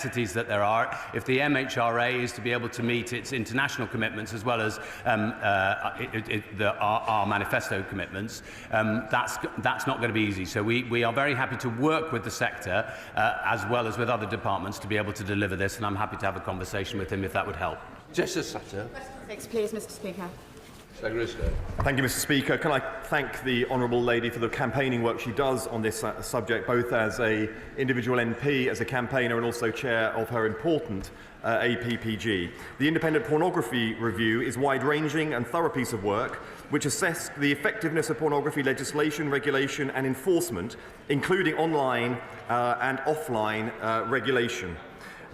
that there are. If the MHRA is to be able to meet its international commitments as well as our manifesto commitments, that's not going to be easy. So we are very happy to work with the sector as well as with other departments to be able to deliver this, and I'm happy to have a conversation with him if that would help. Justice Sutter. Please, Mr. Speaker. Thank you, Mr. Speaker. Can I thank the honourable lady for the campaigning work she does on this subject, both as an individual MP, as a campaigner, and also chair of her important APPG. The Independent Pornography Review is wide-ranging and thorough piece of work which assessed the effectiveness of pornography legislation, regulation and enforcement, including online and offline regulation.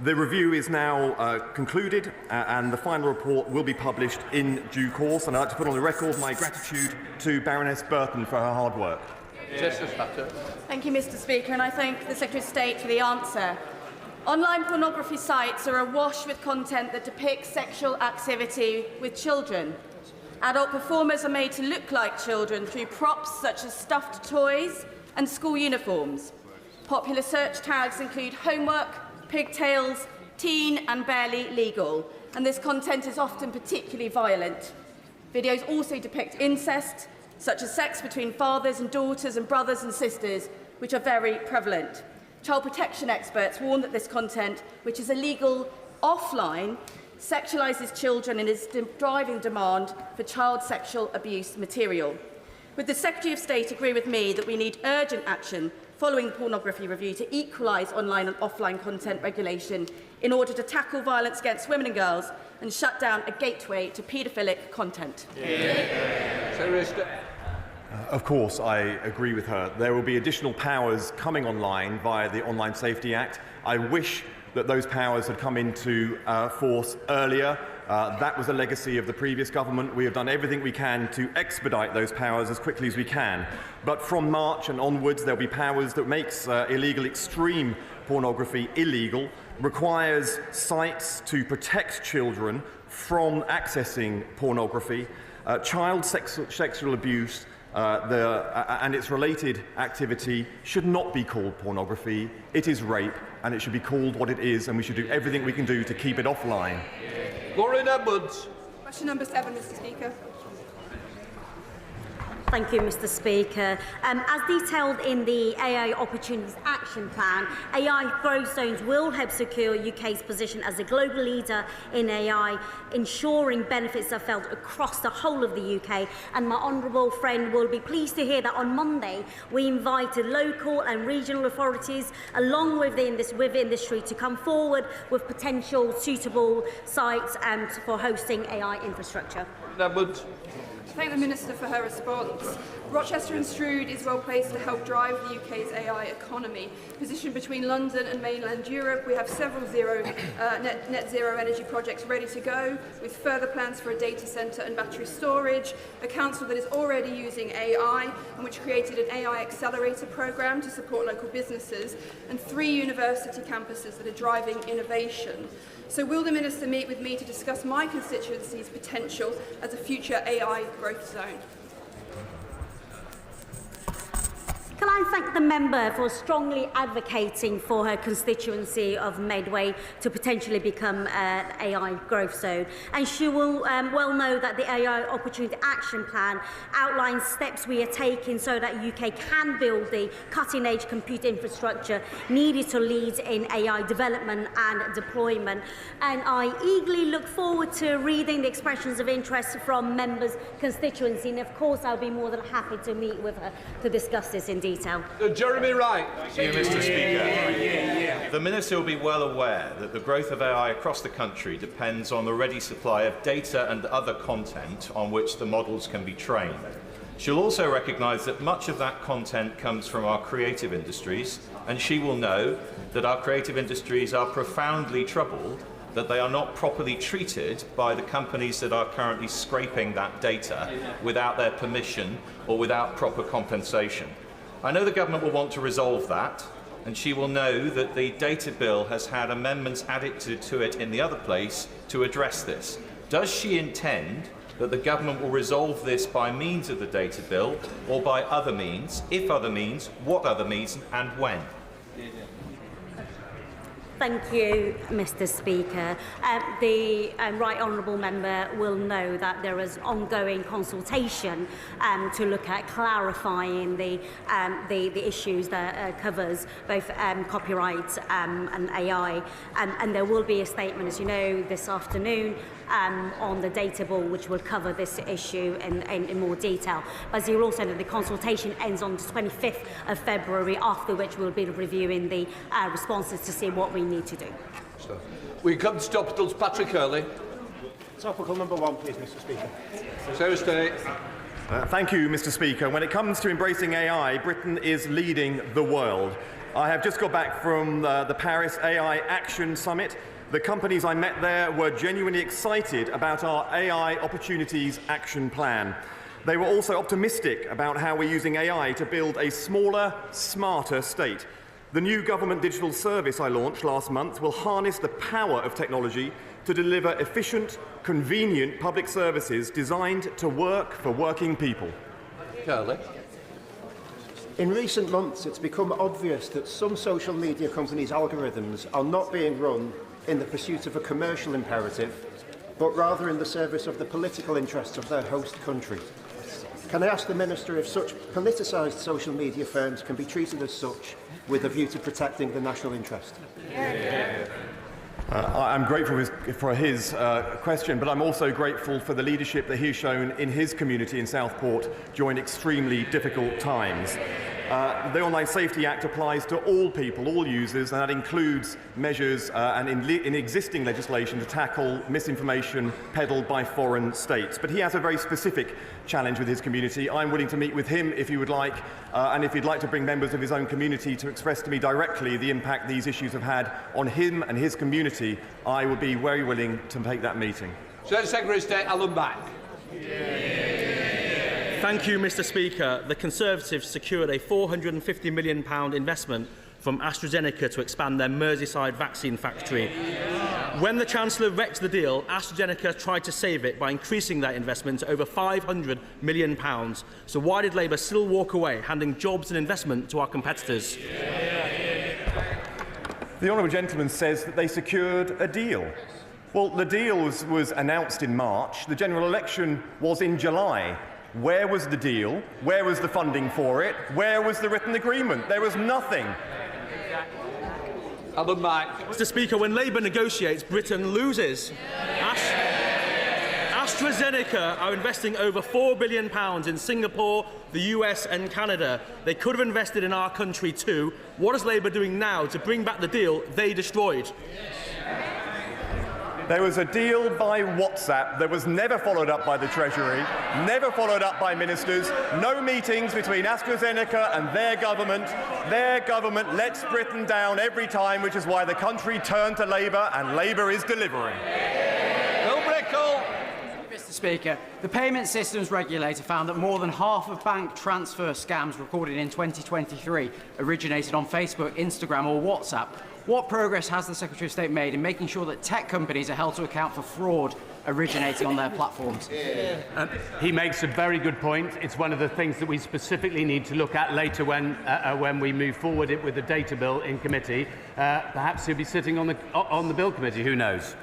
The review is now concluded and the final report will be published in due course, and I'd like to put on the record my gratitude to Baroness Burton for her hard work. Thank you, Mr. Speaker, and I thank the Secretary of State for the answer. Online pornography sites are awash with content that depicts sexual activity with children. Adult performers are made to look like children through props such as stuffed toys and school uniforms. Popular search tags include homework, pigtails, teen and barely legal, and this content is often particularly violent. Videos also depict incest, such as sex between fathers and daughters and brothers and sisters, which are very prevalent. Child protection experts warn that this content, which is illegal offline, sexualises children and is driving demand for child sexual abuse material. Would the Secretary of State agree with me that we need urgent action following the pornography review to equalise online and offline content regulation in order to tackle violence against women and girls and shut down a gateway to paedophilic content? Of course, I agree with her. There will be additional powers coming online via the Online Safety Act. I wish that those powers had come into force earlier. That was a legacy of the previous government. We have done everything we can to expedite those powers as quickly as we can. But from March and onwards, there will be powers that makes illegal extreme pornography illegal, requires sites to protect children from accessing pornography, child sexual abuse, and its related activity should not be called pornography. It is rape, and it should be called what it is, and we should do everything we can do to keep it offline. Lauren Edwards. Question number 7, Mr. Speaker. Thank you, Mr. Speaker. As detailed in the AI Opportunities Action Plan, AI growth zones will help secure UK's position as a global leader in AI, ensuring benefits are felt across the whole of the UK. And my honourable friend will be pleased to hear that on Monday we invited local and regional authorities, along with the industry, to come forward with potential suitable sites for hosting AI infrastructure. Thank the Minister for her response. Rochester and Stroud is well placed to help drive the UK's AI economy. Positioned between London and mainland Europe, we have several net zero energy projects ready to go, with further plans for a data centre and battery storage, a council that is already using AI and which created an AI accelerator programme to support local businesses, and 3 university campuses that are driving innovation. So will the Minister meet with me to discuss my constituency's potential as a future AI growth zone? Can I thank the member for strongly advocating for her constituency of Medway to potentially become an AI growth zone? And she will well know that the AI Opportunity Action Plan outlines steps we are taking so that UK can build the cutting-edge computer infrastructure needed to lead in AI development and deployment. And I eagerly look forward to reading the expressions of interest from members' constituency. And of course, I'll be more than happy to meet with her to discuss this in detail. Jeremy Wright. Thank you, Mr. Speaker. The Minister will be well aware that the growth of AI across the country depends on the ready supply of data and other content on which the models can be trained. She'll also recognise that much of that content comes from our creative industries, and she will know that our creative industries are profoundly troubled that they are not properly treated by the companies that are currently scraping that data without their permission or without proper compensation. I know the government will want to resolve that, and she will know that the data bill has had amendments added to it in the other place to address this. Does she intend that the government will resolve this by means of the data bill or by other means? If other means, what other means and when? Thank you, Mr. Speaker. The Right Honourable Member will know that there is ongoing consultation to look at clarifying the issues that covers both copyright and AI. And there will be a statement, as you know, this afternoon on the data bill, which will cover this issue in more detail. As you also know, the consultation ends on the 25th of February, after which we'll be reviewing the responses to see what we need to do. We come to topicals. Patrick Hurley. Topical number 1, please, Mr. Speaker. Sarah State. Thank you, Mr. Speaker. When it comes to embracing AI, Britain is leading the world. I have just got back from the Paris AI Action Summit. The companies I met there were genuinely excited about our AI Opportunities Action Plan. They were also optimistic about how we're using AI to build a smaller, smarter state. The new government digital service I launched last month will harness the power of technology to deliver efficient, convenient public services designed to work for working people. Hurley. In recent months, it's become obvious that some social media companies' algorithms are not being run in the pursuit of a commercial imperative, but rather in the service of the political interests of their host country. Can I ask the Minister if such politicised social media firms can be treated as such with a view to protecting the national interest? I'm grateful for his question, but I'm also grateful for the leadership that he's shown in his community in Southport during extremely difficult times. The Online Safety Act applies to all people, all users, and that includes measures and in existing legislation to tackle misinformation peddled by foreign states. But he has a very specific challenge with his community. I'm willing to meet with him if he would like, and if he'd like to bring members of his own community to express to me directly the impact these issues have had on him and his community, I would be very willing to take that meeting. Secretary of State Alan Back. Thank you, Mr. Speaker. The Conservatives secured a £450 million investment from AstraZeneca to expand their Merseyside vaccine factory. When the Chancellor wrecked the deal, AstraZeneca tried to save it by increasing that investment to over £500 million. So why did Labour still walk away, handing jobs and investment to our competitors? The honourable gentleman says that they secured a deal. Well, the deal was announced in March. The general election was in July. Where was the deal? Where was the funding for it? Where was the written agreement? There was nothing. Alan Back. Mr. Speaker, when Labour negotiates, Britain loses. AstraZeneca are investing over £4 billion in Singapore, the US and Canada. They could have invested in our country too. What is Labour doing now to bring back the deal they destroyed? There was a deal by WhatsApp that was never followed up by the Treasury, never followed up by ministers, no meetings between AstraZeneca and their government. Their government lets Britain down every time, which is why the country turned to Labour, and Labour is delivering. Mr. Speaker, the Payment Systems Regulator found that more than half of bank transfer scams recorded in 2023 originated on Facebook, Instagram or WhatsApp. What progress has the Secretary of State made in making sure that tech companies are held to account for fraud originating on their platforms? He makes a very good point. It's one of the things that we specifically need to look at later when we move forward with the data bill in committee. Perhaps he'll be sitting on the bill committee. Who knows?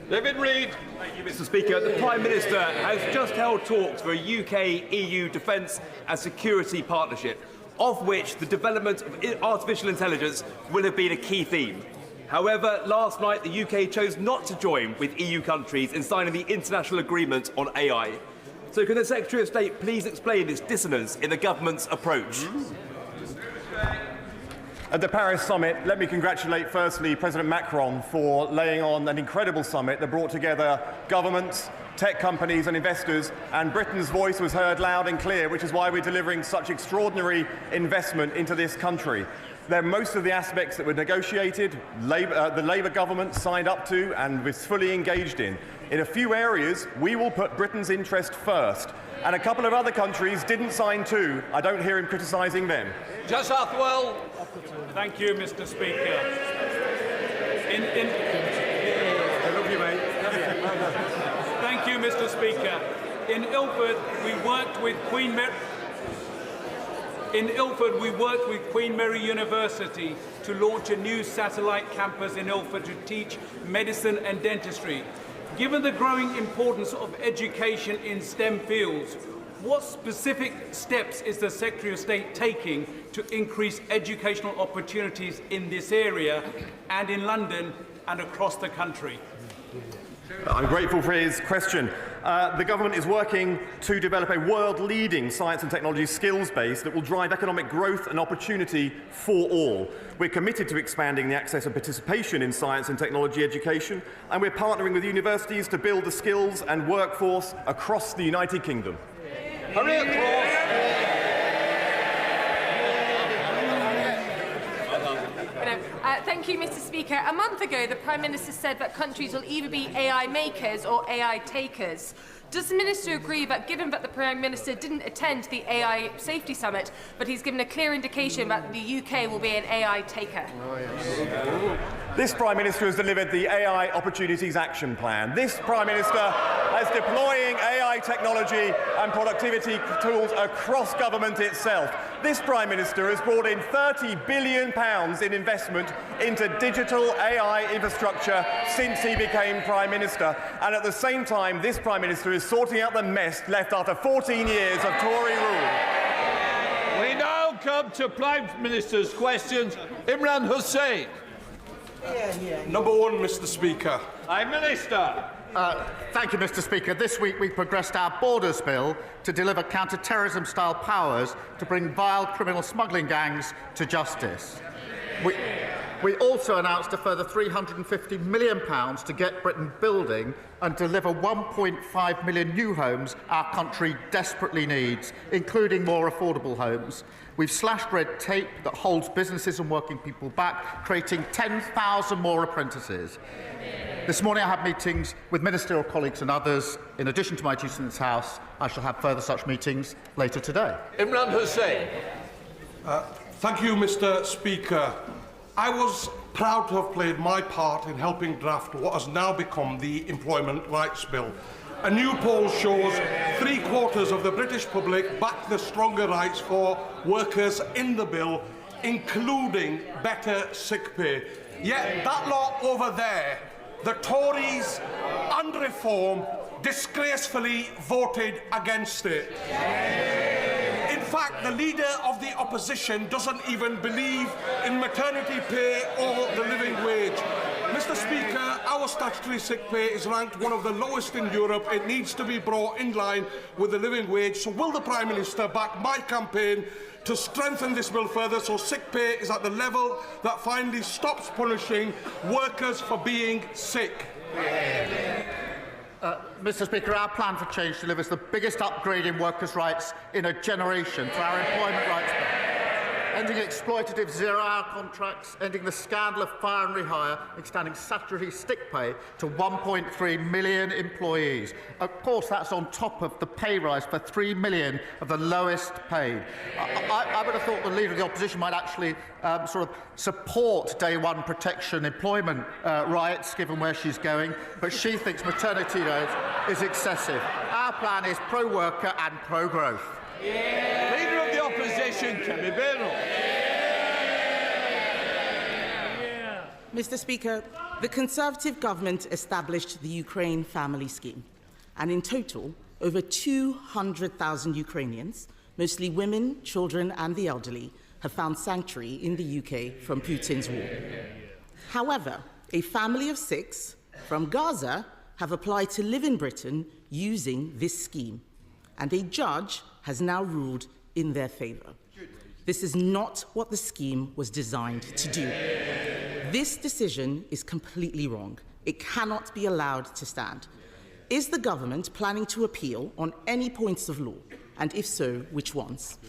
David Reid. Thank you, Mr. Speaker. The Prime Minister has just held talks for a UK-EU defence and security partnership, of which the development of artificial intelligence will have been a key theme. However, last night the UK chose not to join with EU countries in signing the international agreement on AI. So can the Secretary of State please explain this dissonance in the government's approach? At the Paris summit, let me congratulate firstly President Macron for laying on an incredible summit that brought together governments, tech companies and investors, and Britain's voice was heard loud and clear, which is why we're delivering such extraordinary investment into this country. Most of the aspects that were negotiated, the Labour government signed up to and was fully engaged in. In a few areas, we will put Britain's interest first, and a couple of other countries didn't sign too. I don't hear him criticising them. Just Hathwell. Thank you, Mr. Speaker. I love you, mate. Thank you, Mr. Speaker. In Ilford, we worked with Queen Mary University to launch a new satellite campus in Ilford to teach medicine and dentistry. Given the growing importance of education in STEM fields, what specific steps is the Secretary of State taking to increase educational opportunities in this area and in London and across the country? I'm grateful for his question. The government is working to develop a world-leading science and technology skills base that will drive economic growth and opportunity for all. We're committed to expanding the access and participation in science and technology education, and we're partnering with universities to build the skills and workforce across the United Kingdom. Hurry across. Thank you, Mr. Speaker. A month ago, the Prime Minister said that countries will either be AI makers or AI takers. Does the Minister agree that, given that the Prime Minister didn't attend the AI Safety Summit, but he's given a clear indication that the UK will be an AI taker? This Prime Minister has delivered the AI Opportunities Action Plan. This Prime Minister is deploying AI technology and productivity tools across government itself. This Prime Minister has brought in £30 billion in investment into digital AI infrastructure since he became Prime Minister. And at the same time, this Prime Minister is sorting out the mess left after 14 years of Tory rule. We now come to Prime Minister's questions. Imran Hussain. Number one, Mr. Speaker. Prime Minister. Thank you, Mr. Speaker. This week we progressed our Borders Bill to deliver counter-terrorism-style powers to bring vile criminal smuggling gangs to justice. We also announced a further £350 million to get Britain building and deliver 1.5 million new homes our country desperately needs, including more affordable homes. We've slashed red tape that holds businesses and working people back, creating 10,000 more apprentices. This morning I have meetings with ministerial colleagues and others. In addition to my duties in this House, I shall have further such meetings later today. Imran Hussain. Thank you, Mr. Speaker. I was proud to have played my part in helping draft what has now become the Employment Rights Bill. A new poll shows 3/4 of the British public back the stronger rights for workers in the bill, including better sick pay. Yet that lot over there, the Tories and Reform, disgracefully voted against it. In fact, the Leader of the Opposition doesn't even believe in maternity pay or the living wage. Mr. Speaker, our statutory sick pay is ranked one of the lowest in Europe. It needs to be brought in line with the living wage. So will the Prime Minister back my campaign to strengthen this bill further so sick pay is at the level that finally stops punishing workers for being sick? Mr. Speaker, our plan for change delivers the biggest upgrade in workers' rights in a generation to our employment rights bill. Ending exploitative zero-hour contracts, ending the scandal of fire and rehire, extending statutory sick pay to 1.3 million employees. Of course, that's on top of the pay rise for 3 million of the lowest paid. I would have thought the Leader of the Opposition might actually sort of support day one protection employment rights, given where she's going, but she thinks maternity leave is excessive. Our plan is pro-worker and pro-growth. Leader of the Opposition, Kemi Badenoch. Mr. Speaker, the Conservative government established the Ukraine Family Scheme, and in total, over 200,000 Ukrainians, mostly women, children and the elderly, have found sanctuary in the UK from Putin's war. However, a family of 6 from Gaza have applied to live in Britain using this scheme, and a judge has now ruled in their favour. This is not what the scheme was designed to do. This decision is completely wrong. It cannot be allowed to stand. Is the government planning to appeal on any points of law? And if so, which ones?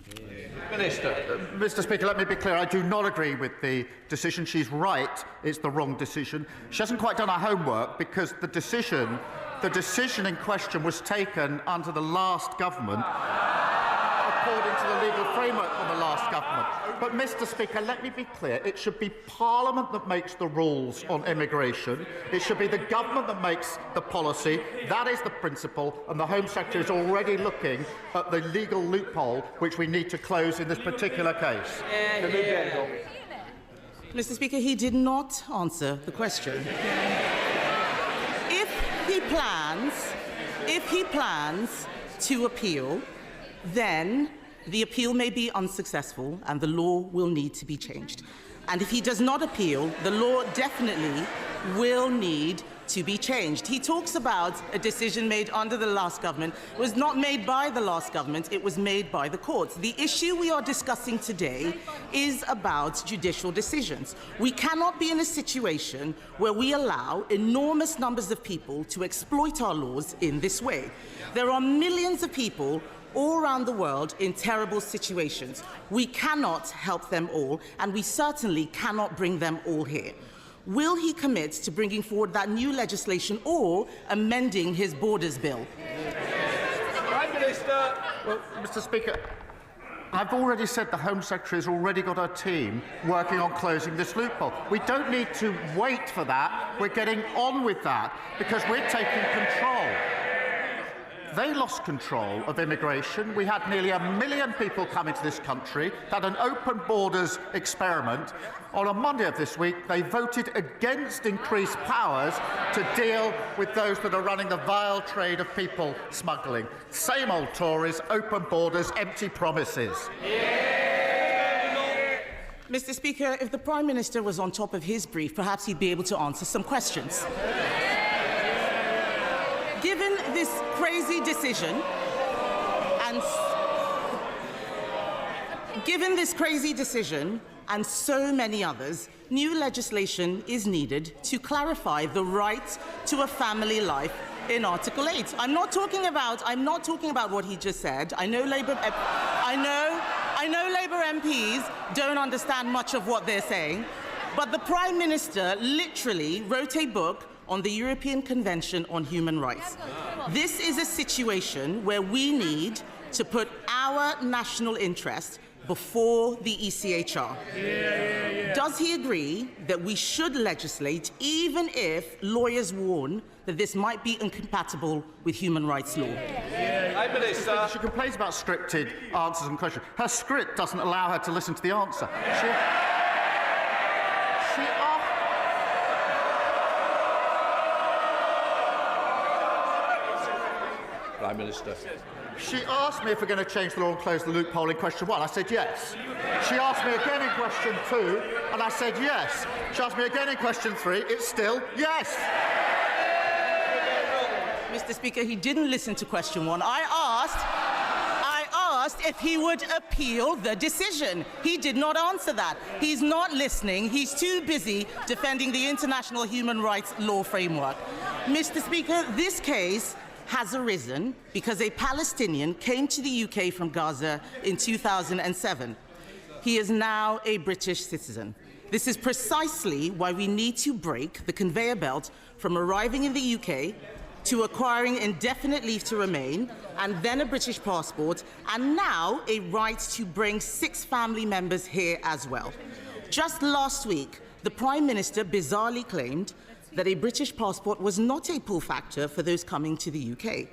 Minister. Mr. Speaker, let me be clear. I do not agree with the decision. She's right. It's the wrong decision. She hasn't quite done her homework because the decision in question was taken under the last government, according to the legal framework of the last government. But, Mr. Speaker, let me be clear. It should be Parliament that makes the rules on immigration. It should be the government that makes the policy. That is the principle, and the Home Secretary is already looking at the legal loophole which we need to close in this particular case. Mr. Speaker, he did not answer the question. If he plans to appeal, then the appeal may be unsuccessful and the law will need to be changed. And if he does not appeal, the law definitely will need to be changed. He talks about a decision made under the last government. It was not made by the last government, it was made by the courts. The issue we are discussing today is about judicial decisions. We cannot be in a situation where we allow enormous numbers of people to exploit our laws in this way. There are millions of people all around the world in terrible situations. We cannot help them all, and we certainly cannot bring them all here. Will he commit to bringing forward that new legislation or amending his borders bill? Prime Minister. Well, Mr. Speaker, I've already said the Home Secretary has already got a team working on closing this loophole. We don't need to wait for that. We're getting on with that because we're taking control. They lost control of immigration. We had nearly 1 million people come into this country, had an open borders experiment. On a Monday of this week, they voted against increased powers to deal with those that are running the vile trade of people smuggling. Same old Tories, open borders, empty promises. Mr. Speaker, if the Prime Minister was on top of his brief, perhaps he'd be able to answer some questions. Given this crazy decision and so many others, new legislation is needed to clarify the right to a family life in Article 8. I'm not talking about what he just said. I know Labour MPs don't understand much of what they're saying, but the Prime Minister literally wrote a book on the European Convention on Human Rights. This is a situation where we need to put our national interest before the ECHR. Does he agree that we should legislate even if lawyers warn that this might be incompatible with human rights law? She complains about scripted answers and questions. Her script doesn't allow her to listen to the answer. Prime Minister. She asked me if we're going to change the law and close the loophole in question 1. I said yes. She asked me again in question 2, and I said yes. She asked me again in question 3. It's still yes. Mr. Speaker, he didn't listen to question 1. I asked if he would appeal the decision. He did not answer that. He's not listening. He's too busy defending the international human rights law framework. Mr. Speaker, this case has arisen because a Palestinian came to the UK from Gaza in 2007. He is now a British citizen. This is precisely why we need to break the conveyor belt from arriving in the UK to acquiring indefinite leave to remain and then a British passport, and now a right to bring 6 family members here as well. Just last week, the Prime Minister bizarrely claimed that a British passport was not a pull factor for those coming to the UK.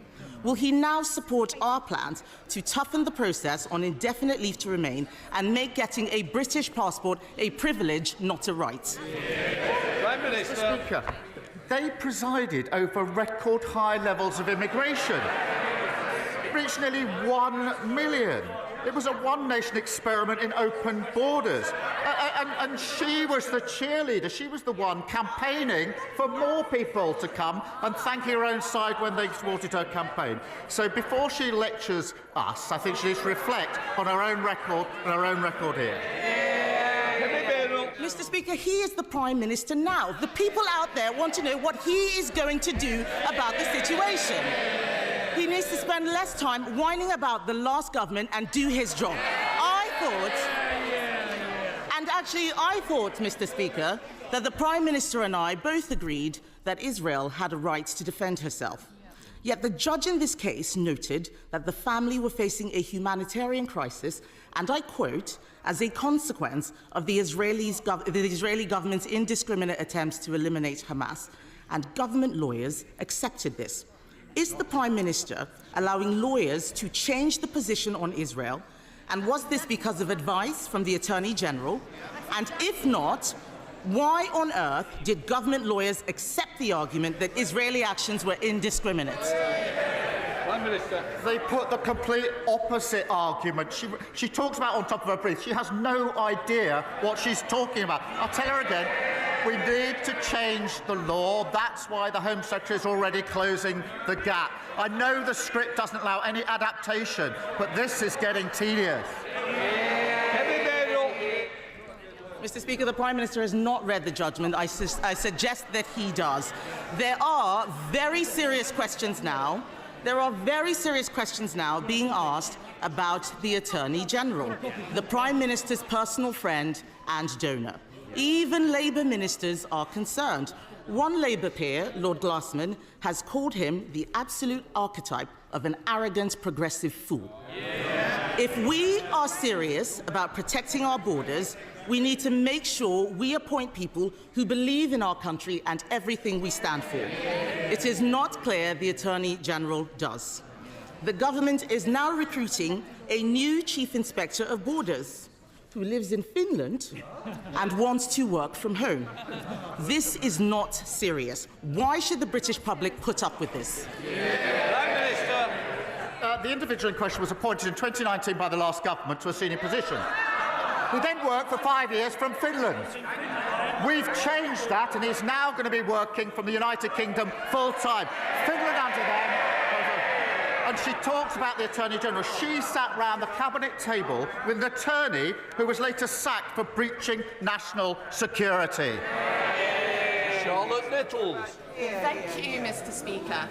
Will he now support our plans to toughen the process on indefinite leave to remain and make getting a British passport a privilege, not a right? Prime Minister. Speaker, they presided over record high levels of immigration. It reached nearly 1 million. It was a one-nation experiment in open borders. And she was the cheerleader. She was the one campaigning for more people to come and thanking her own side when they thwarted her campaign. So before she lectures us, I think she needs to reflect on her own record and her own record here. Mr. Speaker, he is the Prime Minister now. The people out there want to know what he is going to do about the situation. He needs to spend less time whining about the last government and do his job. I thought, Mr. Speaker, that the Prime Minister and I both agreed that Israel had a right to defend herself. Yet the judge in this case noted that the family were facing a humanitarian crisis, and I quote, as a consequence of the Israeli government's indiscriminate attempts to eliminate Hamas, and government lawyers accepted this. Is the Prime Minister allowing lawyers to change the position on Israel? And was this because of advice from the Attorney General? And if not, Why on earth did government lawyers accept the argument that Israeli actions were indiscriminate? Prime Minister. They put the complete opposite argument. She talks about on top of her brief. She has no idea what she's talking about. I'll tell her again. We need to change the law. That's why the Home Secretary is already closing the gap. I know the script doesn't allow any adaptation, but this is getting tedious. Mr. Speaker, the Prime Minister has not read the judgment. I suggest that he does. There are very serious questions now. There are very serious questions now being asked about the Attorney General, the Prime Minister's personal friend and donor. Even Labour ministers are concerned. One Labour peer, Lord Glassman, has called him the absolute archetype of an arrogant progressive fool. Yeah. If we are serious about protecting our borders, we need to make sure we appoint people who believe in our country and everything we stand for. It is not clear the Attorney General does. The government is now recruiting a new Chief Inspector of Borders who lives in Finland and wants to work from home. This is not serious. Why should the British public put up with this? Prime Minister. The individual in question was appointed in 2019 by the last government to a senior position. He then worked for 5 years from Finland. We've changed that, and he's now going to be working from the United Kingdom full-time. Finland under them. And she talks about the Attorney General. She sat round the cabinet table with an attorney who was later sacked for breaching national security. Charlotte Nettles. Thank you, Mr. Speaker.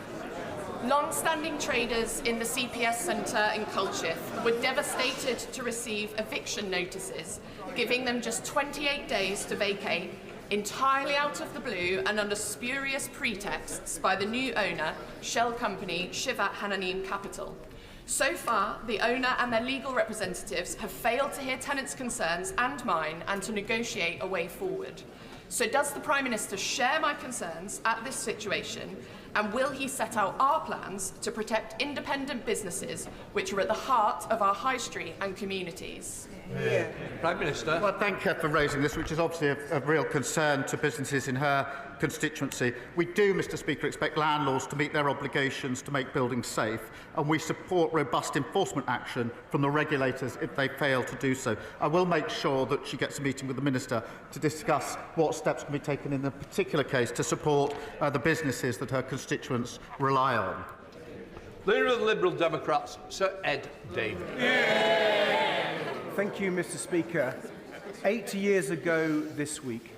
Long-standing traders in the CPS Centre in Culcheth were devastated to receive eviction notices, giving them just 28 days to vacate, entirely out of the blue and under spurious pretexts by the new owner, shell company Shivat Hananim Capital. So far, the owner and their legal representatives have failed to hear tenants' concerns and mine and to negotiate a way forward. So does the Prime Minister share my concerns at this situation, and will he set out our plans to protect independent businesses which are at the heart of our high street and communities? Yeah. Prime Minister. Well, thank her for raising this, which is obviously of real concern to businesses in her constituency. We do, Mr. Speaker, expect landlords to meet their obligations to make buildings safe, and we support robust enforcement action from the regulators if they fail to do so. I will make sure that she gets a meeting with the Minister to discuss what steps can be taken in the particular case to support the businesses that her constituents rely on. Leader of the Liberal Democrats, Sir Ed Davey. Thank you, Mr. Speaker. 8 years ago this week,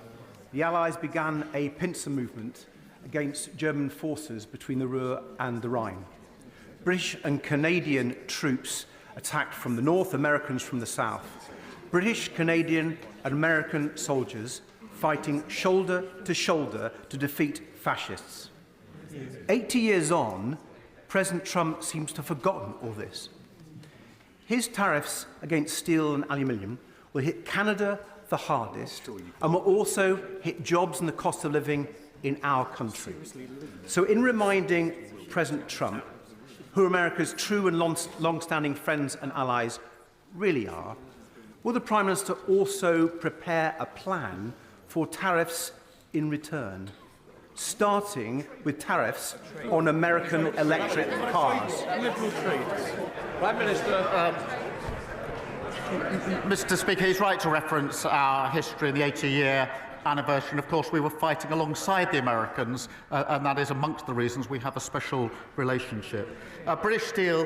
the Allies began a pincer movement against German forces between the Ruhr and the Rhine. British and Canadian troops attacked from the north, Americans from the south. British, Canadian and American soldiers fighting shoulder to defeat fascists. 80 years on, President Trump seems to have forgotten all this. His tariffs against steel and aluminium will hit Canada the hardest and will also hit jobs and the cost of living in our country. So in reminding President Trump who America's true and long-standing friends and allies really are, will the Prime Minister also prepare a plan for tariffs in return, starting with tariffs on American electric cars? Prime Minister. Mr. Speaker, he's right to reference our history in the 80-year anniversary. And of course, we were fighting alongside the Americans, and that is amongst the reasons we have a special relationship. British steel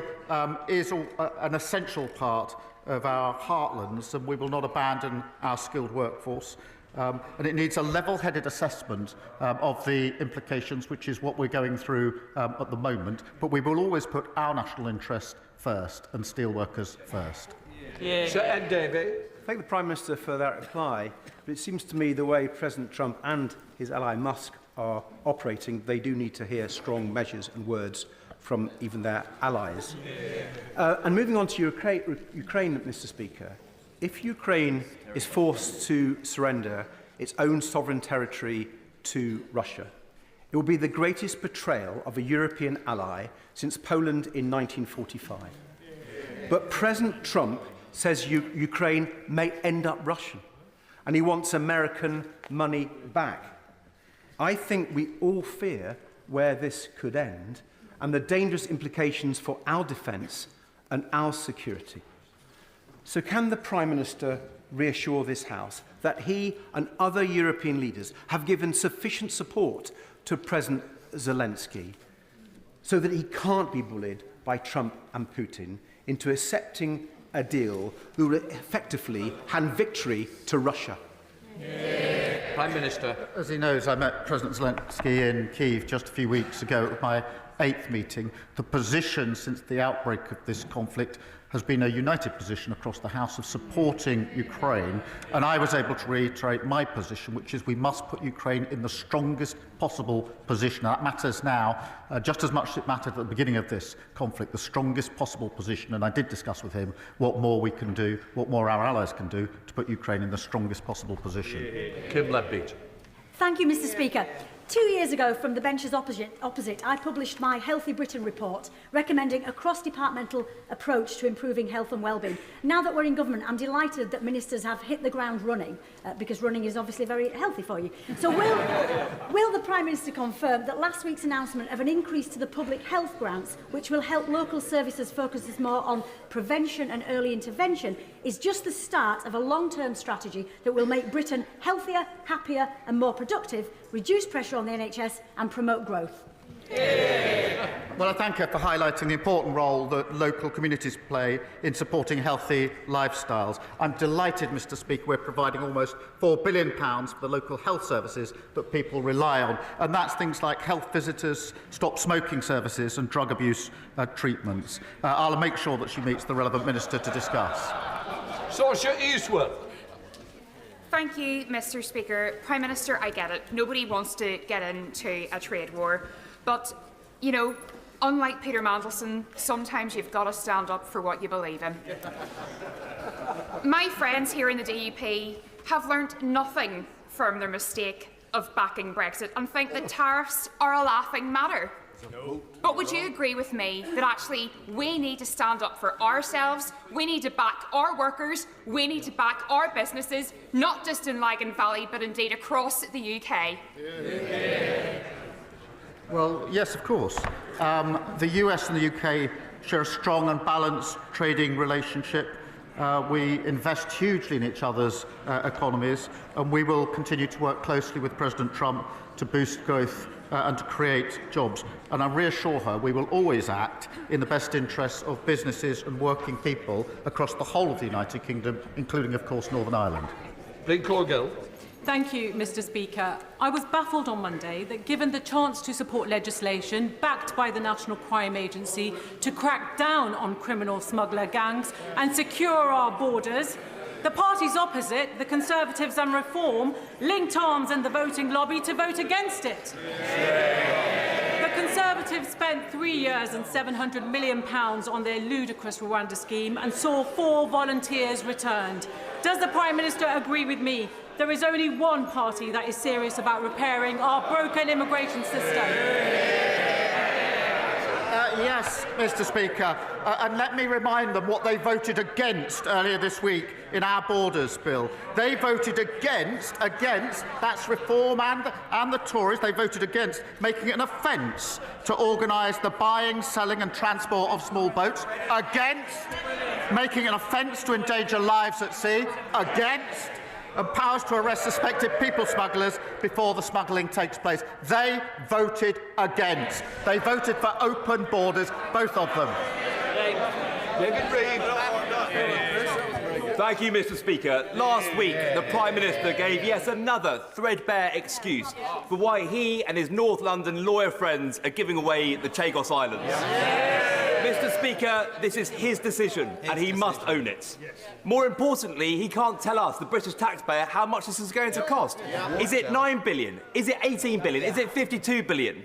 is an essential part of our heartlands, and we will not abandon our skilled workforce. And it needs a level-headed assessment of the implications, which is what we're going through at the moment. But we will always put our national interest first and steelworkers first. Sir Ed Davey. Thank the Prime Minister for that reply. But it seems to me the way President Trump and his ally Musk are operating, they do need to hear strong measures and words from even their allies. And moving on to Ukraine, Mr. Speaker, if Ukraine is forced to surrender its own sovereign territory to Russia, it will be the greatest betrayal of a European ally since Poland in 1945. But President Trump says Ukraine may end up Russian. and he wants American money back. I think we all fear where this could end and the dangerous implications for our defence and our security. So can the Prime Minister reassure this House that he and other European leaders have given sufficient support to President Zelensky so that he can't be bullied by Trump and Putin into accepting a deal who will effectively hand victory to Russia? Prime Minister. As he knows, I met President Zelensky in Kyiv just a few weeks ago at my 8th meeting. The position since the outbreak of this conflict has been a united position across the House of supporting Ukraine, and I was able to reiterate my position, which is we must put Ukraine in the strongest possible position. That matters now just as much as it mattered at the beginning of this conflict, the strongest possible position, and I did discuss with him what more we can do, what more our allies can do to put Ukraine in the strongest possible position. Kim Ledbeat. Thank you, Mr. Speaker. 2 years ago, from the benches opposite, I published my Healthy Britain report, recommending a cross-departmental approach to improving health and wellbeing. Now that we're in government, I'm delighted that ministers have hit the ground running, because running is obviously very healthy for you. So will the Prime Minister confirm that last week's announcement of an increase to the public health grants, which will help local services focus more on prevention and early intervention, is just the start of a long-term strategy that will make Britain healthier, happier and more productive, reduce pressure on the NHS and promote growth? Well, I thank her for highlighting the important role that local communities play in supporting healthy lifestyles. I'm delighted, Mr. Speaker, we're providing almost £4 billion for the local health services that people rely on, and that's things like health visitors, stop smoking services and drug abuse treatments. I'll make sure that she meets the relevant minister to discuss. Saoirse Eastwood. Thank you, Mr. Speaker. Prime Minister, I get it. Nobody wants to get into a trade war. But, you know, unlike Peter Mandelson, sometimes you've got to stand up for what you believe in. My friends here in the DUP have learnt nothing from their mistake of backing Brexit and think that tariffs are a laughing matter. No. But would you agree with me that actually we need to stand up for ourselves, we need to back our workers, we need to back our businesses, not just in Lagan Valley, but indeed across the UK? Yeah. Well, yes, of course. The US and the UK share a strong and balanced trading relationship. We invest hugely in each other's economies, and we will continue to work closely with President Trump to boost growth and to create jobs. And I reassure her we will always act in the best interests of businesses and working people across the whole of the United Kingdom, including, of course, Northern Ireland. Thank you, Mr. Speaker. I was baffled on Monday that, given the chance to support legislation backed by the National Crime Agency to crack down on criminal smuggler gangs and secure our borders, the parties opposite, the Conservatives and Reform, linked arms in the voting lobby to vote against it. The Conservatives spent 3 years and £700 million on their ludicrous Rwanda scheme and saw 4 volunteers returned. Does the Prime Minister agree with me? There is only one party that is serious about repairing our broken immigration system. Yes, Mr. Speaker, and let me remind them what they voted against earlier this week in our Borders Bill. They voted against that's Reform and the Tories, they voted against making it an offence to organise the buying, selling and transport of small boats, against making it an offence to endanger lives at sea, against and powers to arrest suspected people smugglers before the smuggling takes place. They voted against. They voted for open borders, both of them. Thank you, Mr. Speaker. Last week, the Prime Minister gave yet another threadbare excuse for why he and his North London lawyer friends are giving away the Chagos Islands. Mr. Speaker, this is his decision, and he must own it. More importantly, he can't tell us, the British taxpayer, how much this is going to cost. Is it £9 billion? Is it £18 billion? Is it £52 billion?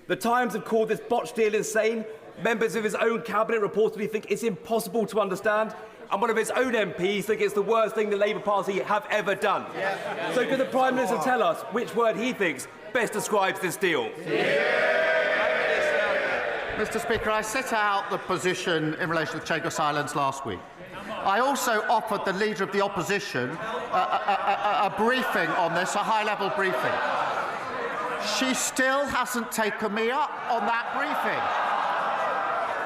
The Times have called this botched deal insane. Members of his own cabinet reportedly think it's impossible to understand. And one of his own MPs think it's the worst thing the Labour Party have ever done. So could the Prime Minister tell us which word he thinks best describes this deal? Mr. Speaker, I set out the position in relation to the Chagos Islands last week. I also offered the Leader of the Opposition a briefing on this, a high-level briefing. She still hasn't taken me up on that briefing.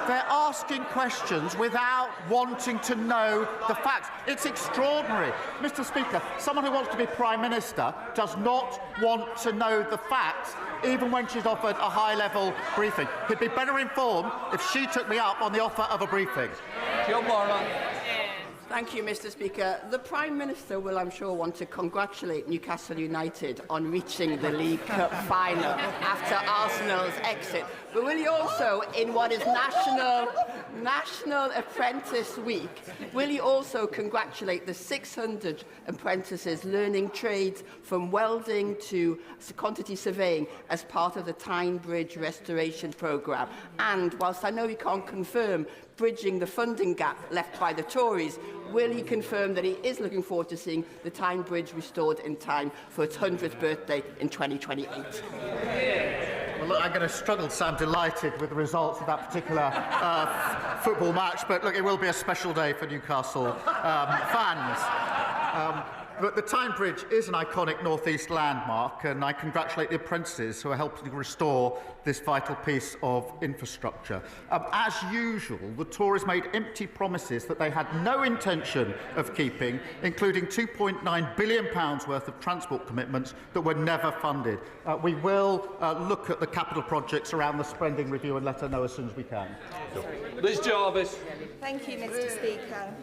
They're asking questions without wanting to know the facts. It's extraordinary. Mr. Speaker, someone who wants to be Prime Minister does not want to know the facts, even when she's offered a high-level briefing. He'd be better informed if she took me up on the offer of a briefing. Thank you, Mr. Speaker. The Prime Minister will, I'm sure, want to congratulate Newcastle United on reaching the League Cup final after Arsenal's exit. But will he also, in what is National Apprentice Week, will he also congratulate the 600 apprentices learning trades from welding to quantity surveying as part of the Tyne Bridge restoration programme? And whilst I know he can't confirm bridging the funding gap left by the Tories, will he confirm that he is looking forward to seeing the Tyne Bridge restored in time for its 100th birthday in 2028? Well, look, I'm going to struggle to sound delighted with the results of that particular football match, but look, it will be a special day for Newcastle fans. But the Tyne Bridge is an iconic North East landmark, and I congratulate the apprentices who are helping to restore this vital piece of infrastructure. As usual, the Tories made empty promises that they had no intention of keeping, including £2.9 billion worth of transport commitments that were never funded. We will look at the capital projects around the spending review and let her know as soon as we can. Liz Jarvis. Thank you, Mr. Speaker.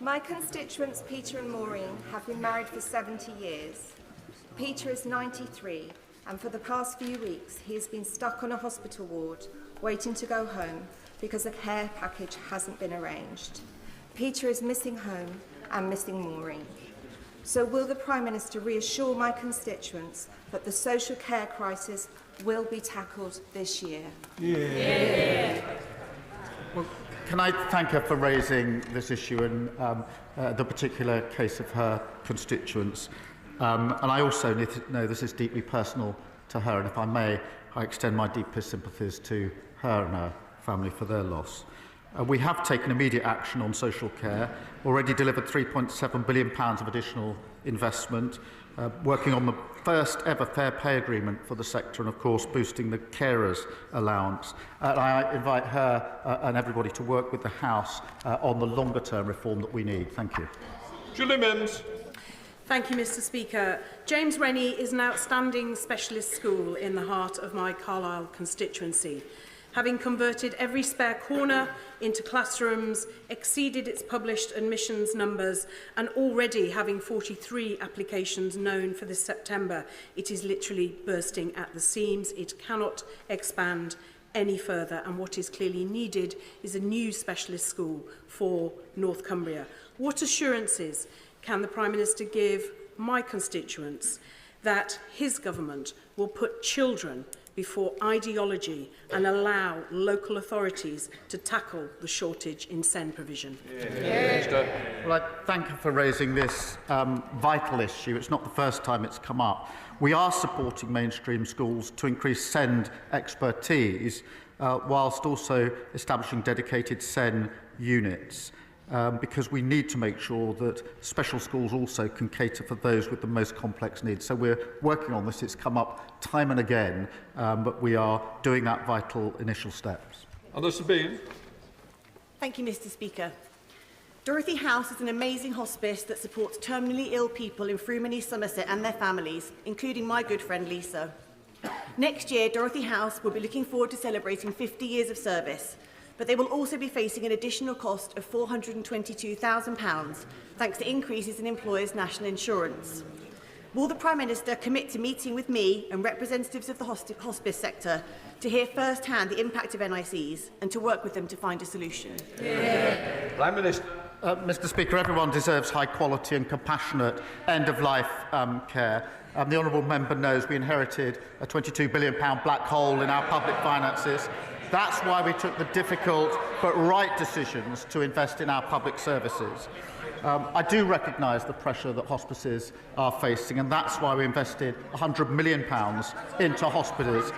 My constituents, Peter and Maureen, have been married for 70 years. Peter is 93, and for the past few weeks he has been stuck on a hospital ward, waiting to go home because a care package hasn't been arranged. Peter is missing home and missing Maureen. So will the Prime Minister reassure my constituents that the social care crisis will be tackled this year? Well, can I thank her for raising this issue and the particular case of her constituents? And I also need to know this is deeply personal to her, and if I may, I extend my deepest sympathies to her and her family for their loss. We have taken immediate action on social care, already delivered £3.7 billion of additional investment, working on the first ever fair pay agreement for the sector, and of course boosting the carers allowance. I invite her and everybody to work with the House on the longer term reform that we need. Thank you. Julie Mims. Thank you, Mr. Speaker. James Rennie is an outstanding specialist school in the heart of my Carlisle constituency. Having converted every spare corner into classrooms, exceeded its published admissions numbers, and already having 43 applications known for this September, it is literally bursting at the seams. It cannot expand any further, and what is clearly needed is a new specialist school for North Cumbria. What assurances can the Prime Minister give my constituents that his government will put children before ideology and allow local authorities to tackle the shortage in SEND provision? Well, I thank you for raising this vital issue. It's not the first time it's come up. We are supporting mainstream schools to increase SEND expertise whilst also establishing dedicated SEN units. Because we need to make sure that special schools also can cater for those with the most complex needs. So we're working on this. It's come up time and again, but we are doing that vital initial steps. Anna Sabine. Thank you, Mr. Speaker. Dorothy House is an amazing hospice that supports terminally ill people in Frumeney, Somerset and their families, including my good friend Lisa. Next year, Dorothy House will be looking forward to celebrating 50 years of service, but they will also be facing an additional cost of £422,000 thanks to increases in employers' national insurance. Will the Prime Minister commit to meeting with me and representatives of the hospice sector to hear firsthand the impact of NICs and to work with them to find a solution? Prime Minister. Mr. Speaker, everyone deserves high quality and compassionate end-of-life care. The honourable member knows we inherited a £22 billion black hole in our public finances. That's why we took the difficult but right decisions to invest in our public services. I do recognise the pressure that hospices are facing, and that's why we invested £100 million into hospitals,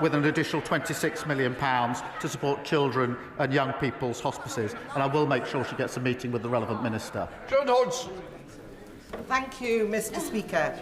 with an additional £26 million to support children and young people's hospices. And I will make sure she gets a meeting with the relevant minister. John Hodge. Thank you, Mr. Speaker.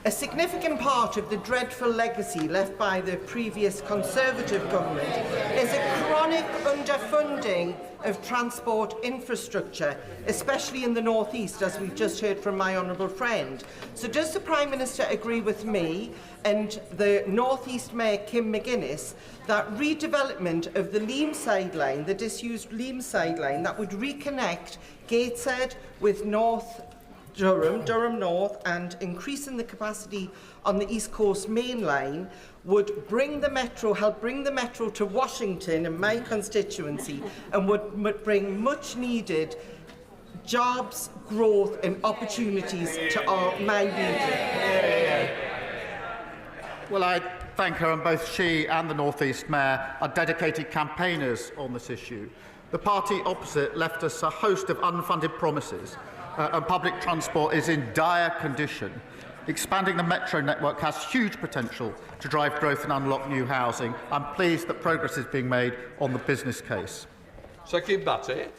A significant part of the dreadful legacy left by the previous Conservative government is a chronic underfunding of transport infrastructure, especially in the North East, as we've just heard from my honourable friend. So does the Prime Minister agree with me and the North East Mayor Kim McGuinness that redevelopment of the Leamside line, the disused Leamside line, that would reconnect Gateshead with Durham North, and increasing the capacity on the East Coast Main Line would help bring the metro to Washington in my constituency, and would bring much needed jobs, growth and opportunities to my region? Well, I thank her, and both she and the North East Mayor are dedicated campaigners on this issue. The party opposite left us a host of unfunded promises, and public transport is in dire condition. Expanding the metro network has huge potential to drive growth and unlock new housing. I'm pleased that progress is being made on the business case. Sir Keir Starmer.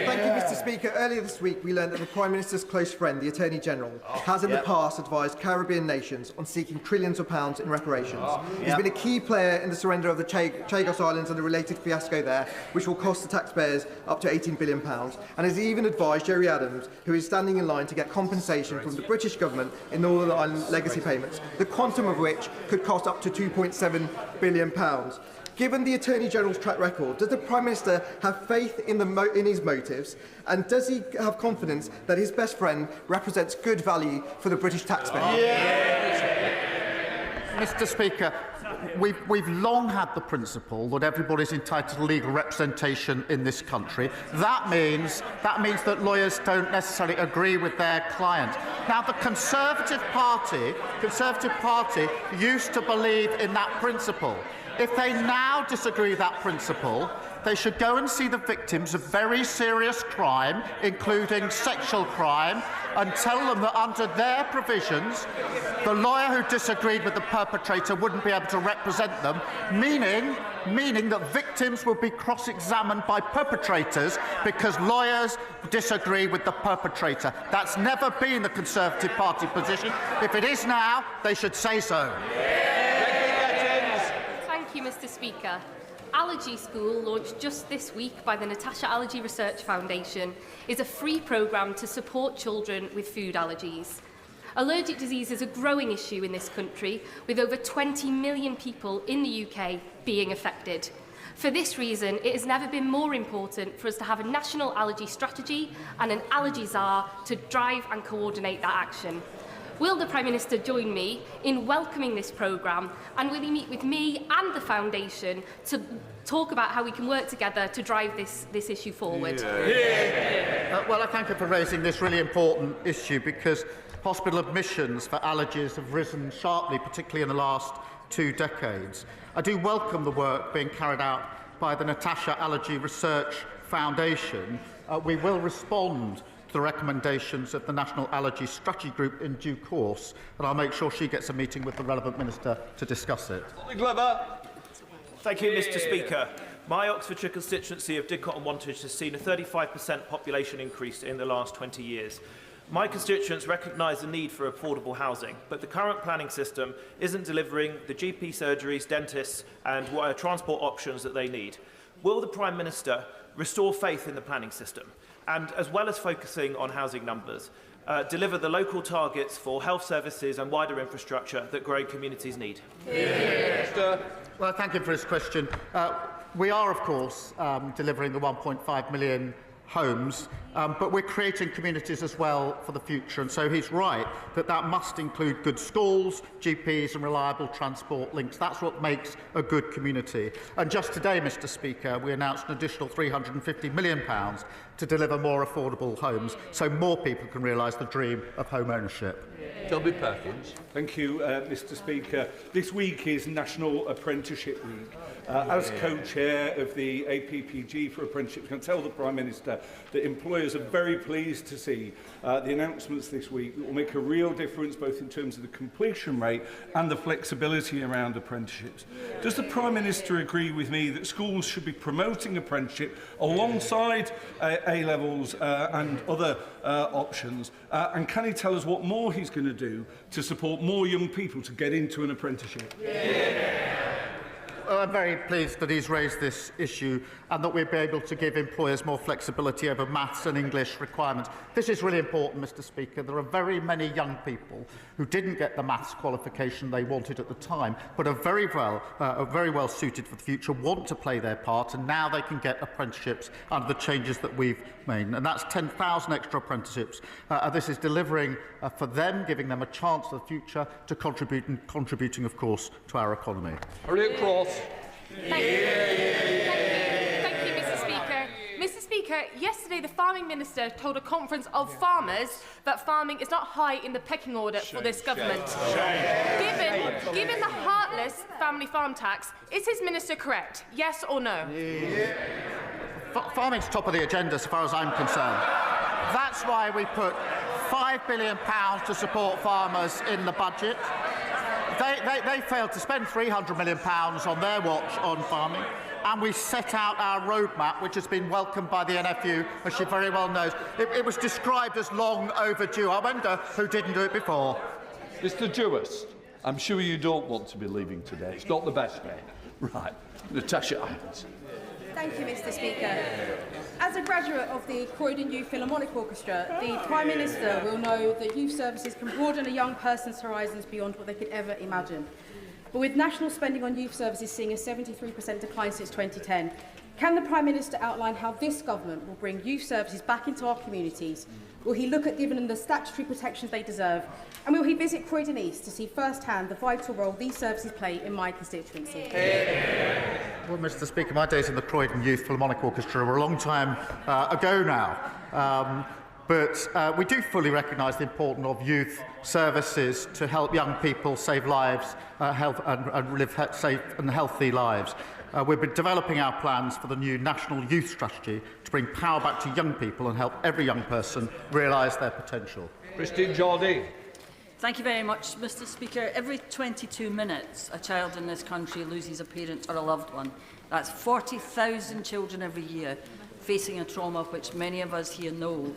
Thank you, Mr. Speaker. Earlier this week, we learned that the Prime Minister's close friend, the Attorney General, has in the past advised Caribbean nations on seeking trillions of pounds in reparations. He's been a key player in the surrender of the Chagos Islands and the related fiasco there, which will cost the taxpayers up to £18 billion, and has even advised Jerry Adams, who is standing in line to get compensation from the British government in Northern Ireland legacy payments, the quantum of which could cost up to £2.7 billion. Given the Attorney General's track record, does the Prime Minister have faith in his motives, and does he have confidence that his best friend represents good value for the British taxpayer? Mr. Speaker, we've long had the principle that everybody's entitled to legal representation in this country. That means that lawyers don't necessarily agree with their client. Now, the Conservative Party used to believe in that principle. If they now disagree with that principle, they should go and see the victims of very serious crime, including sexual crime, and tell them that under their provisions, the lawyer who disagreed with the perpetrator wouldn't be able to represent them, meaning that victims will be cross-examined by perpetrators because lawyers disagree with the perpetrator. That's never been the Conservative Party position. If it is now, they should say so. Thank you, Mr. Speaker. Allergy School, launched just this week by the Natasha Allergy Research Foundation, is a free programme to support children with food allergies. Allergic disease is a growing issue in this country, with over 20 million people in the UK being affected. For this reason, it has never been more important for us to have a national allergy strategy and an allergy czar to drive and coordinate that action. Will the Prime Minister join me in welcoming this programme, and will he meet with me and the Foundation to talk about how we can work together to drive this issue forward? Well, I thank her for raising this really important issue, because hospital admissions for allergies have risen sharply, particularly in the last 2 decades. I do welcome the work being carried out by the Natasha Allergy Research Foundation. We will respond to the recommendations of the National Allergy Strategy Group in due course, and I'll make sure she gets a meeting with the relevant minister to discuss it. Thank you, Mr. Speaker. My Oxfordshire constituency of Didcot and Wantage has seen a 35% population increase in the last 20 years. My constituents recognise the need for affordable housing, but the current planning system isn't delivering the GP surgeries, dentists and transport options that they need. Will the Prime Minister restore faith in the planning system and, as well as focusing on housing numbers, deliver the local targets for health services and wider infrastructure that growing communities need? Well, thank you for his question. We are, of course, delivering the 1.5 million homes, but we're creating communities as well for the future. And so he's right that that must include good schools, GPs and reliable transport links. That's what makes a good community. And just today, Mr Speaker, we announced an additional £350 million to deliver more affordable homes so more people can realise the dream of home ownership. Toby Perkins. Thank you, Mr Speaker. This week is National Apprenticeship Week. As co-chair of the APPG for Apprenticeships, I can tell the Prime Minister that employers are very pleased to see the announcements this week that will make a real difference both in terms of the completion rate and the flexibility around apprenticeships. Does the Prime Minister agree with me that schools should be promoting apprenticeship alongside A-levels and other options? And can he tell us what more he's going to do to support more young people to get into an apprenticeship? Well, I'm very pleased that he's raised this issue and that we'll be able to give employers more flexibility over maths and English requirements. This is really important, Mr Speaker. There are very many young people who didn't get the maths qualification they wanted at the time, but are very well suited for the future, want to play their part, and now they can get apprenticeships under the changes that we've made. And that's 10,000 extra apprenticeships. This is delivering for them, giving them a chance for the future to contributing, of course, to our economy. Harriet Cross. Thank you, Mr Speaker. Mr Speaker, yesterday the Farming Minister told a conference of farmers that farming is not high in the pecking order for this government. Given the heartless family farm tax, is his minister correct? Yes or no? Farming's top of the agenda as far as I'm concerned. That's why we put £5 billion to support farmers in the budget. They failed to spend £300 million on their watch on farming, and we set out our roadmap, which has been welcomed by the NFU, as she very well knows. It was described as long overdue. I wonder who didn't do it before. Mr Jewist, I'm sure you don't want to be leaving today. It's not the best day. Right. Natasha Irons. Thank you, Mr Speaker. As a graduate of the Croydon Youth Philharmonic Orchestra, the Prime Minister will know that youth services can broaden a young person's horizons beyond what they could ever imagine. But with national spending on youth services seeing a 73% decline since 2010, can the Prime Minister outline how this government will bring youth services back into our communities? Will he look at giving them the statutory protections they deserve? And will he visit Croydon East to see firsthand the vital role these services play in my constituency? Well, Mr Speaker, my days in the Croydon Youth Philharmonic Orchestra were a long time ago now. But we do fully recognise the importance of youth services to help young people save lives and live safe and healthy lives. We've been developing our plans for the new National Youth Strategy to bring power back to young people and help every young person realise their potential. Christine Jardine. Thank you very much, Mr Speaker. Every 22 minutes, a child in this country loses a parent or a loved one. That's 40,000 children every year facing a trauma which many of us here know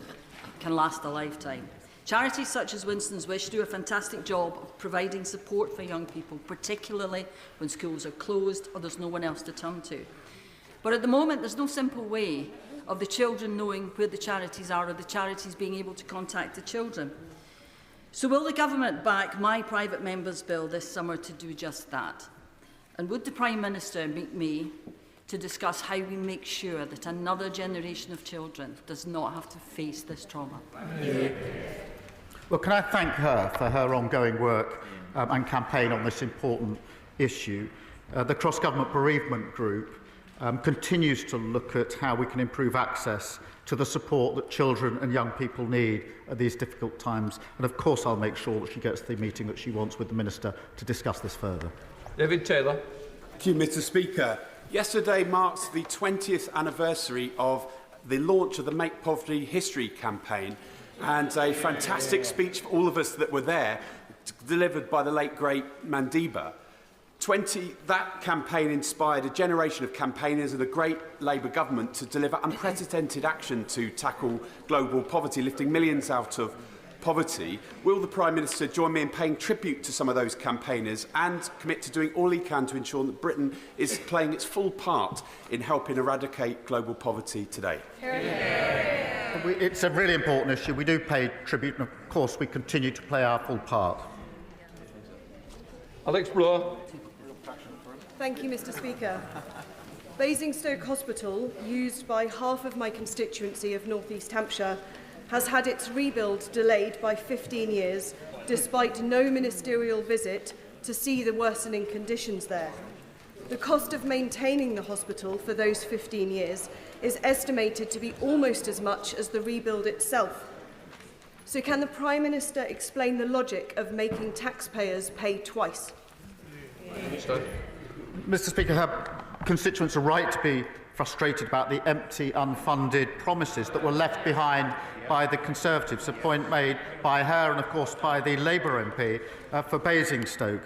can last a lifetime. Charities such as Winston's Wish do a fantastic job of providing support for young people, particularly when schools are closed or there's no one else to turn to. But at the moment, there's no simple way of the children knowing where the charities are or the charities being able to contact the children. So will the government back my private member's bill this summer to do just that? And would the Prime Minister meet me to discuss how we make sure that another generation of children does not have to face this trauma? Well, can I thank her for her ongoing work and campaign on this important issue. The Cross-Government Bereavement Group continues to look at how we can improve access to the support that children and young people need at these difficult times. And of course, I'll make sure that she gets the meeting that she wants with the Minister to discuss this further. David Taylor. Thank you, Mr Speaker. Yesterday marks the 20th anniversary of the launch of the Make Poverty History campaign, and a fantastic speech for all of us that were there, delivered by the late, great Mandiba. That campaign inspired a generation of campaigners and a great Labour government to deliver unprecedented action to tackle global poverty, lifting millions out of poverty. Will the Prime Minister join me in paying tribute to some of those campaigners and commit to doing all he can to ensure that Britain is playing its full part in helping eradicate global poverty today? It's a really important issue. We do pay tribute, and of course we continue to play our full part. Alex Bloor. Thank you, Mr Speaker. Basingstoke Hospital, used by half of my constituency of North East Hampshire, has had its rebuild delayed by 15 years, despite no ministerial visit to see the worsening conditions there. The cost of maintaining the hospital for those 15 years is estimated to be almost as much as the rebuild itself. So can the Prime Minister explain the logic of making taxpayers pay twice? Mr. Speaker, her constituents are right to be frustrated about the empty, unfunded promises that were left behind by the Conservatives, a point made by her and, of course, by the Labour MP for Basingstoke.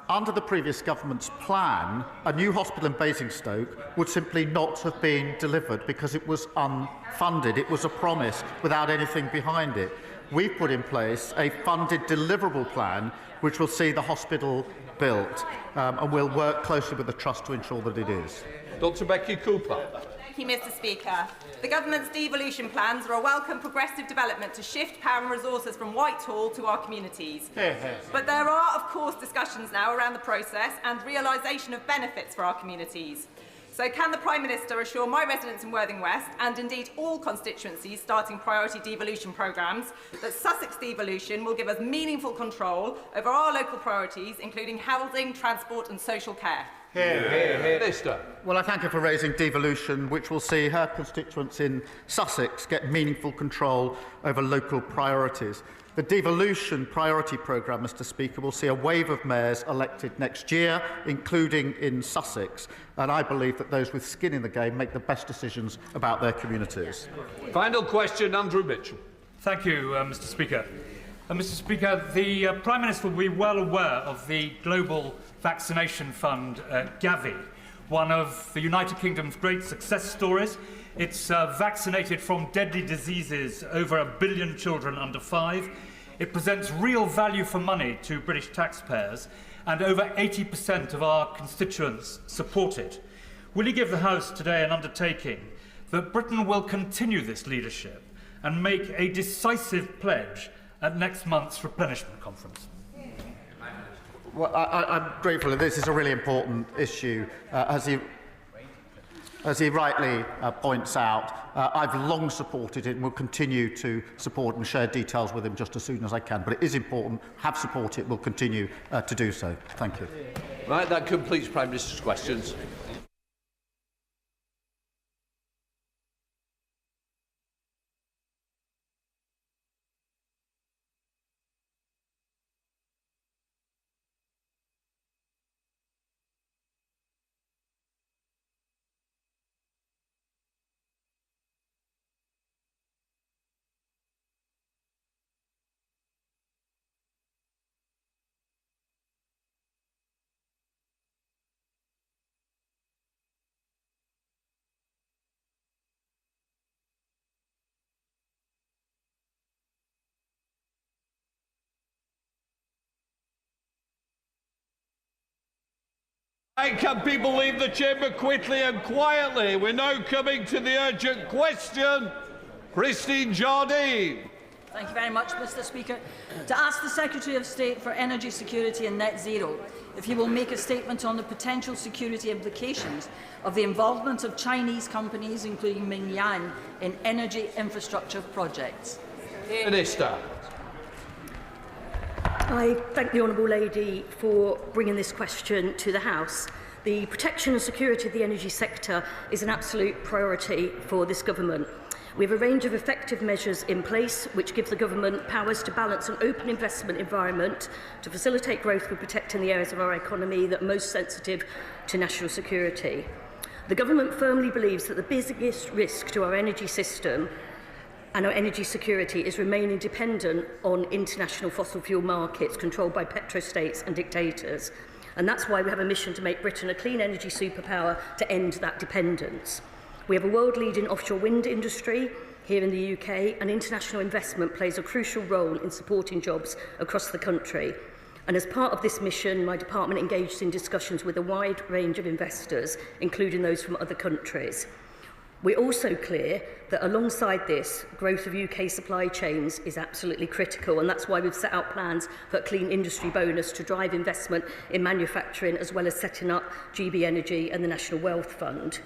Under the previous government's plan, a new hospital in Basingstoke would simply not have been delivered because it was unfunded. It was a promise without anything behind it. We've put in place a funded deliverable plan which will see the hospital built, and we'll work closely with the Trust to ensure that it is. Dr Becky Cooper. Thank you, Mr. Speaker. The government's devolution plans are a welcome progressive development to shift power and resources from Whitehall to our communities. But there are, of course, discussions now around the process and realisation of benefits for our communities. So can the Prime Minister assure my residents in Worthing West, and indeed all constituencies starting priority devolution programmes, that Sussex devolution will give us meaningful control over our local priorities, including housing, transport and social care? Minister. Well, I thank her for raising devolution, which will see her constituents in Sussex get meaningful control over local priorities. The devolution priority programme, Mr. Speaker, will see a wave of mayors elected next year, including in Sussex, and I believe that those with skin in the game make the best decisions about their communities. Final question, Andrew Mitchell. Thank you, Mr. Speaker. Mr. Speaker, the Prime Minister will be well aware of the Global Vaccination Fund, Gavi, one of the United Kingdom's great success stories. It's vaccinated from deadly diseases over 1 billion children under 5. It presents real value for money to British taxpayers, and over 80% of our constituents support it. Will he give the House today an undertaking that Britain will continue this leadership and make a decisive pledge at next month's replenishment conference? Well, I'm grateful that this is a really important issue. As he rightly points out, I've long supported it and will continue to support and share details with him just as soon as I can. But it is important, have supported it, will continue to do so. Thank you. Right, that completes Prime Minister's questions. Can people leave the chamber quickly and quietly? We're now coming to the urgent question. Christine Jardine. Thank you very much, Mr. Speaker. To ask the Secretary of State for Energy Security and Net Zero if he will make a statement on the potential security implications of the involvement of Chinese companies, including Mingyang, in energy infrastructure projects. Minister. I thank the Honourable Lady for bringing this question to the House. The protection and security of the energy sector is an absolute priority for this government. We have a range of effective measures in place which give the government powers to balance an open investment environment to facilitate growth with protecting the areas of our economy that are most sensitive to national security. The government firmly believes that the biggest risk to our energy system and our energy security is remaining dependent on international fossil fuel markets controlled by petrostates and dictators. And that's why we have a mission to make Britain a clean energy superpower to end that dependence. We have a world-leading offshore wind industry here in the UK, and international investment plays a crucial role in supporting jobs across the country. And as part of this mission, my department engaged in discussions with a wide range of investors, including those from other countries. We're also clear that alongside this, growth of UK supply chains is absolutely critical, and that's why we've set out plans for a clean industry bonus to drive investment in manufacturing, as well as setting up GB Energy and the National Wealth Fund.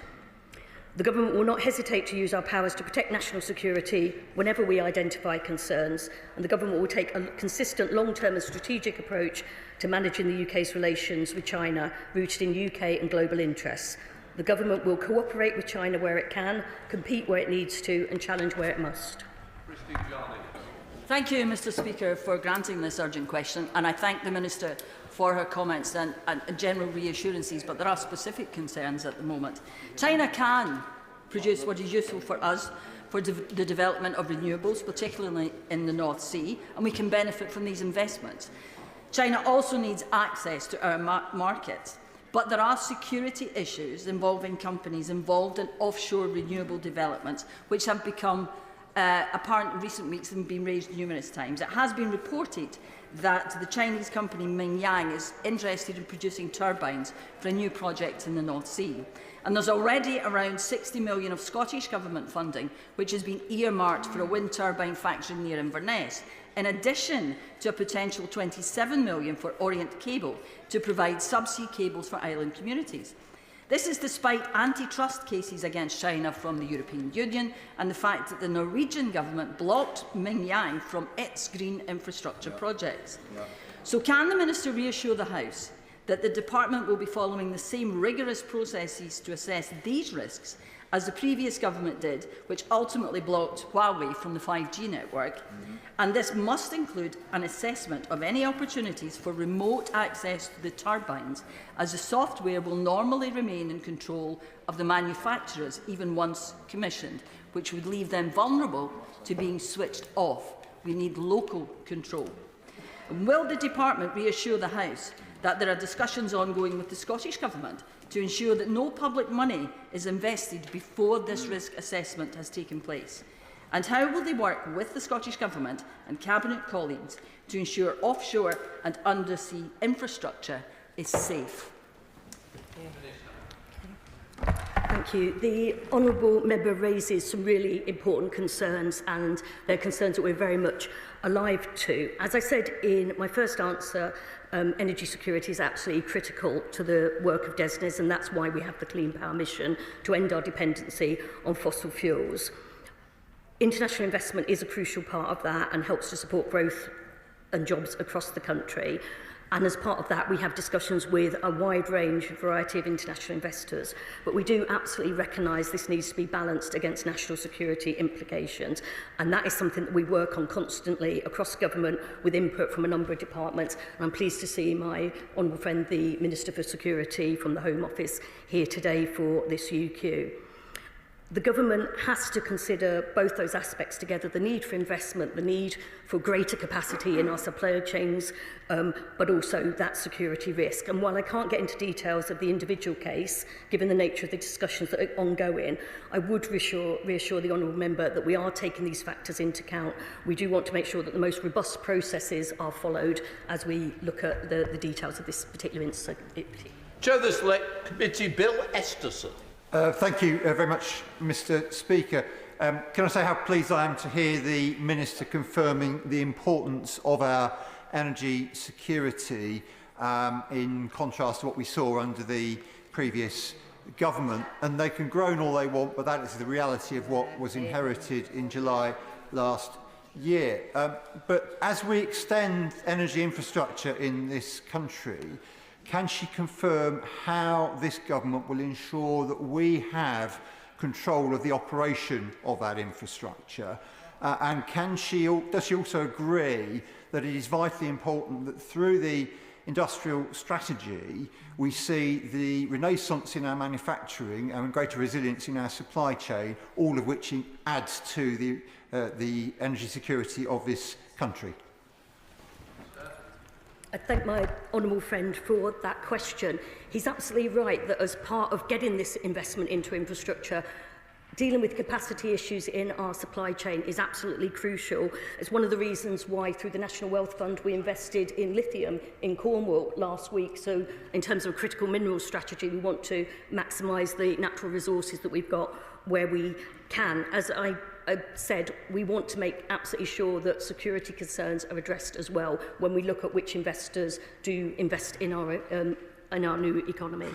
The government will not hesitate to use our powers to protect national security whenever we identify concerns, and the government will take a consistent long-term and strategic approach to managing the UK's relations with China, rooted in UK and global interests. The government will cooperate with China where it can, compete where it needs to, and challenge where it must. Thank you, Mr. Speaker, for granting this urgent question, and I thank the Minister for her comments and general reassurances, but there are specific concerns at the moment. China can produce what is useful for us for the development of renewables, particularly in the North Sea, and we can benefit from these investments. China also needs access to our markets. But there are security issues involving companies involved in offshore renewable developments, which have become apparent in recent weeks and been raised numerous times. It has been reported that the Chinese company Mingyang is interested in producing turbines for a new project in the North Sea. And there's already around 60 million of Scottish Government funding, which has been earmarked for a wind turbine factory near Inverness, in addition to a potential 27 million for Orient Cable to provide subsea cables for island communities. This is despite antitrust cases against China from the European Union and the fact that the Norwegian government blocked Mingyang from its green infrastructure projects. So can the Minister reassure the House that the Department will be following the same rigorous processes to assess these risks as the previous government did, which ultimately blocked Huawei from the 5G network? And this must include an assessment of any opportunities for remote access to the turbines, as the software will normally remain in control of the manufacturers even once commissioned, which would leave them vulnerable to being switched off. We need local control. And will the Department reassure the House that there are discussions ongoing with the Scottish Government to ensure that no public money is invested before this risk assessment has taken place? And how will they work with the Scottish Government and Cabinet colleagues to ensure offshore and undersea infrastructure is safe? Thank you. The honourable member raises some really important concerns, and they're concerns that we're very much alive to. As I said in my first answer, energy security is absolutely critical to the work of DESNZ, and that's why we have the Clean Power Mission to end our dependency on fossil fuels. International investment is a crucial part of that and helps to support growth and jobs across the country. And as part of that, we have discussions with a wide range, variety of international investors. But we do absolutely recognise this needs to be balanced against national security implications. And that is something that we work on constantly across government with input from a number of departments. And I'm pleased to see my honourable friend, the Minister for Security from the Home Office, here today for this UQ. The government has to consider both those aspects together, the need for investment, the need for greater capacity in our supply chains, but also that security risk. And while I can't get into details of the individual case, given the nature of the discussions that are ongoing, I would reassure the honourable member that we are taking these factors into account. We do want to make sure that the most robust processes are followed as we look at the details of this particular incident. Chair of the Select Committee, Bill Esterson. Thank you very much, Mr. Speaker. Can I say how pleased I am to hear the Minister confirming the importance of our energy security in contrast to what we saw under the previous government. And they can groan all they want, but that is the reality of what was inherited in July last year. But as we extend energy infrastructure in this country, can she confirm how this government will ensure that we have control of the operation of that infrastructure? And does she also agree that it is vitally important that through the industrial strategy we see the renaissance in our manufacturing and greater resilience in our supply chain, all of which adds to the energy security of this country? I thank my honourable friend for that question. He's absolutely right that as part of getting this investment into infrastructure, dealing with capacity issues in our supply chain is absolutely crucial. It's one of the reasons why through the National Wealth Fund we invested in lithium in Cornwall last week. So in terms of a critical minerals strategy, we want to maximise the natural resources that we've got where we can. As I said, we want to make absolutely sure that security concerns are addressed as well when we look at which investors do invest in our new economy.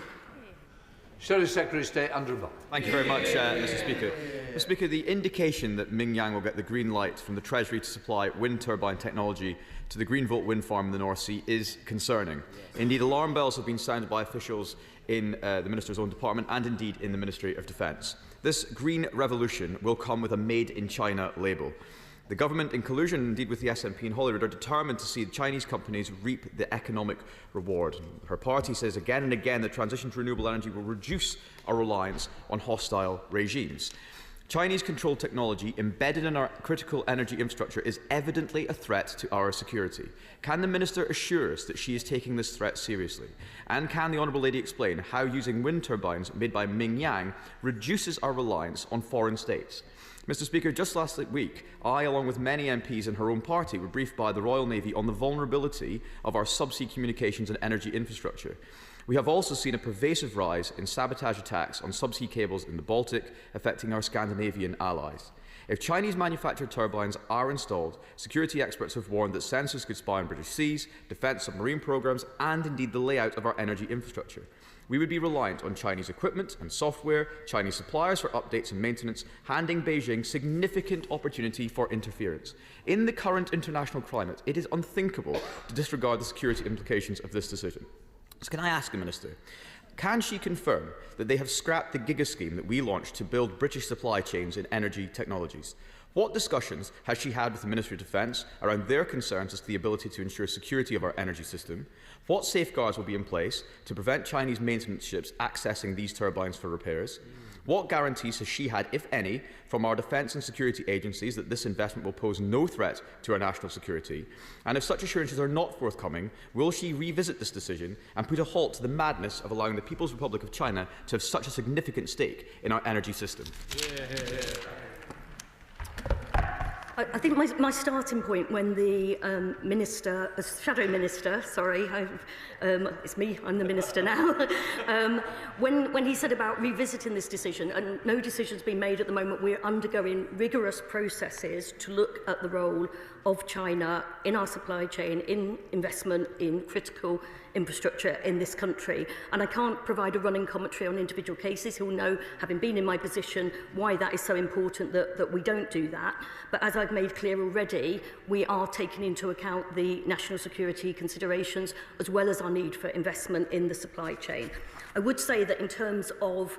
Shadow Secretary of State Andrew Ball. Thank you very much, Mr. Speaker. Mr. Speaker, the indication that Mingyang will get the green light from the Treasury to supply wind turbine technology to the Greenvolt wind farm in the North Sea is concerning. Indeed, alarm bells have been sounded by officials in the Minister's own department and indeed in the Ministry of Defence. This green revolution will come with a Made in China label. The government, in collusion indeed with the SNP in Holyrood, are determined to see Chinese companies reap the economic reward. Her party says again and again that transition to renewable energy will reduce our reliance on hostile regimes. Chinese-controlled technology embedded in our critical energy infrastructure is evidently a threat to our security. Can the Minister assure us that she is taking this threat seriously? And can the Honourable Lady explain how using wind turbines made by Mingyang reduces our reliance on foreign states? Mr. Speaker, just last week, I, along with many MPs in her own party, were briefed by the Royal Navy on the vulnerability of our subsea communications and energy infrastructure. We have also seen a pervasive rise in sabotage attacks on subsea cables in the Baltic, affecting our Scandinavian allies. If Chinese-manufactured turbines are installed, security experts have warned that sensors could spy on British seas, defence submarine programmes, and indeed the layout of our energy infrastructure. We would be reliant on Chinese equipment and software, Chinese suppliers for updates and maintenance, handing Beijing significant opportunity for interference. In the current international climate, it is unthinkable to disregard the security implications of this decision. So can I ask the Minister, can she confirm that they have scrapped the Giga scheme that we launched to build British supply chains in energy technologies? What discussions has she had with the Ministry of Defence around their concerns as to the ability to ensure security of our energy system? What safeguards will be in place to prevent Chinese maintenance ships accessing these turbines for repairs? What guarantees has she had, if any, from our defence and security agencies that this investment will pose no threat to our national security? And if such assurances are not forthcoming, will she revisit this decision and put a halt to the madness of allowing the People's Republic of China to have such a significant stake in our energy system? I think my starting point when the Shadow Minister, sorry, it's me, I'm the Minister now, when he said about revisiting this decision, and no decision's been made at the moment, we're undergoing rigorous processes to look at the role of China in our supply chain, in investment in critical infrastructure in this country. And I can't provide a running commentary on individual cases. He'll know, having been in my position, why that is so important that we don't do that. But as I've made clear already, we are taking into account the national security considerations as well as our need for investment in the supply chain. I would say that in terms of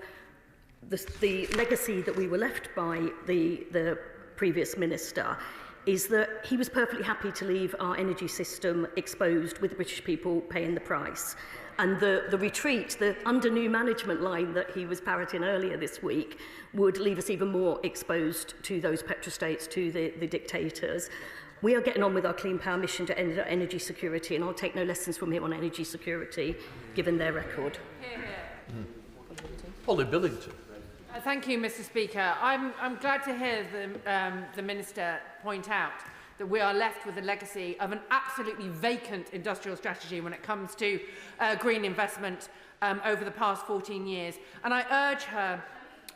the legacy that we were left by the previous minister, is that he was perfectly happy to leave our energy system exposed with the British people paying the price. And the retreat, the under new management line that he was parroting earlier this week, would leave us even more exposed to those petrostates, to the dictators. We are getting on with our clean power mission to end energy security, and I'll take no lessons from him on energy security, given their record. Polly Billington. Thank you, Mr. Speaker. I'm glad to hear the Minister point out that we are left with a legacy of an absolutely vacant industrial strategy when it comes to green investment over the past 14 years. And I urge her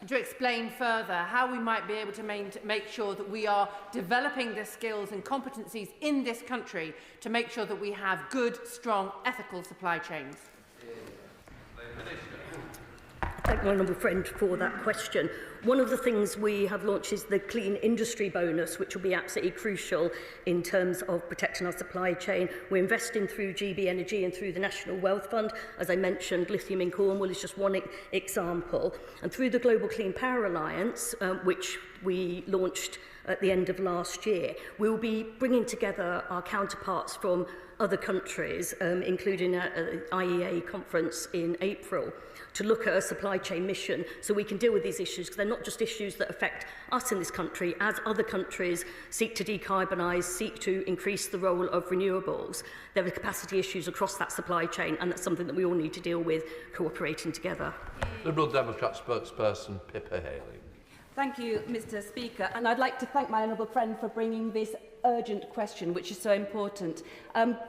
to explain further how we might be able to make sure that we are developing the skills and competencies in this country to make sure that we have good, strong, ethical supply chains. Thank my honourable friend for that question. One of the things we have launched is the Clean Industry Bonus, which will be absolutely crucial in terms of protecting our supply chain. We're investing through GB Energy and through the National Wealth Fund. As I mentioned, lithium in Cornwall is just one example. And through the Global Clean Power Alliance, which we launched at the end of last year, we'll be bringing together our counterparts from other countries, including at the IEA conference in April, to look at a supply chain mission so we can deal with these issues, because they're not just issues that affect us in this country. As other countries seek to decarbonise, seek to increase the role of renewables, there are capacity issues across that supply chain, and that's something that we all need to deal with, cooperating together. Liberal Democrat spokesperson Pippa Haley. Thank you, Mr. Speaker, and I'd like to thank my honourable friend for bringing this urgent question, which is so important.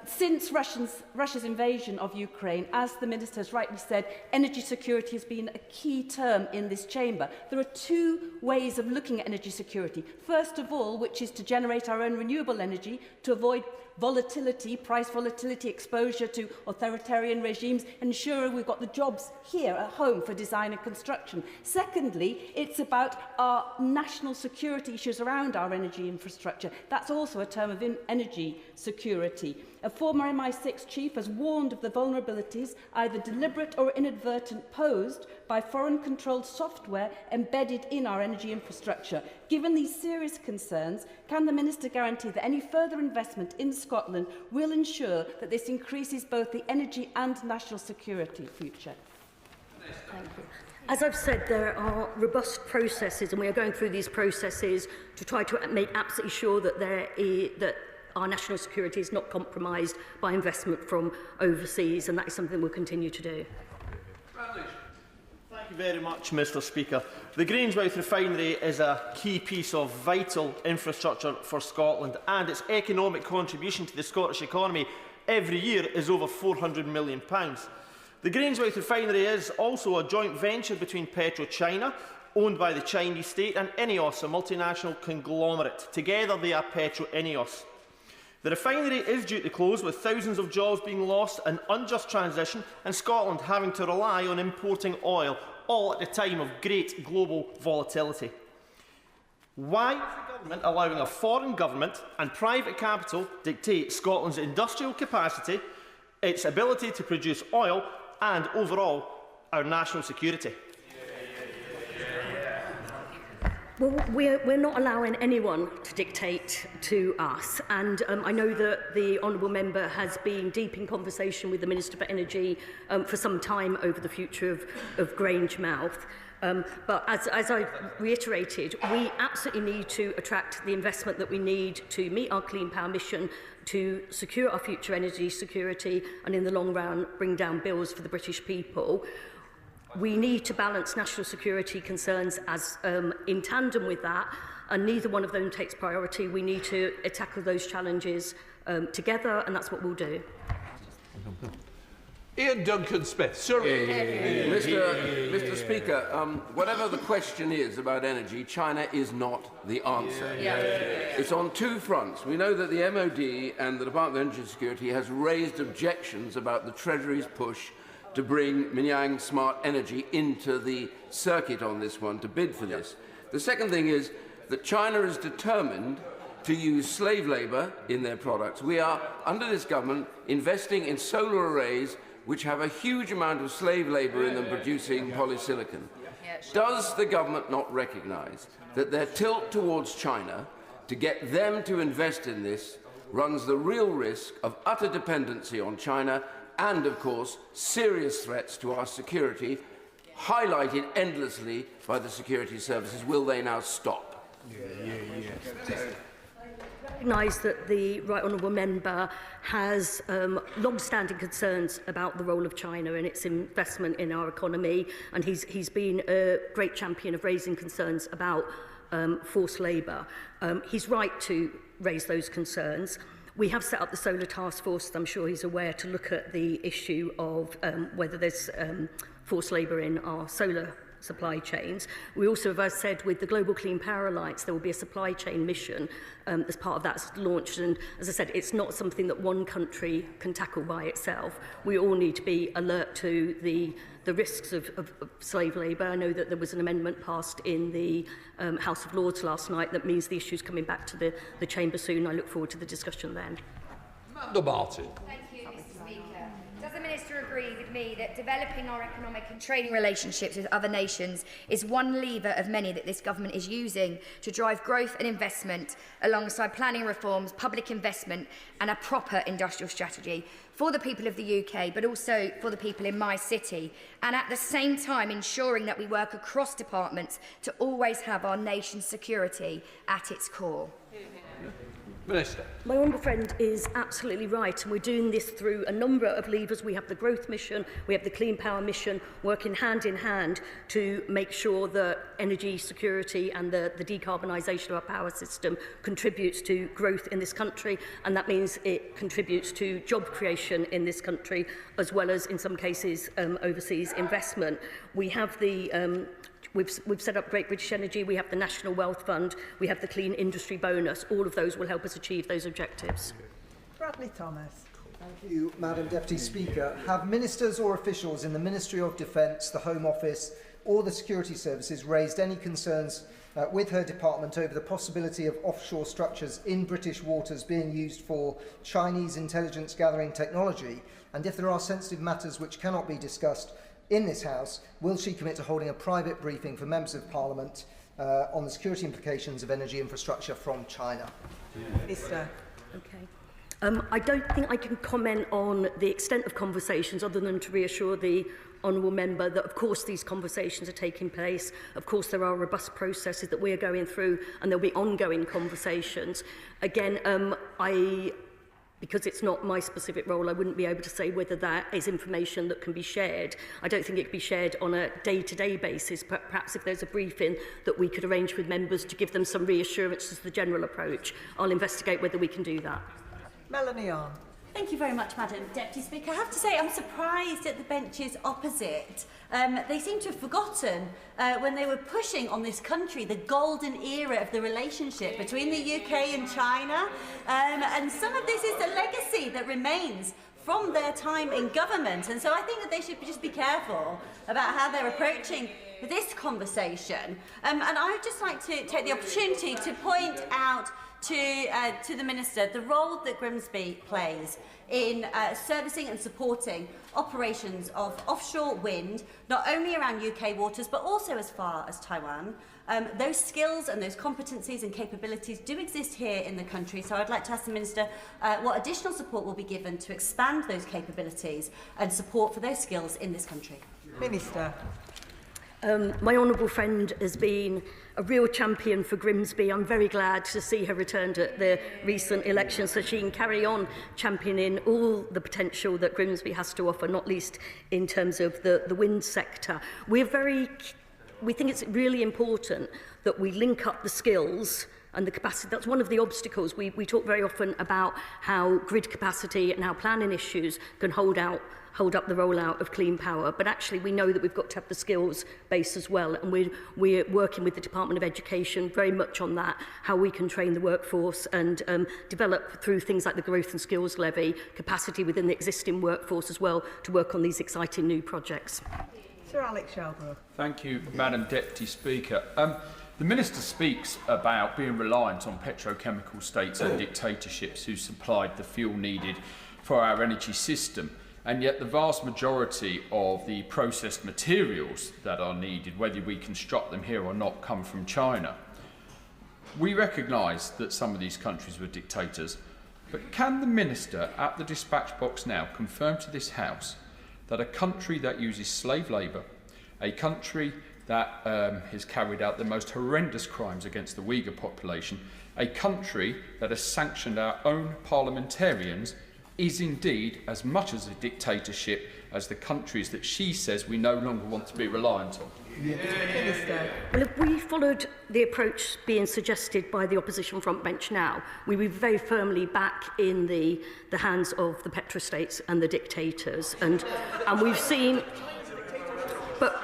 Since Russia's invasion of Ukraine, as the Minister has rightly said, energy security has been a key term in this chamber. There are two ways of looking at energy security. First of all, which is to generate our own renewable energy to avoid volatility, price volatility, exposure to authoritarian regimes, ensuring we've got the jobs here at home for design and construction. Secondly, it's about our national security issues around our energy infrastructure. That's also a term of energy security. A former MI6 chief has warned of the vulnerabilities, either deliberate or inadvertent, posed by foreign-controlled software embedded in our energy infrastructure. Given these serious concerns, can the Minister guarantee that any further investment in Scotland will ensure that this increases both the energy and national security future? Thank you. As I've said, there are robust processes, and we are going through these processes to try to make absolutely sure that that our national security is not compromised by investment from overseas, and that is something we'll continue to do. Thank you very much, Mr. Speaker. The Grangemouth refinery is a key piece of vital infrastructure for Scotland, and its economic contribution to the Scottish economy every year is over £400 million. The Grangemouth refinery is also a joint venture between PetroChina, owned by the Chinese state, and INEOS, a multinational conglomerate. Together they are Petro-INEOS. The refinery is due to close, with thousands of jobs being lost, an unjust transition, and Scotland having to rely on importing oil, all at a time of great global volatility. Why is the government allowing a foreign government and private capital dictate Scotland's industrial capacity, its ability to produce oil, and overall our national security? Well, we're not allowing anyone to dictate to us, and I know that the Honourable Member has been deep in conversation with the Minister for Energy for some time over the future of Grangemouth. But as I reiterated, we absolutely need to attract the investment that we need to meet our clean power mission, to secure our future energy security, and in the long run bring down bills for the British people. We need to balance national security concerns as in tandem with that, and neither one of them takes priority. We need to tackle those challenges together, and that's what we'll do. Ian Duncan-Smith, Sir. Mr. Speaker, whatever the question is about energy, China is not the answer. It's on two fronts. We know that the MOD and the Department of Energy Security has raised objections about the Treasury's push to bring Minyang Smart Energy into the circuit on this one, to bid for this. The second thing is that China is determined to use slave labour in their products. We are, under this government, investing in solar arrays which have a huge amount of slave labour in them producing polysilicon. Does the government not recognise that their tilt towards China to get them to invest in this runs the real risk of utter dependency on China and, of course, serious threats to our security, highlighted endlessly by the security services? Will they now stop? Recognise that the Right Honourable Member has long-standing concerns about the role of China and its investment in our economy, and he's been a great champion of raising concerns about forced labour. He's right to raise those concerns. We have set up the Solar Task Force, I'm sure he's aware, to look at the issue of whether there's forced labour in our solar supply chains. We also, as I said, with the Global Clean Power Alliance, there will be a supply chain mission as part of that launched. And as I said, it's not something that one country can tackle by itself. We all need to be alert to the risks of slave labour. I know that there was an amendment passed in the House of Lords last night that means the issue's coming back to the Chamber soon. I look forward to the discussion then. Amanda Martin. Thank you, Mr. Speaker. Does the Minister agree with me that developing our economic and trading relationships with other nations is one lever of many that this government is using to drive growth and investment alongside planning reforms, public investment and a proper industrial strategy for the people of the UK, but also for the people in my city, and at the same time ensuring that we work across departments to always have our nation's security at its core? Minister. My honourable friend is absolutely right, and we're doing this through a number of levers. We have the growth mission, we have the clean power mission, working hand in hand to make sure that energy security and the decarbonisation of our power system contributes to growth in this country, and that means it contributes to job creation in this country, as well as, in some cases, overseas investment. We have the We've set up Great British Energy, we have the National Wealth Fund, we have the Clean Industry Bonus. All of those will help us achieve those objectives. Bradley Thomas. Thank you, Madam Deputy Speaker. Have ministers or officials in the Ministry of Defence, the Home Office or the security services raised any concerns with her department over the possibility of offshore structures in British waters being used for Chinese intelligence gathering technology? And if there are sensitive matters which cannot be discussed in this House, will she commit to holding a private briefing for members of Parliament on the security implications of energy infrastructure from China? Minister. Okay. I don't think I can comment on the extent of conversations other than to reassure the honourable member that, of course, these conversations are taking place. Of course, there are robust processes that we are going through, and there'll be ongoing conversations. Again, because it's not my specific role, I wouldn't be able to say whether that is information that can be shared. I don't think it can be shared on a day-to-day basis, but perhaps if there's a briefing that we could arrange with members to give them some reassurance as to the general approach, I'll investigate whether we can do that. Melanie Arm. Thank you very much, Madam Deputy Speaker. I have to say I'm surprised at the benches opposite. They seem to have forgotten when they were pushing on this country the golden era of the relationship between the UK and China. And some of this is the legacy that remains from their time in government. And so I think that they should just be careful about how they're approaching this conversation. And I would just like to take the opportunity to point out to the Minister the role that Grimsby plays in servicing and supporting operations of offshore wind, not only around UK waters, but also as far as Taiwan. Those skills and those competencies and capabilities do exist here in the country, so I'd like to ask the Minister what additional support will be given to expand those capabilities and support for those skills in this country. Minister. My honourable friend has been a real champion for Grimsby. I'm very glad to see her returned at the recent election so she can carry on championing all the potential that Grimsby has to offer, not least in terms of the wind sector. We think it's really important that we link up the skills and the capacity. That's one of the obstacles. We talk very often about how grid capacity and how planning issues can hold up the rollout of clean power, but actually we know that we've got to have the skills base as well, and we're working with the Department of Education very much on that, how we can train the workforce and develop through things like the Growth and Skills Levy capacity within the existing workforce as well to work on these exciting new projects. Sir Alex Shelbrooke. Thank you, Madam Deputy Speaker. The Minister speaks about being reliant on petrochemical states and dictatorships who supplied the fuel needed for our energy system. And yet the vast majority of the processed materials that are needed, whether we construct them here or not, come from China. We recognise that some of these countries were dictators, but can the Minister at the dispatch box now confirm to this House that a country that uses slave labour, a country that has carried out the most horrendous crimes against the Uyghur population, a country that has sanctioned our own parliamentarians, is indeed as much as a dictatorship as the countries that she says we no longer want to be reliant on? Well, if we followed the approach being suggested by the opposition front bench now, we would be very firmly back in the hands of the petrostates and the dictators. And we've seen... But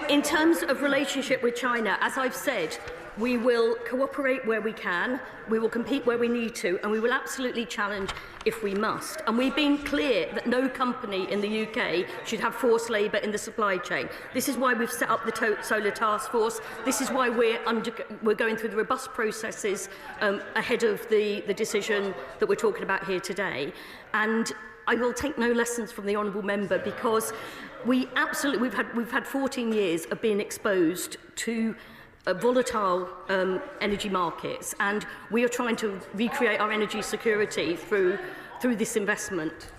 in terms of relationship with China, as I've said, we will cooperate where we can, we will compete where we need to, and we will absolutely challenge if we must. And we've been clear that no company in the UK should have forced labour in the supply chain. This is why we've set up the Solar Task Force. This is why we're going through the robust processes ahead of the decision that we're talking about here today. And I will take no lessons from the honourable member, because we've had 14 years of being exposed to volatile energy markets, and we are trying to recreate our energy security through this investment.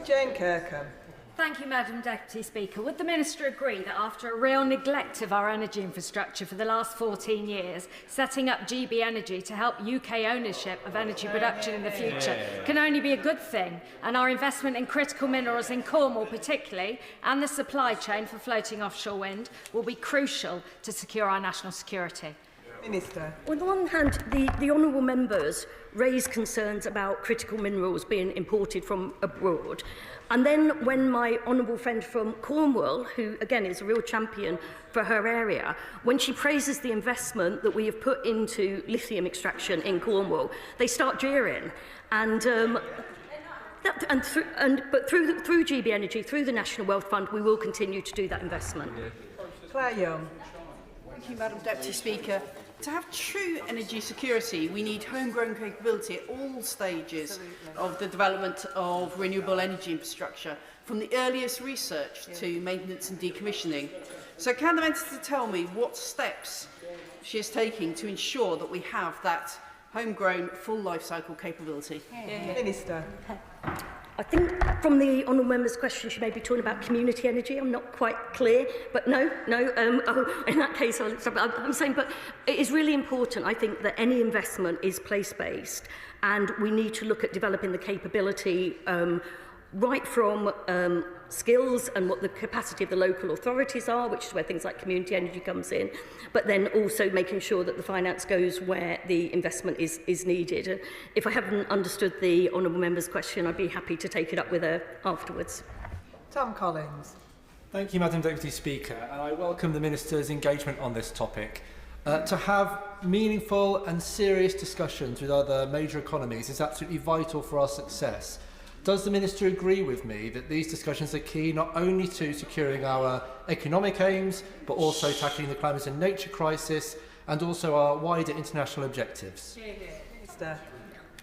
Jane Kirkham. Thank you, Madam Deputy Speaker. Would the Minister agree that after a real neglect of our energy infrastructure for the last 14 years, setting up GB Energy to help UK ownership of energy production in the future can only be a good thing, and our investment in critical minerals in Cornwall particularly, and the supply chain for floating offshore wind, will be crucial to secure our national security? Minister. On the one hand, the honourable members raise concerns about critical minerals being imported from abroad. And then when my honourable friend from Cornwall, who again is a real champion for her area, when she praises the investment that we have put into lithium extraction in Cornwall, they start jeering. And through GB Energy, through the National Wealth Fund, we will continue to do that investment. Claire Young. Thank you, Madam Deputy Speaker. To have true energy security, we need homegrown capability at all stages of the development of renewable energy infrastructure, from the earliest research to maintenance and decommissioning. So can the Minister tell me what steps she is taking to ensure that we have that homegrown full life cycle capability? Minister. I think from the honourable member's question, she may be talking about community energy. I'm not quite clear, but no. In that case, I'm saying, but it is really important, I think, that any investment is place-based, and we need to look at developing the capability right from skills and what the capacity of the local authorities are, which is where things like community energy comes in, but then also making sure that the finance goes where the investment is needed. And if I haven't understood the honourable member's question, I'd be happy to take it up with her afterwards. Tom Collins. Thank you, Madam Deputy Speaker, and I welcome the Minister's engagement on this topic. To have meaningful and serious discussions with other major economies is absolutely vital for our success. Does the Minister agree with me that these discussions are key not only to securing our economic aims, but also tackling the climate and nature crisis and also our wider international objectives? Minister.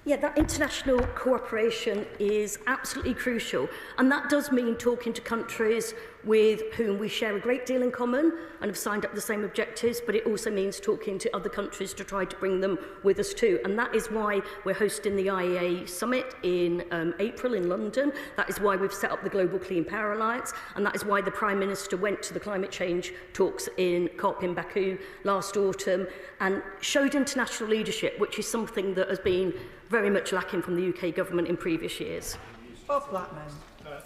Yeah, that international cooperation is absolutely crucial, and that does mean talking to countries with whom we share a great deal in common and have signed up the same objectives, but it also means talking to other countries to try to bring them with us too. And that is why we're hosting the IEA Summit in April in London. That is why we've set up the Global Clean Power Alliance, and that is why the Prime Minister went to the climate change talks in COP in Baku last autumn and showed international leadership, which is something that has been very much lacking from the UK government in previous years. Bob Blackman.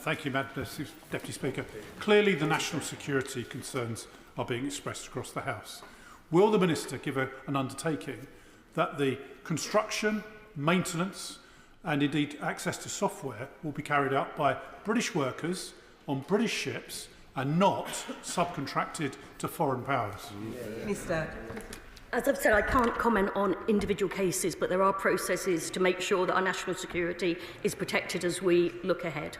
Thank you, Madam Deputy Speaker. Clearly, the national security concerns are being expressed across the House. Will the Minister give an undertaking that the construction, maintenance and indeed access to software will be carried out by British workers on British ships and not subcontracted to foreign powers? Minister. As I've said, I can't comment on individual cases, but there are processes to make sure that our national security is protected as we look ahead.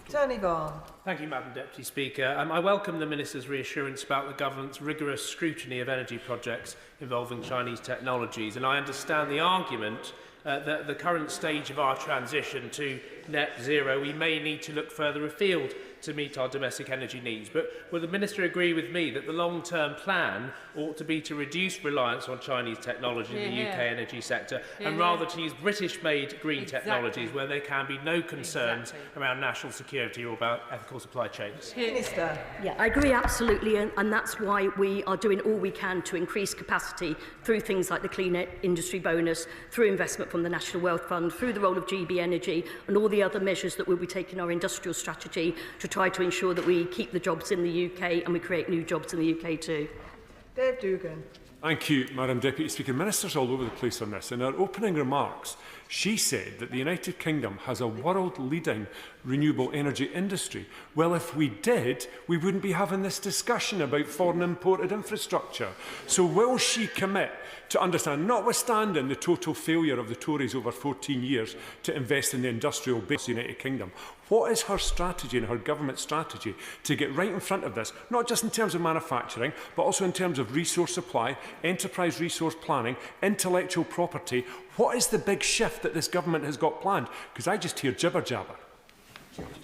Tony Vaughan. Thank you, Madam Deputy Speaker. I welcome the Minister's reassurance about the government's rigorous scrutiny of energy projects involving Chinese technologies, and I understand the argument that at the current stage of our transition to net zero, we may need to look further afield to meet our domestic energy needs. But will the Minister agree with me that the long-term plan ought to be to reduce reliance on Chinese technology in the UK energy sector and rather to use British-made green technologies where there can be no concerns around national security or about ethical supply chains? Minister. Yeah, I agree absolutely, and that's why we are doing all we can to increase capacity through things like the Clean Industry Bonus, through investment from the National Wealth Fund, through the role of GB Energy and all the other measures that we'll be taking our industrial strategy to try to ensure that we keep the jobs in the UK and we create new jobs in the UK too. Dave Dugan. Thank you, Madam Deputy Speaker. Ministers all over the place on this. In her opening remarks, she said that the United Kingdom has a world-leading renewable energy industry. Well, if we did, we wouldn't be having this discussion about foreign imported infrastructure. So will she commit to understand, notwithstanding the total failure of the Tories over 14 years to invest in the industrial base of the United Kingdom, what is her strategy and her government strategy to get right in front of this, not just in terms of manufacturing, but also in terms of resource supply, enterprise resource planning, intellectual property? What is the big shift that this government has got planned? Because I just hear jibber-jabber.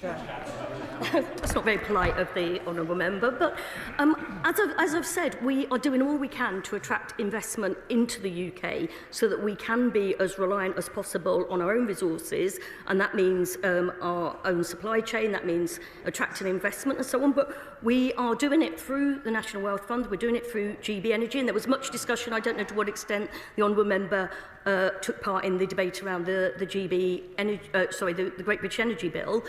That's not very polite of the honourable member, but as I've said, we are doing all we can to attract investment into the UK so that we can be as reliant as possible on our own resources, and that means our own supply chain, that means attracting investment and so on, but we are doing it through the National Wealth Fund, we're doing it through GB Energy, and there was much discussion, I don't know to what extent the honourable member took part in the debate around the GB energy, the Great British Energy Bill,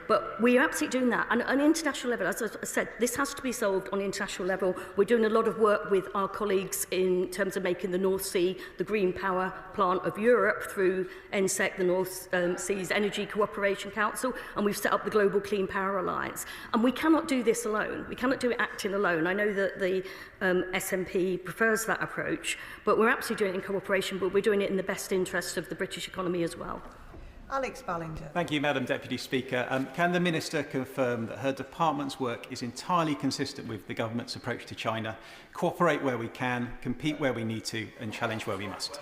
but we are absolutely doing that. And on an international level, as I said, this has to be solved on an international level. We're doing a lot of work with our colleagues in terms of making the North Sea the green power plant of Europe through NSEC, the North Seas Energy Cooperation Council, and we've set up the Global Clean Power Alliance. And we cannot do this alone. We cannot do it acting alone. I know that the SNP prefers that approach, but we're absolutely doing it in cooperation, but we're doing it in the best interests of the British economy as well. Alex Ballinger. Thank you, Madam Deputy Speaker. Can the Minister confirm that her department's work is entirely consistent with the government's approach to China, cooperate where we can, compete where we need to, and challenge where we must?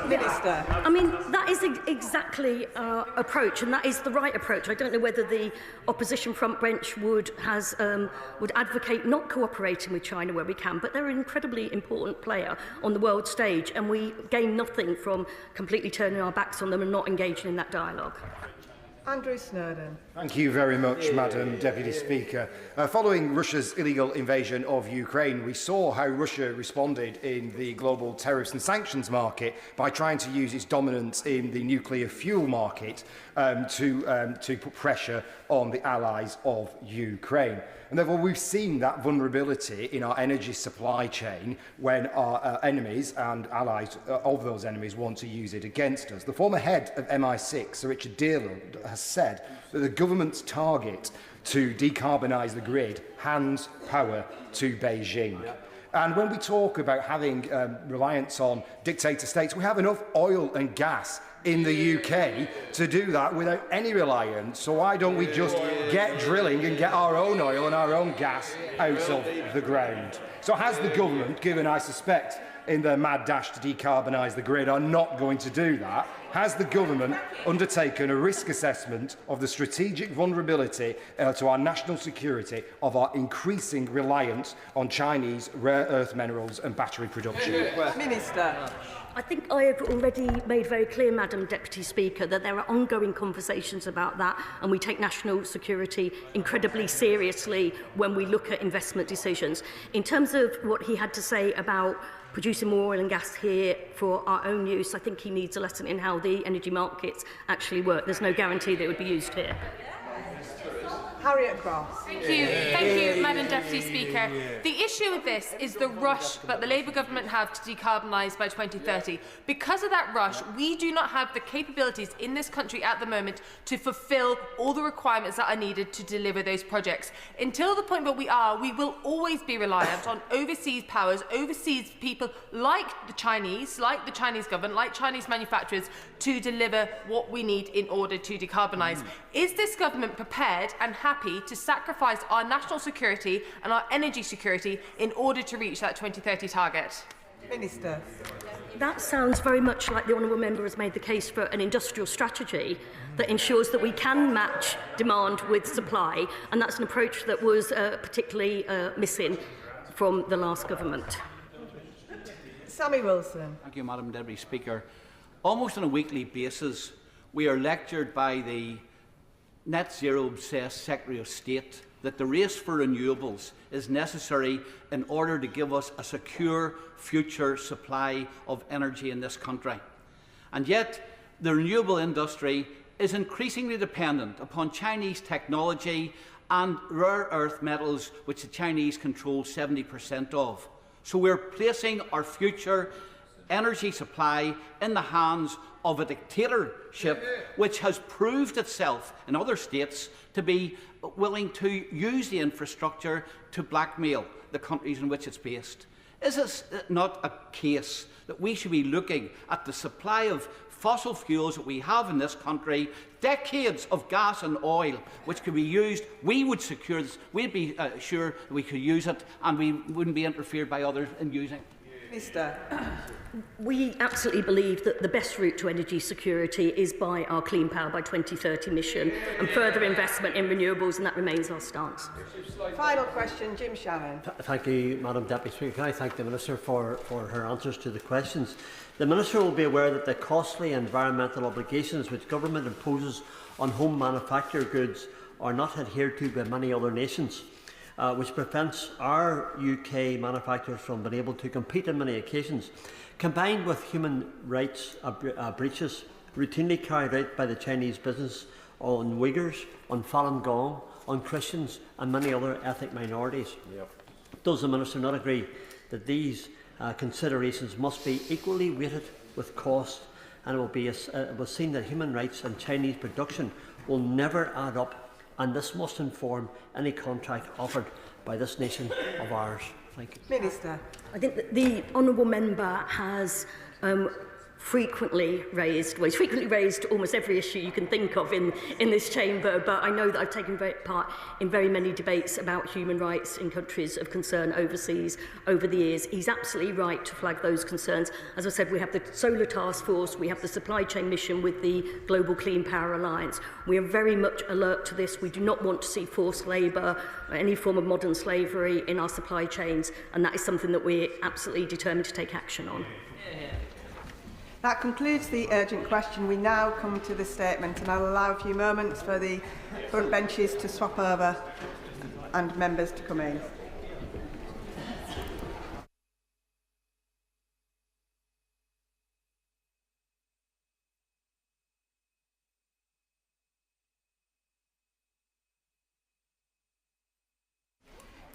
Minister. I mean, that is exactly our approach, and that is the right approach. I don't know whether the opposition front bench would advocate not cooperating with China where we can, but they're an incredibly important player on the world stage, and we gain nothing from completely turning our backs on them and not engaging in that dialogue. Andrew Snowden. Thank you very much, Madam Deputy Speaker. Following Russia's illegal invasion of Ukraine, we saw how Russia responded in the global tariffs and sanctions market by trying to use its dominance in the nuclear fuel market to put pressure on the allies of Ukraine. And therefore, we've seen that vulnerability in our energy supply chain when our enemies and allies of those enemies want to use it against us. The former head of MI6, Sir Richard Dearland, has said that the government's target to decarbonise the grid hands power to Beijing. And when we talk about having reliance on dictator states, we have enough oil and gas in the UK to do that without any reliance. So why don't we just get drilling and get our own oil and our own gas out of the ground? So has the government, given I suspect in their mad dash to decarbonise the grid are not going to do that, has the government undertaken a risk assessment of the strategic vulnerability to our national security of our increasing reliance on Chinese rare earth minerals and battery production? Minister. I think I have already made very clear, Madam Deputy Speaker, that there are ongoing conversations about that, and we take national security incredibly seriously when we look at investment decisions. In terms of what he had to say about producing more oil and gas here for our own use, I think he needs a lesson in how the energy markets actually work. There's no guarantee that it would be used here. Harriet Cross. Thank you, Madam Deputy Speaker. The issue with this is the rush that the Labour government have to decarbonise by 2030. Because of that rush, we do not have the capabilities in this country at the moment to fulfil all the requirements that are needed to deliver those projects. Until the point where we will always be reliant on overseas powers, overseas people like the Chinese government, like Chinese manufacturers, to deliver what we need in order to decarbonise. Is this government prepared and happy to sacrifice our national security and our energy security in order to reach that 2030 target? Minister. That sounds very much like the honourable member has made the case for an industrial strategy that ensures that we can match demand with supply, and that's an approach that was particularly missing from the last government. Sammy Wilson. Thank you, Madam Deputy Speaker. Almost on a weekly basis, we are lectured by the net zero obsessed Secretary of State that the race for renewables is necessary in order to give us a secure future supply of energy in this country. And yet, the renewable industry is increasingly dependent upon Chinese technology and rare earth metals, which the Chinese control 70% of. So we're placing our future energy supply in the hands of a dictatorship which has proved itself in other states to be willing to use the infrastructure to blackmail the countries in which it's based. Is this not a case that we should be looking at the supply of fossil fuels that we have in this country, decades of gas and oil which could be used? We would secure this, we'd be sure we could use it and we wouldn't be interfered by others in using it. Minister. We absolutely believe that the best route to energy security is by our Clean Power by 2030 mission and further investment in renewables, and that remains our stance. Final question, Jim Shannon. Thank you, Madam Deputy Speaker. Can I thank the Minister for her answers to the questions? The Minister will be aware that the costly environmental obligations which government imposes on home manufactured goods are not adhered to by many other nations, which prevents our UK manufacturers from being able to compete on many occasions. Combined with human rights breaches routinely carried out by the Chinese business on Uyghurs, on Falun Gong, on Christians and many other ethnic minorities. Does the Minister not agree that these considerations must be equally weighted with cost, and it will seem that human rights and Chinese production will never add up, and this must inform any contract offered by this nation of ours? Thank you. Minister. I think that the honourable member has frequently raised almost every issue you can think of in this chamber, but I know that I've taken part in very many debates about human rights in countries of concern overseas over the years. He's absolutely right to flag those concerns. As I said, we have the Solar Task Force, we have the supply chain mission with the Global Clean Power Alliance. We are very much alert to this. We do not want to see forced labour or any form of modern slavery in our supply chains, and that is something that we're absolutely determined to take action on. That concludes the urgent question. We now come to the statement, and I'll allow a few moments for the front benches to swap over and members to come in.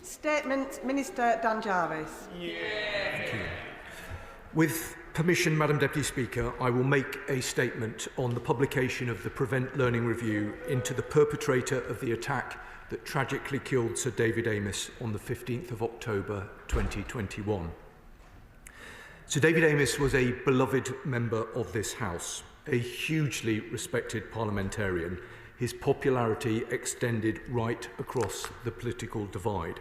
Statement, Minister Dan Jarvis. Thank you. With permission, Madam Deputy Speaker, I will make a statement on the publication of the Prevent Learning Review into the perpetrator of the attack that tragically killed Sir David Amess on the 15th of October 2021. Sir David Amess was a beloved member of this House, a hugely respected parliamentarian. His popularity extended right across the political divide.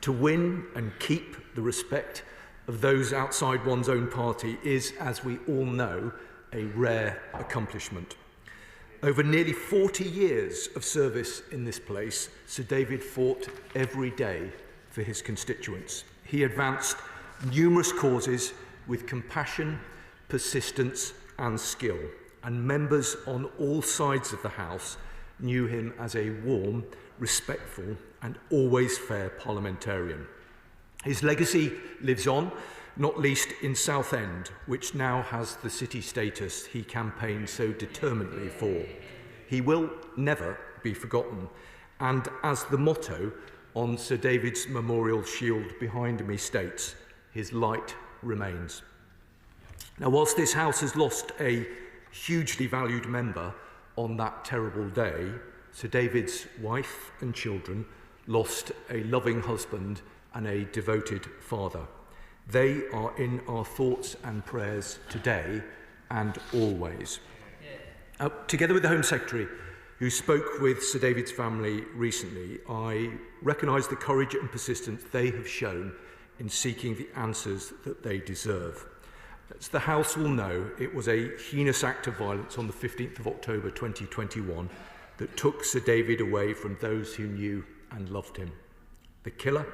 To win and keep the respect of those outside one's own party is, as we all know, a rare accomplishment. Over nearly 40 years of service in this place, Sir David fought every day for his constituents. He advanced numerous causes with compassion, persistence and skill, and members on all sides of the House knew him as a warm, respectful and always fair parliamentarian. His legacy lives on, not least in Southend, which now has the city status he campaigned so determinedly for. He will never be forgotten, and as the motto on Sir David's memorial shield behind me states, his light remains. Now, whilst this House has lost a hugely valued member on that terrible day, Sir David's wife and children lost a loving husband and a devoted father. They are in our thoughts and prayers today and always. Together with the Home Secretary, who spoke with Sir David's family recently, I recognise the courage and persistence they have shown in seeking the answers that they deserve. As the House will know, it was a heinous act of violence on the 15th of October 2021 that took Sir David away from those who knew and loved him. The killer,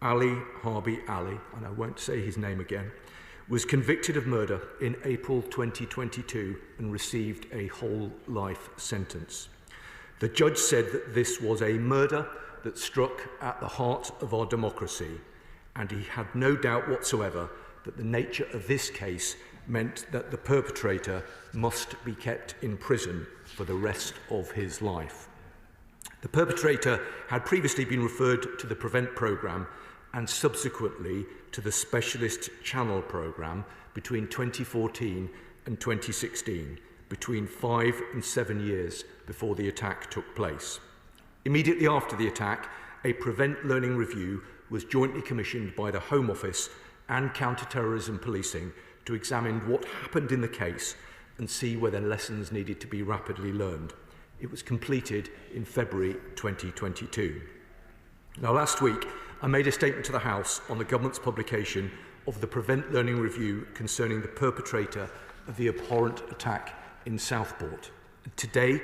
Ali Harbi Ali, and I won't say his name again, was convicted of murder in April 2022 and received a whole life sentence. The judge said that this was a murder that struck at the heart of our democracy, and he had no doubt whatsoever that the nature of this case meant that the perpetrator must be kept in prison for the rest of his life. The perpetrator had previously been referred to the Prevent programme and subsequently to the Specialist Channel programme between 2014 and 2016, between 5 and 7 years before the attack took place. Immediately after the attack, a Prevent Learning Review was jointly commissioned by the Home Office and Counter-Terrorism Policing to examine what happened in the case and see whether lessons needed to be rapidly learned. It was completed in February 2022. Now, last week, I made a statement to the House on the Government's publication of the Prevent Learning Review concerning the perpetrator of the abhorrent attack in Southport. Today,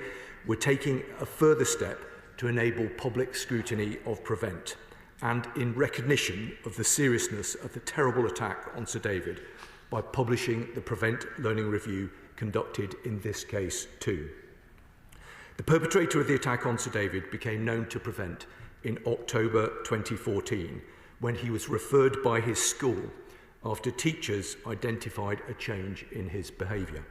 we're taking a further step to enable public scrutiny of Prevent, and in recognition of the seriousness of the terrible attack on Sir David, by publishing the Prevent Learning Review conducted in this case too. The perpetrator of the attack on Sir David became known to Prevent in October 2014, when he was referred by his school after teachers identified a change in his behaviour.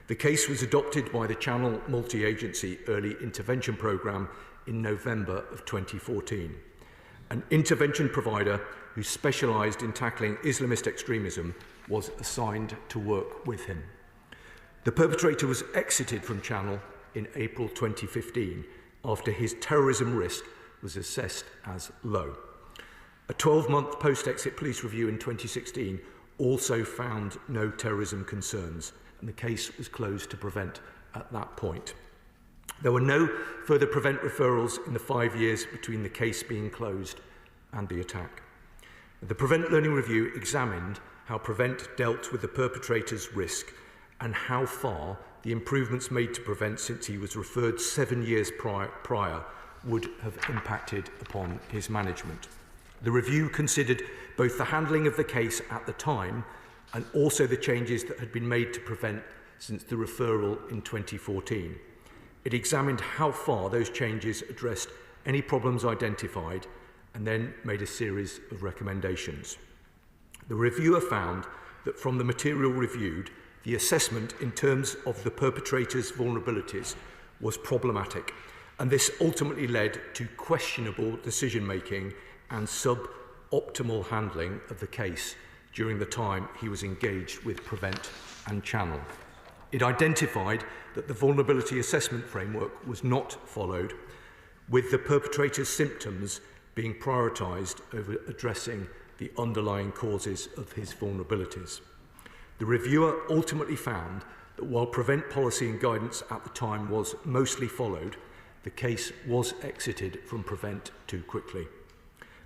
The case was adopted by the Channel Multi-Agency Early Intervention Programme in November of 2014. An intervention provider who specialised in tackling Islamist extremism was assigned to work with him. The perpetrator was exited from Channel in April 2015 after his terrorism risk was assessed as low. A 12-month post-exit police review in 2016 also found no terrorism concerns, and the case was closed to Prevent at that point. There were no further Prevent referrals in the 5 years between the case being closed and the attack. The Prevent Learning Review examined how Prevent dealt with the perpetrator's risk and how far the improvements made to Prevent since he was referred 7 years prior would have impacted upon his management. The review considered both the handling of the case at the time and also the changes that had been made to Prevent since the referral in 2014. It examined how far those changes addressed any problems identified and then made a series of recommendations. The reviewer found that from the material reviewed, the assessment in terms of the perpetrator's vulnerabilities was problematic, and this ultimately led to questionable decision-making and sub-optimal handling of the case during the time he was engaged with Prevent and Channel. It identified that the vulnerability assessment framework was not followed, with the perpetrator's symptoms being prioritised over addressing the underlying causes of his vulnerabilities. The reviewer ultimately found that while Prevent policy and guidance at the time was mostly followed, the case was exited from Prevent too quickly.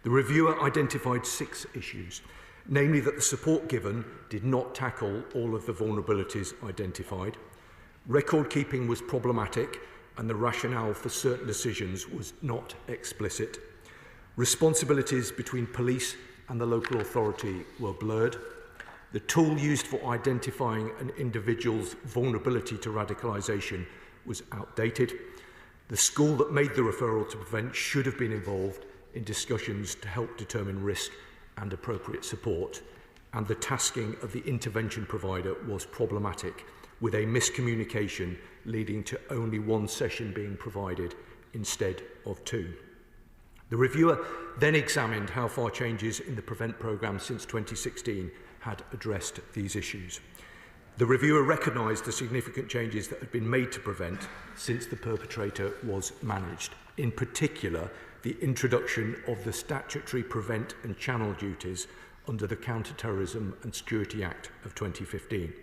The reviewer identified 6 issues, namely that the support given did not tackle all of the vulnerabilities identified, record keeping was problematic and the rationale for certain decisions was not explicit, responsibilities between police and the local authority were blurred, the tool used for identifying an individual's vulnerability to radicalisation was outdated, the school that made the referral to Prevent should have been involved in discussions to help determine risk and appropriate support, and the tasking of the intervention provider was problematic, with a miscommunication leading to only 1 session being provided instead of 2. The reviewer then examined how far changes in the Prevent programme since 2016 had addressed these issues. The reviewer recognised the significant changes that had been made to Prevent since the perpetrator was managed, in particular the introduction of the statutory Prevent and Channel duties under the Counter-Terrorism and Security Act of 2015.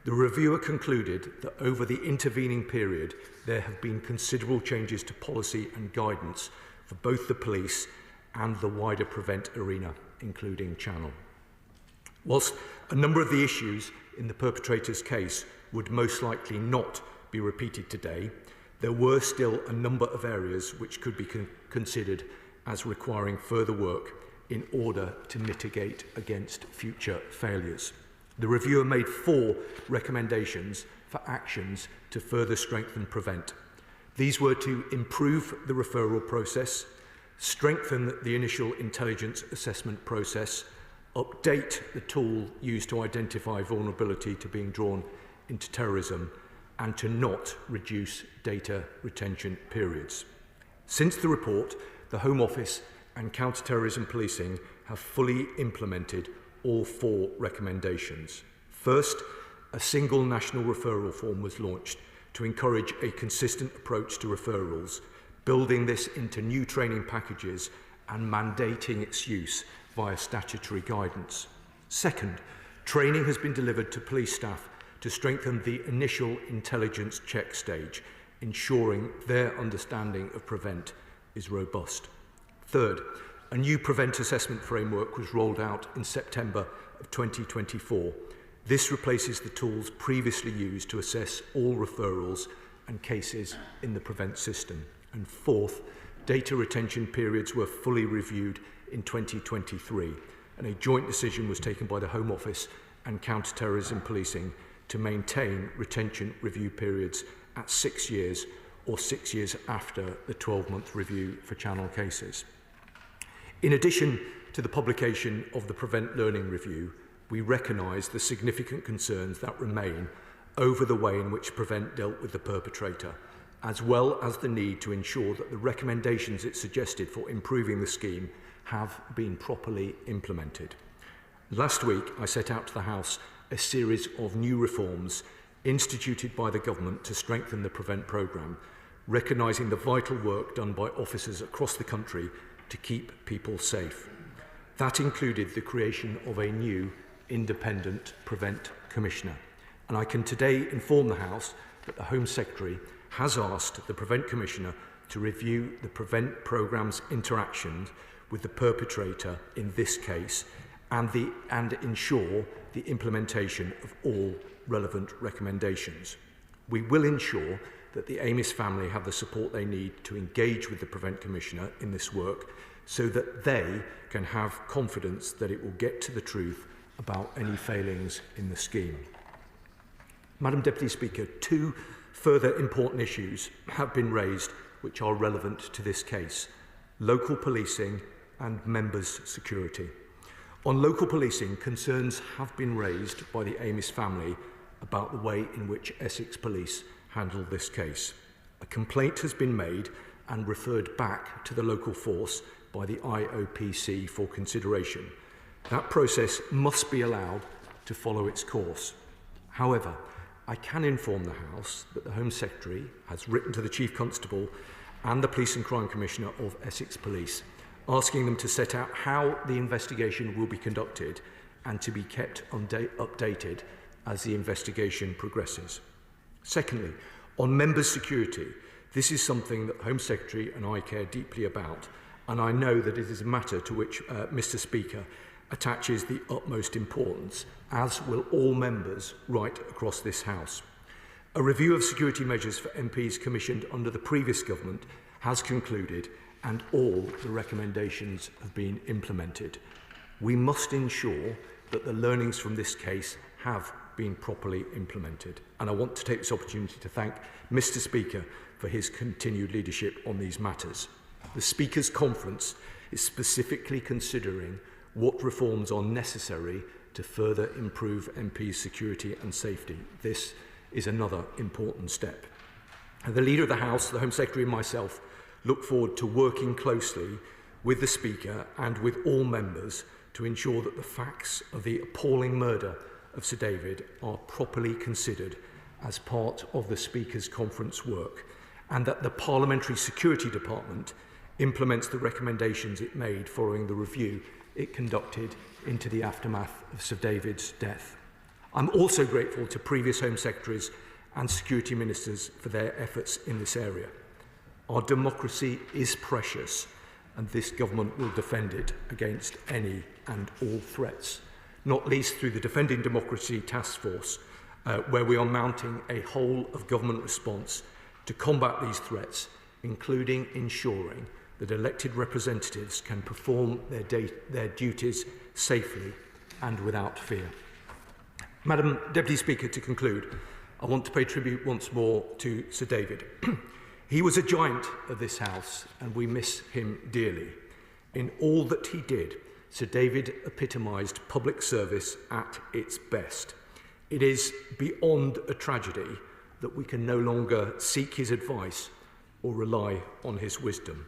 The reviewer concluded that over the intervening period there have been considerable changes to policy and guidance for both the police and the wider Prevent arena, including Channel. Whilst a number of the issues in the perpetrator's case would most likely not be repeated today, there were still a number of areas which could be considered as requiring further work in order to mitigate against future failures. The reviewer made 4 recommendations for actions to further strengthen Prevent. These were to improve the referral process, strengthen the initial intelligence assessment process, update the tool used to identify vulnerability to being drawn into terrorism, and to not reduce data retention periods. Since the report, the Home Office and Counter-Terrorism Policing have fully implemented all 4 recommendations. First, a single national referral form was launched to encourage a consistent approach to referrals, building this into new training packages and mandating its use via statutory guidance. Second, training has been delivered to police staff to strengthen the initial intelligence check stage, ensuring their understanding of Prevent is robust. Third, a new Prevent assessment framework was rolled out in September of 2024. This replaces the tools previously used to assess all referrals and cases in the Prevent system. And fourth, data retention periods were fully reviewed in 2023, and a joint decision was taken by the Home Office and Counter-Terrorism Policing to maintain retention review periods at 6 years or 6 years after the 12-month review for Channel cases. In addition to the publication of the Prevent Learning Review, we recognise the significant concerns that remain over the way in which Prevent dealt with the perpetrator, as well as the need to ensure that the recommendations it suggested for improving the scheme have been properly implemented. Last week, I set out to the House a series of new reforms instituted by the government to strengthen the Prevent programme, recognising the vital work done by officers across the country to keep people safe. That included the creation of a new independent Prevent Commissioner. And I can today inform the House that the Home Secretary has asked the Prevent Commissioner to review the Prevent programme's interactions with the perpetrator in this case and ensure the implementation of all relevant recommendations. We will ensure that the Amis family have the support they need to engage with the Prevent Commissioner in this work so that they can have confidence that it will get to the truth about any failings in the scheme. Madam Deputy Speaker, two further important issues have been raised which are relevant to this case: local policing and members' security. On local policing, concerns have been raised by the Amis family about the way in which Essex Police handled this case. A complaint has been made and referred back to the local force by the IOPC for consideration. That process must be allowed to follow its course. However, I can inform the House that the Home Secretary has written to the Chief Constable and the Police and Crime Commissioner of Essex Police, asking them to set out how the investigation will be conducted and to be kept updated as the investigation progresses. Secondly, on members' security, this is something that the Home Secretary and I care deeply about, and I know that it is a matter to which Mr. Speaker attaches the utmost importance, as will all members right across this House. A review of security measures for MPs commissioned under the previous government has concluded, and all the recommendations have been implemented. We must ensure that the learnings from this case have been properly implemented. And I want to take this opportunity to thank Mr. Speaker for his continued leadership on these matters. The Speaker's Conference is specifically considering what reforms are necessary to further improve MPs' security and safety. This is another important step. The Leader of the House, the Home Secretary and myself look forward to working closely with the Speaker and with all members to ensure that the facts of the appalling murder of Sir David are properly considered as part of the Speaker's Conference work, and that the Parliamentary Security Department implements the recommendations it made following the review it conducted into the aftermath of Sir David's death. I'm also grateful to previous Home Secretaries and Security Ministers for their efforts in this area. Our democracy is precious, and this government will defend it against any and all threats, not least through the Defending Democracy Task Force, where we are mounting a whole-of-government response to combat these threats, including ensuring that elected representatives can perform their duties safely and without fear. Madam Deputy Speaker, to conclude, I want to pay tribute once more to Sir David. He was a giant of this House, and we miss him dearly. In all that he did, Sir David epitomised public service at its best. It is beyond a tragedy that we can no longer seek his advice or rely on his wisdom.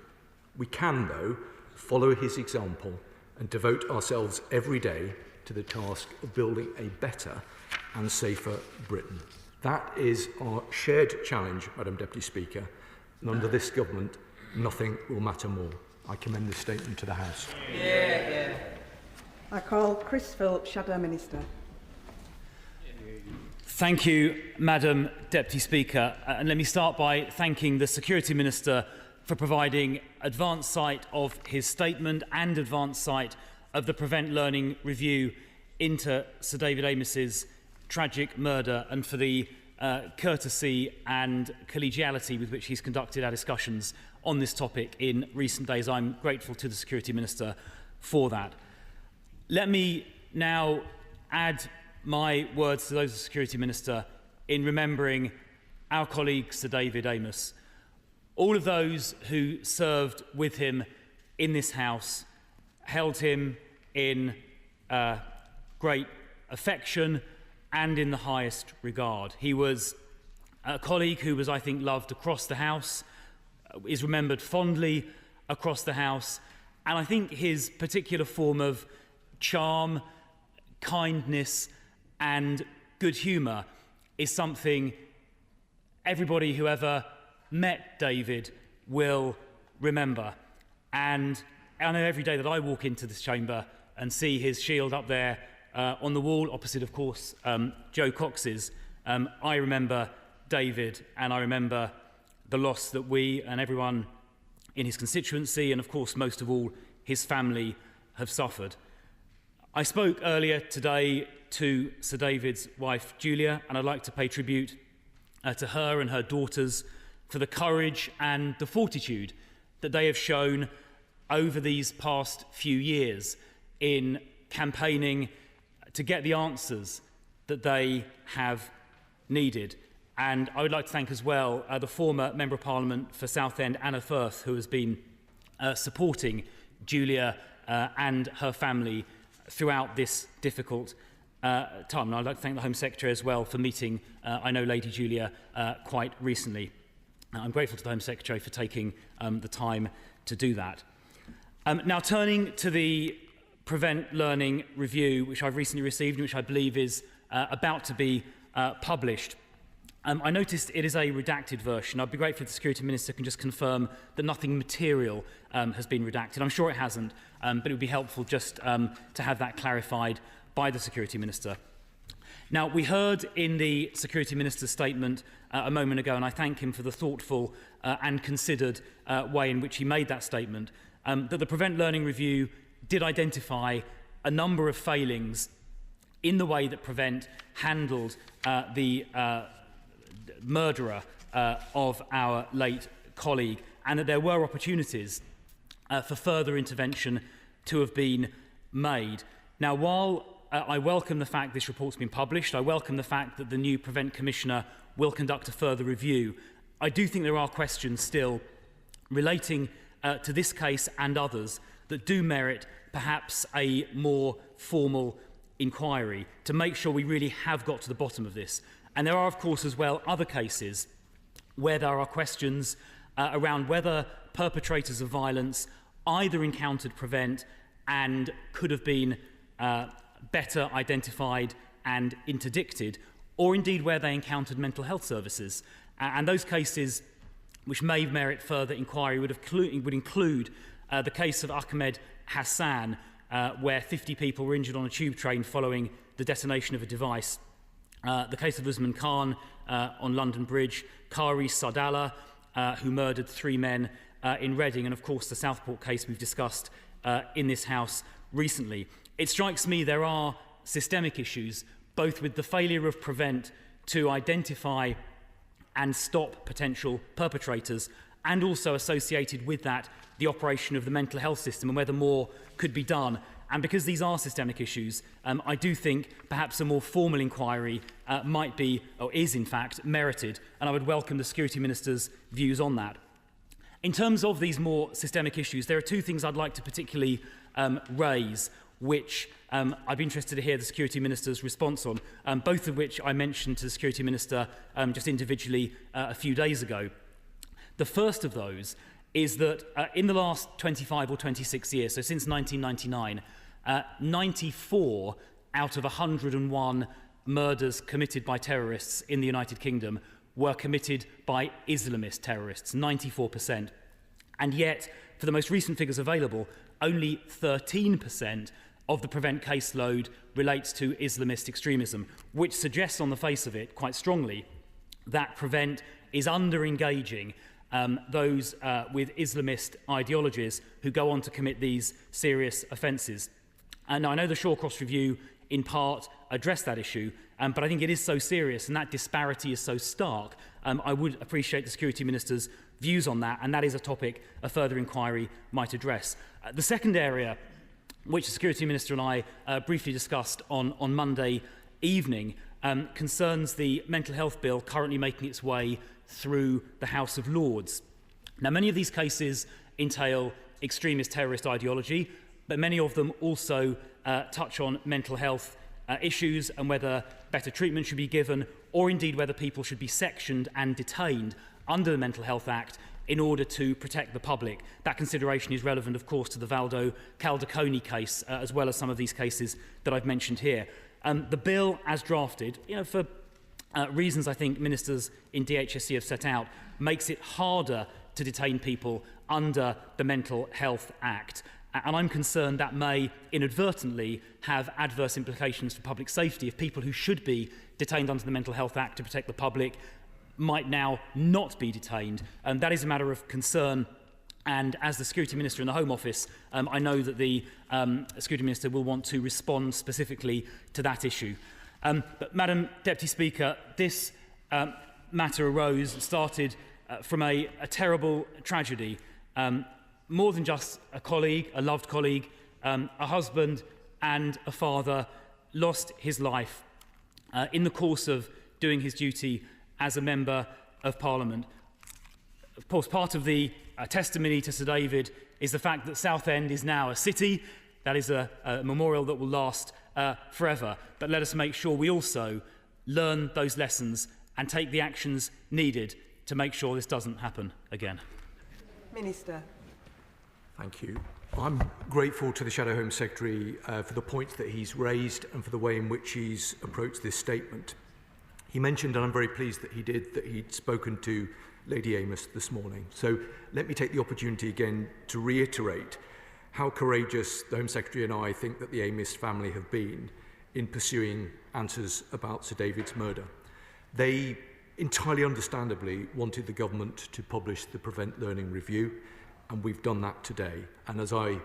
We can, though, follow his example and devote ourselves every day to the task of building a better and safer Britain. That is our shared challenge, Madam Deputy Speaker, and under this government, nothing will matter more. I commend this statement to the House. I call Chris Philp, Shadow Minister. Thank you, Madam Deputy Speaker. And let me start by thanking the Security Minister for providing advance sight of his statement and advance sight of the Prevent Learning review into Sir David Amos's tragic murder, and for the courtesy and collegiality with which he's conducted our discussions on this topic in recent days. I'm grateful to the Security Minister for that. Let me now add my words to those of the Security Minister in remembering our colleague Sir David Amos. All of those who served with him in this House held him in great affection and in the highest regard. He was a colleague who was, I think, loved across the House, is remembered fondly across the House, and I think his particular form of charm, kindness and good humour is something everybody who ever met David will remember. And I know every day that I walk into this chamber and see his shield up there on the wall, opposite, of course, Joe Cox's, I remember David, and I remember the loss that we and everyone in his constituency, and of course, most of all, his family, have suffered. I spoke earlier today to Sir David's wife, Julia, and I'd like to pay tribute to her and her daughters for the courage and the fortitude that they have shown over these past few years in campaigning to get the answers that they have needed. And I would like to thank as well the former Member of Parliament for Southend, Anna Firth, who has been supporting Julia and her family throughout this difficult time. And I'd like to thank the Home Secretary as well for meeting, I know, Lady Julia quite recently. I'm grateful to the Home Secretary for taking the time to do that. Now, turning to the Prevent Learning review, which I've recently received and which I believe is about to be published. I noticed it is a redacted version. I'd be grateful if the Security Minister can just confirm that nothing material has been redacted. I'm sure it hasn't, but it would be helpful just to have that clarified by the Security Minister. Now, we heard in the Security Minister's statement a moment ago, and I thank him for the thoughtful and considered way in which he made that statement, that the Prevent Learning review did identify a number of failings in the way that Prevent handled the murderer of our late colleague, and that there were opportunities for further intervention to have been made. Now, while I welcome the fact this report's been published, I welcome the fact that the new Prevent Commissioner will conduct a further review, I do think there are questions still relating to this case and others that do merit perhaps a more formal inquiry to make sure we really have got to the bottom of this. And there are, of course, as well, other cases where there are questions around whether perpetrators of violence either encountered Prevent and could have been better identified and interdicted, or indeed where they encountered mental health services. And those cases which may merit further inquiry would include the case of Ahmed Hassan, where 50 people were injured on a tube train following the detonation of a device, the case of Usman Khan on London Bridge, Kari Sadala, who murdered 3 men in Reading, and of course the Southport case we've discussed in this House recently. It strikes me there are systemic issues, both with the failure of Prevent to identify and stop potential perpetrators, and also associated with that the operation of the mental health system and whether more could be done. And because these are systemic issues, I do think perhaps a more formal inquiry might be, or is in fact, merited, and I would welcome the Security Minister's views on that. In terms of these more systemic issues, there are 2 things I'd like to particularly raise, which I'd be interested to hear the Security Minister's response on, both of which I mentioned to the Security Minister just individually a few days ago. The first of those is that in the last 25 or 26 years, so since 1999, 94 out of 101 murders committed by terrorists in the United Kingdom were committed by Islamist terrorists, 94%. And yet, for the most recent figures available, only 13% of the Prevent caseload relates to Islamist extremism, which suggests on the face of it quite strongly that Prevent is under-engaging those with Islamist ideologies who go on to commit these serious offences. And I know the Shawcross Review in part addressed that issue, but I think it is so serious and that disparity is so stark. I would appreciate the Security Minister's views on that, and that is a topic a further inquiry might address. The second area, which the Security Minister and I briefly discussed on Monday evening, concerns the mental health bill currently making its way through the House of Lords. Now, many of these cases entail extremist terrorist ideology, but many of them also touch on mental health issues and whether better treatment should be given, or indeed whether people should be sectioned and detained under the Mental Health Act in order to protect the public. That consideration is relevant, of course, to the Valdo Caldaconi case, as well as some of these cases that I've mentioned here. The bill, as drafted, for reasons I think ministers in DHSC have set out, makes it harder to detain people under the Mental Health Act. And I'm concerned that may inadvertently have adverse implications for public safety if people who should be detained under the Mental Health Act to protect the public might now not be detained. And that is a matter of concern. And as the Security Minister in the Home Office, I know that the Security Minister will want to respond specifically to that issue. But Madam Deputy Speaker, this matter started from a terrible tragedy. More than just a colleague, a loved colleague, a husband and a father lost his life in the course of doing his duty as a Member of Parliament. Of course, part of the testimony to Sir David is the fact that Southend is now a city. That is a memorial that will last forever. But let us make sure we also learn those lessons and take the actions needed to make sure this doesn't happen again. Minister. Thank you. I'm grateful to the Shadow Home Secretary for the points that he's raised and for the way in which he's approached this statement. He mentioned, and I'm very pleased that he did, that he'd spoken to Lady Amos this morning. So let me take the opportunity again to reiterate how courageous the Home Secretary and I think that the Amos family have been in pursuing answers about Sir David's murder. They entirely understandably wanted the government to publish the Prevent Learning Review, and we've done that today. And as I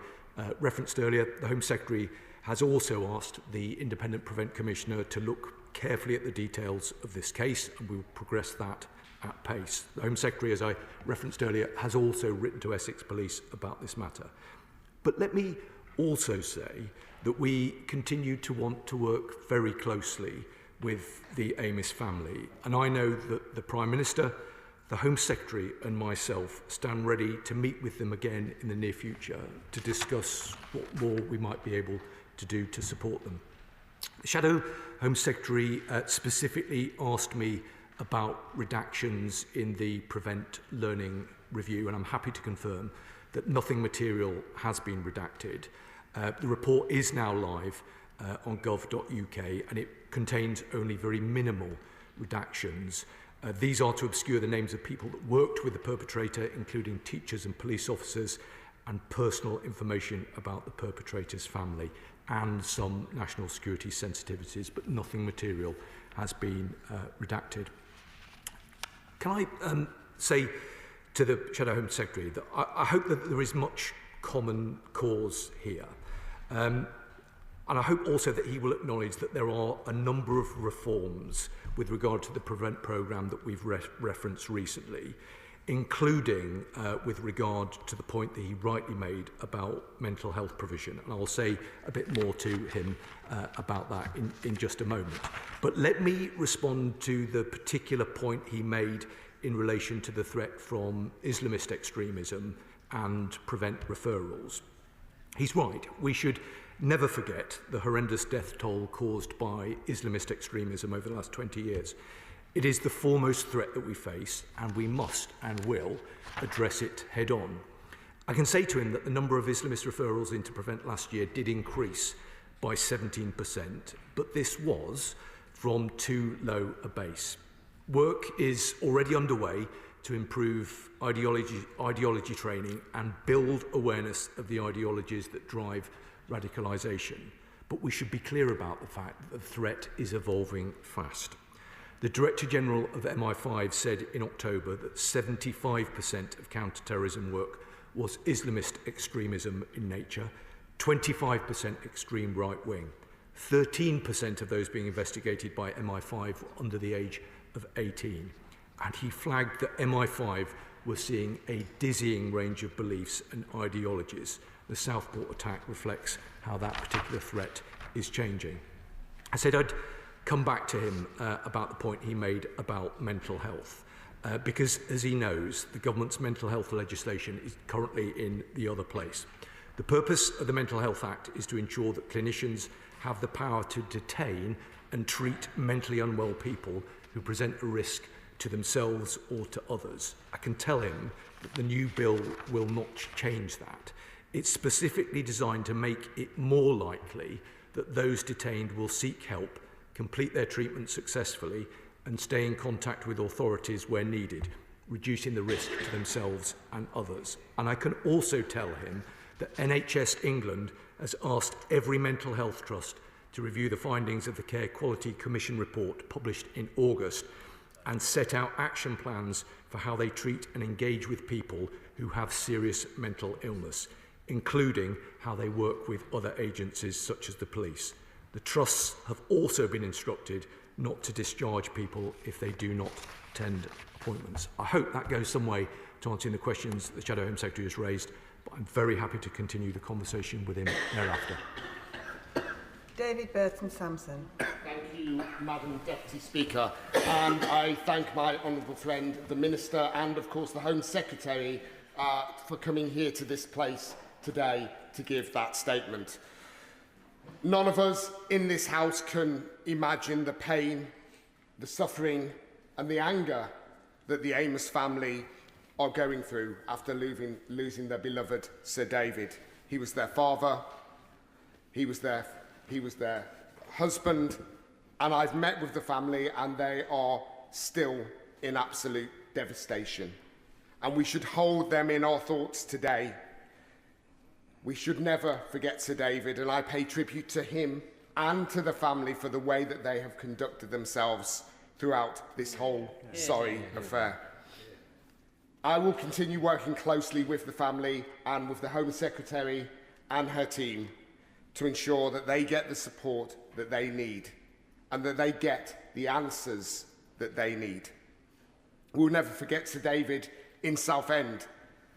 referenced earlier, the Home Secretary has also asked the Independent Prevent Commissioner to look carefully at the details of this case, and we will progress that at pace. The Home Secretary, as I referenced earlier, has also written to Essex Police about this matter. But let me also say that we continue to want to work very closely with the Amos family, and I know that the Prime Minister, the Home Secretary and myself stand ready to meet with them again in the near future to discuss what more we might be able to do to support them. The Shadow Home Secretary specifically asked me about redactions in the Prevent Learning Review, and I'm happy to confirm that nothing material has been redacted. The report is now live on gov.uk, and it contains only very minimal redactions. These are to obscure the names of people that worked with the perpetrator, including teachers and police officers, and personal information about the perpetrator's family, and some national security sensitivities, but nothing material has been redacted. Can I say to the Shadow Home Secretary that I hope that there is much common cause here. And I hope also that he will acknowledge that there are a number of reforms with regard to the Prevent programme that we've referenced recently, including with regard to the point that he rightly made about mental health provision. And I'll say a bit more to him about that in just a moment. But let me respond to the particular point he made in relation to the threat from Islamist extremism and prevent referrals. He's right. We should never forget the horrendous death toll caused by Islamist extremism over the last 20 years. It is the foremost threat that we face, and we must and will address it head on. I can say to him that the number of Islamist referrals into Prevent last year did increase by 17%, but this was from too low a base. Work is already underway to improve ideology training and build awareness of the ideologies that drive radicalisation. But we should be clear about the fact that the threat is evolving fast. The Director General of MI5 said in October that 75% of counter-terrorism work was Islamist extremism in nature, 25% extreme right-wing. 13% of those being investigated by MI5 were under the age of 18. And he flagged that MI5 were seeing a dizzying range of beliefs and ideologies. The Southport attack reflects how that particular threat is changing. I said I'd come back to him about the point he made about mental health, because, as he knows, the government's mental health legislation is currently in the other place. The purpose of the Mental Health Act is to ensure that clinicians have the power to detain and treat mentally unwell people who present a risk to themselves or to others. I can tell him that the new bill will not change that. It's specifically designed to make it more likely that those detained will seek help, complete their treatment successfully, and stay in contact with authorities where needed, reducing the risk to themselves and others. And I can also tell him that NHS England has asked every mental health trust to review the findings of the Care Quality Commission report published in August and set out action plans for how they treat and engage with people who have serious mental illness, including how they work with other agencies such as the police. The trusts have also been instructed not to discharge people if they do not attend appointments. I hope that goes some way to answering the questions the Shadow Home Secretary has raised, but I'm very happy to continue the conversation with him thereafter. David Burton-Sampson. Thank you, Madam Deputy Speaker. And I thank my honourable friend, the Minister, and of course the Home Secretary, for coming here to this place today to give that statement. None of us in this House can imagine the pain, the suffering and the anger that the Amos family are going through after losing their beloved Sir David. He was their father, he was their husband, and I've met with the family and they are still in absolute devastation. And we should hold them in our thoughts today. We should never forget Sir David, and I pay tribute to him and to the family for the way that they have conducted themselves throughout this whole sorry affair. I will continue working closely with the family and with the Home Secretary and her team to ensure that they get the support that they need and that they get the answers that they need. We'll never forget Sir David in Southend,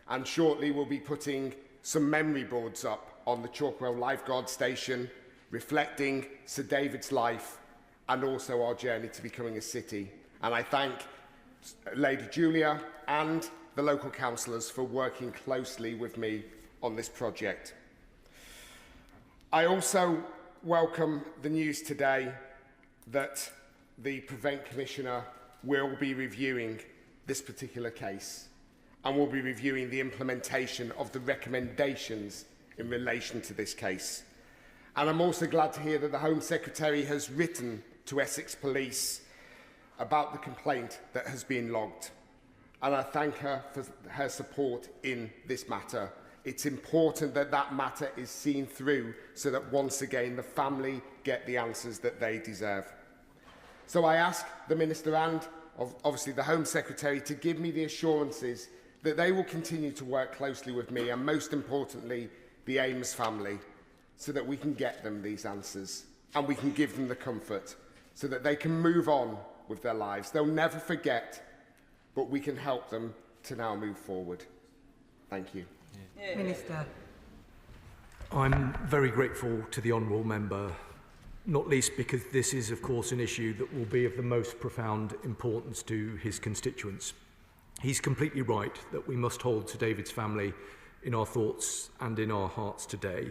and shortly we'll be putting some memory boards up on the Chalkwell Lifeguard Station reflecting Sir David's life and also our journey to becoming a city. And I thank Lady Julia and the local councillors for working closely with me on this project. I also welcome the news today that the Prevent Commissioner will be reviewing this particular case and will be reviewing the implementation of the recommendations in relation to this case. And I'm also glad to hear that the Home Secretary has written to Essex Police about the complaint that has been logged. And I thank her for her support in this matter. It's important that that matter is seen through so that once again the family get the answers that they deserve. So I ask the Minister and obviously the Home Secretary to give me the assurances that they will continue to work closely with me and most importantly the Amos family so that we can get them these answers and we can give them the comfort so that they can move on with their lives. They'll never forget, but we can help them to now move forward. Thank you. Minister. I'm very grateful to the Honourable Member, not least because this is, of course, an issue that will be of the most profound importance to his constituents. He's completely right that we must hold Sir David's family in our thoughts and in our hearts today.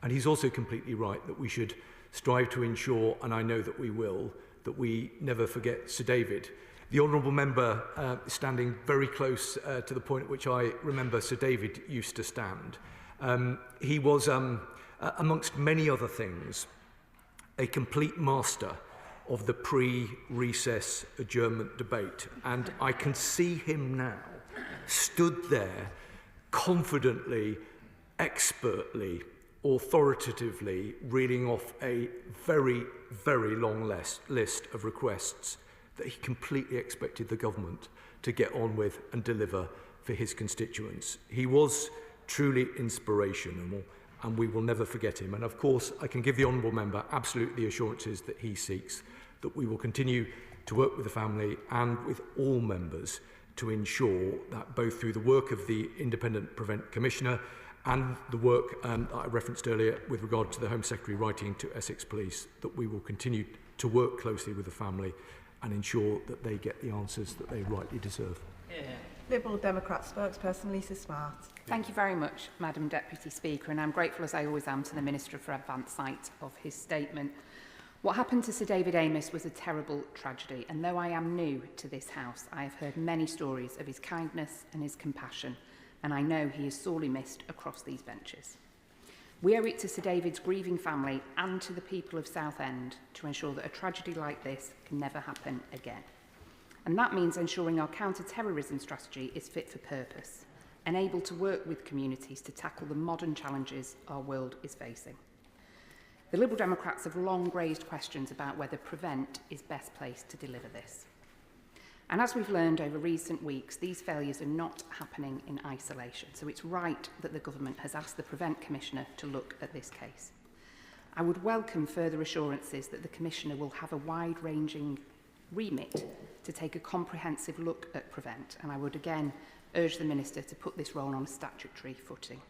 And he's also completely right that we should strive to ensure, and I know that we will, that we never forget Sir David. The Honourable Member is standing very close to the point at which I remember Sir David used to stand. He was, amongst many other things, a complete master of the pre-recess adjournment debate. And I can see him now, stood there, confidently, expertly, authoritatively reading off a very, very long list of requests that he completely expected the government to get on with and deliver for his constituents. He was truly inspirational, and we will never forget him. And of course, I can give the honourable member absolutely the assurances that he seeks, that we will continue to work with the family and with all members to ensure that both through the work of the Independent Prevent Commissioner and the work that I referenced earlier with regard to the Home Secretary writing to Essex Police, that we will continue to work closely with the family and ensure that they get the answers that they rightly deserve. Liberal Democrat spokesperson Lisa Smart. Thank you very much, Madam Deputy Speaker, and I'm grateful, as I always am, to the Minister for advance sight of his statement. What happened to Sir David Amess was a terrible tragedy, and though I am new to this House, I have heard many stories of his kindness and his compassion, and I know he is sorely missed across these benches. We owe it to Sir David's grieving family and to the people of Southend to ensure that a tragedy like this can never happen again. And that means ensuring our counter-terrorism strategy is fit for purpose and able to work with communities to tackle the modern challenges our world is facing. The Liberal Democrats have long raised questions about whether Prevent is best placed to deliver this. And as we've learned over recent weeks, these failures are not happening in isolation. So it's right that the government has asked the Prevent Commissioner to look at this case. I would welcome further assurances that the Commissioner will have a wide-ranging remit to take a comprehensive look at Prevent, and I would again urge the Minister to put this role on a statutory footing.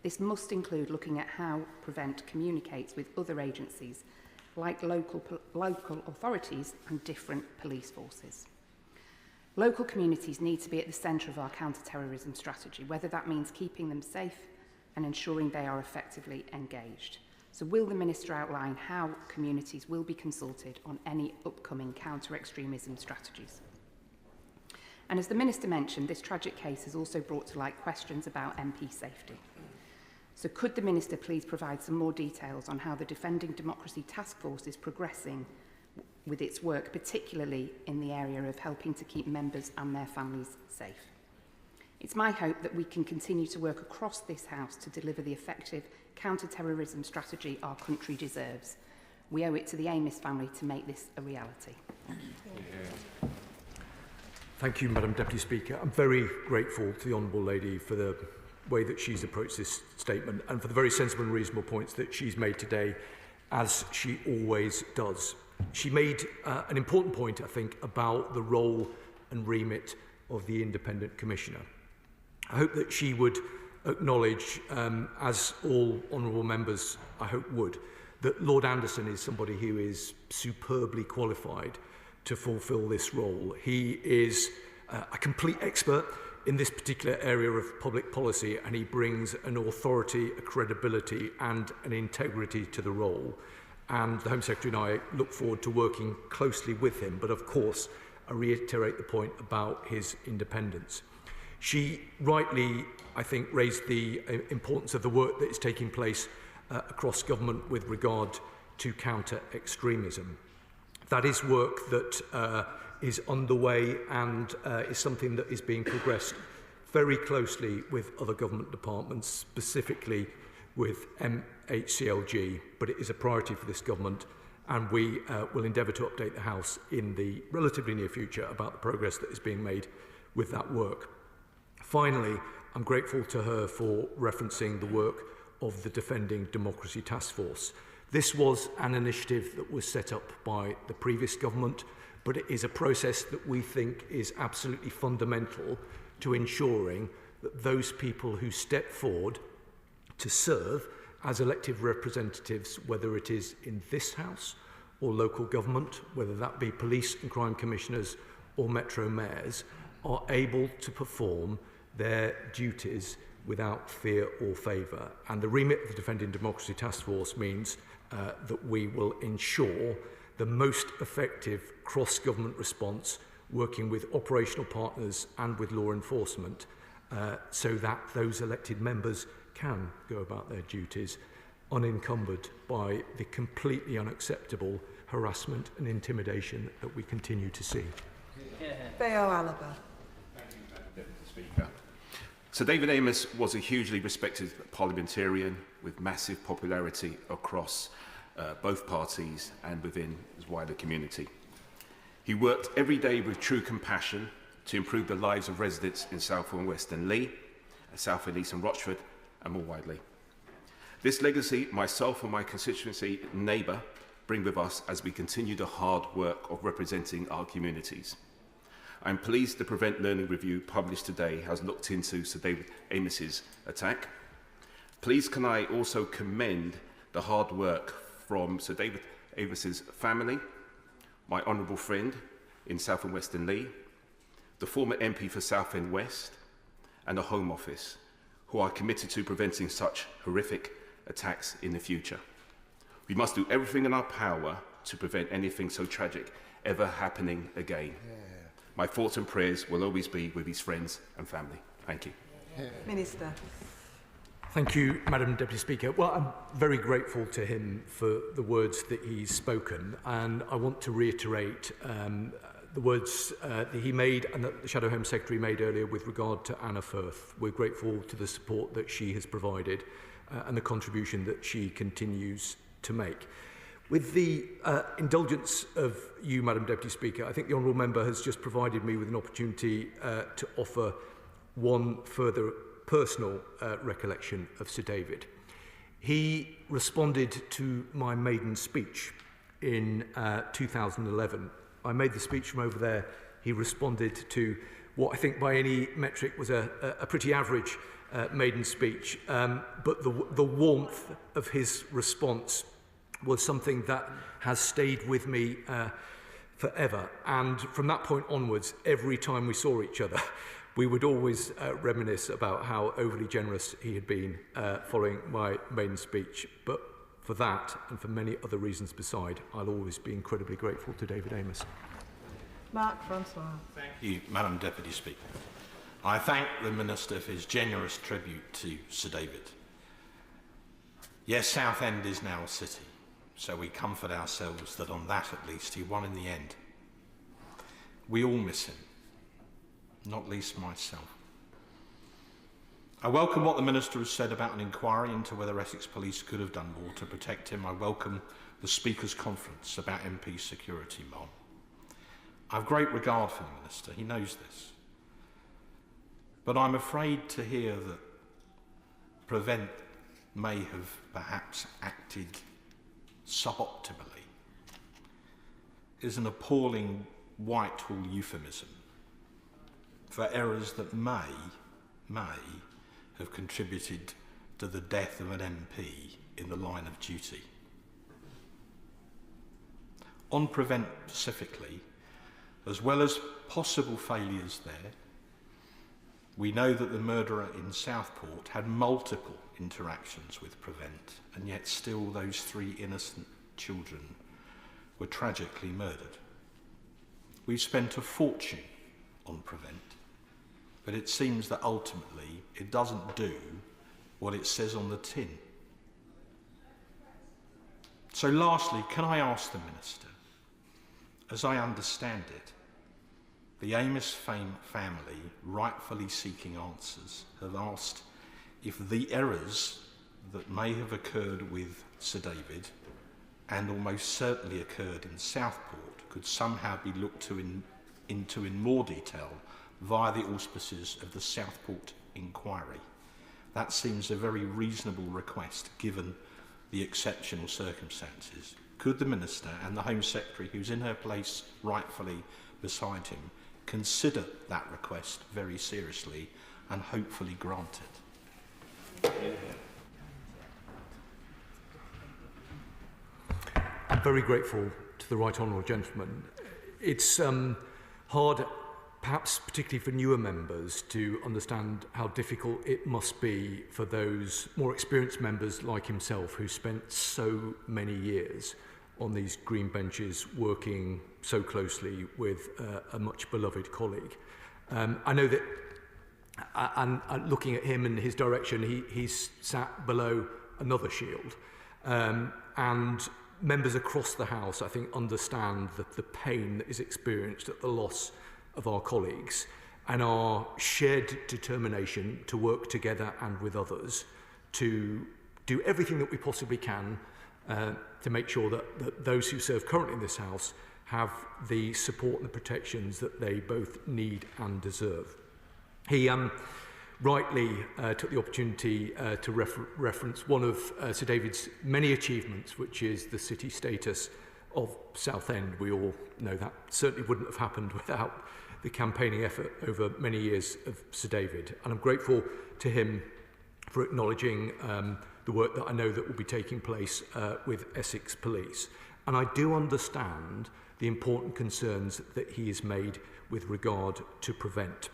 This must include looking at how Prevent communicates with other agencies like local authorities and different police forces. Local communities need to be at the centre of our counter-terrorism strategy, whether that means keeping them safe and ensuring they are effectively engaged. So will the Minister outline how communities will be consulted on any upcoming counter-extremism strategies? And as the Minister mentioned, this tragic case has also brought to light questions about MP safety. So could the Minister please provide some more details on how the Defending Democracy Task Force is progressing with its work, particularly in the area of helping to keep members and their families safe? It's my hope that we can continue to work across this House to deliver the effective counter-terrorism strategy our country deserves. We owe it to the Amess family to make this a reality. Thank you, Madam Deputy Speaker. I'm very grateful to the Honourable Lady for the way that she's approached this statement and for the very sensible and reasonable points that she's made today, as she always does. She made an important point, I think, about the role and remit of the Independent Commissioner. I hope that she would acknowledge, as all honourable members I hope would, that Lord Anderson is somebody who is superbly qualified to fulfil this role. He is a complete expert in this particular area of public policy, and he brings an authority, a credibility and an integrity to the role. And the Home Secretary and I look forward to working closely with him, but of course I reiterate the point about his independence. She rightly, I think, raised the importance of the work that is taking place across government with regard to counter-extremism. That is work that is underway and is something that is being progressed very closely with other government departments, specifically with MHCLG, but it is a priority for this government, and we will endeavour to update the House in the relatively near future about the progress that is being made with that work. Finally, I'm grateful to her for referencing the work of the Defending Democracy Task Force. This was an initiative that was set up by the previous government, but it is a process that we think is absolutely fundamental to ensuring that those people who step forward to serve as elected representatives, whether it is in this House or local government, whether that be police and crime commissioners or metro mayors, are able to perform their duties without fear or favour. And the remit of the Defending Democracy Task Force means that we will ensure the most effective cross-government response, working with operational partners and with law enforcement, so that those elected members can go about their duties unencumbered by the completely unacceptable harassment and intimidation that we continue to see. Theo Alaba. Speaker. Sir David Amess was a hugely respected parliamentarian with massive popularity across both parties and within his wider community. He worked every day with true compassion to improve the lives of residents in South and Western Leigh, South and East and Rochford, and more widely. This legacy, myself and my constituency neighbour bring with us as we continue the hard work of representing our communities. I'm pleased the Prevent Learning Review published today has looked into Sir David Amess's attack. Please can I also commend the hard work from Sir David Amess's family, my honourable friend in South and Western Leigh, the former MP for Southend West, and the Home Office, who are committed to preventing such horrific attacks in the future. We must do everything in our power to prevent anything so tragic ever happening again. My thoughts and prayers will always be with his friends and family. Thank you. Minister. Thank you, Madam Deputy Speaker. Well, I'm very grateful to him for the words that he's spoken, and I want to reiterate the words that he made and that the Shadow Home Secretary made earlier with regard to Anna Firth. We're grateful to the support that she has provided and the contribution that she continues to make. With the indulgence of you, Madam Deputy Speaker, I think the Honourable Member has just provided me with an opportunity to offer one further personal recollection of Sir David. He responded to my maiden speech in 2011. I made the speech from over there. He responded to what I think by any metric was a pretty average maiden speech, but the warmth of his response was something that has stayed with me forever. And from that point onwards, every time we saw each other, we would always reminisce about how overly generous he had been following my maiden speech. But for that, and for many other reasons beside, I'll always be incredibly grateful to David Amess. Mark Francois. Thank you, Madam Deputy Speaker. I thank the Minister for his generous tribute to Sir David. Yes, Southend is now a city, so we comfort ourselves that on that at least he won in the end. We all miss him, not least myself. I welcome what the Minister has said about an inquiry into whether Essex Police could have done more to protect him. I welcome the Speaker's conference about MP security, Mom. I have great regard for the Minister, he knows this. But I'm afraid to hear that Prevent may have perhaps acted suboptimally is an appalling Whitehall euphemism for errors that may have contributed to the death of an MP in the line of duty. On Prevent specifically, as well as possible failures there, we know that the murderer in Southport had multiple interactions with Prevent, and yet still those 3 innocent children were tragically murdered. We've spent a fortune on Prevent, but it seems that ultimately it doesn't do what it says on the tin. So lastly, can I ask the Minister, as I understand it, the Amos family, rightfully seeking answers, have asked if the errors that may have occurred with Sir David and almost certainly occurred in Southport could somehow be looked into in more detail via the auspices of the Southport inquiry. That seems a very reasonable request given the exceptional circumstances. Could the Minister and the Home Secretary, who's in her place rightfully beside him, consider that request very seriously and hopefully grant it? I'm very grateful to the Right Honourable Gentleman. It's hard, perhaps particularly for newer members, to understand how difficult it must be for those more experienced members like himself who spent so many years on these green benches working so closely with a much beloved colleague. I know that, and looking at him and his direction, he's sat below another shield. And members across the House, I think, understand the pain that is experienced at the loss of our colleagues and our shared determination to work together and with others to do everything that we possibly can to make sure that those who serve currently in this House have the support and the protections that they both need and deserve. He rightly took the opportunity to reference one of Sir David's many achievements, which is the city status of Southend. We all know that certainly wouldn't have happened without the campaigning effort over many years of Sir David. And I'm grateful to him for acknowledging the work that I know that will be taking place with Essex Police. And I do understand the important concerns that he has made with regard to Prevent.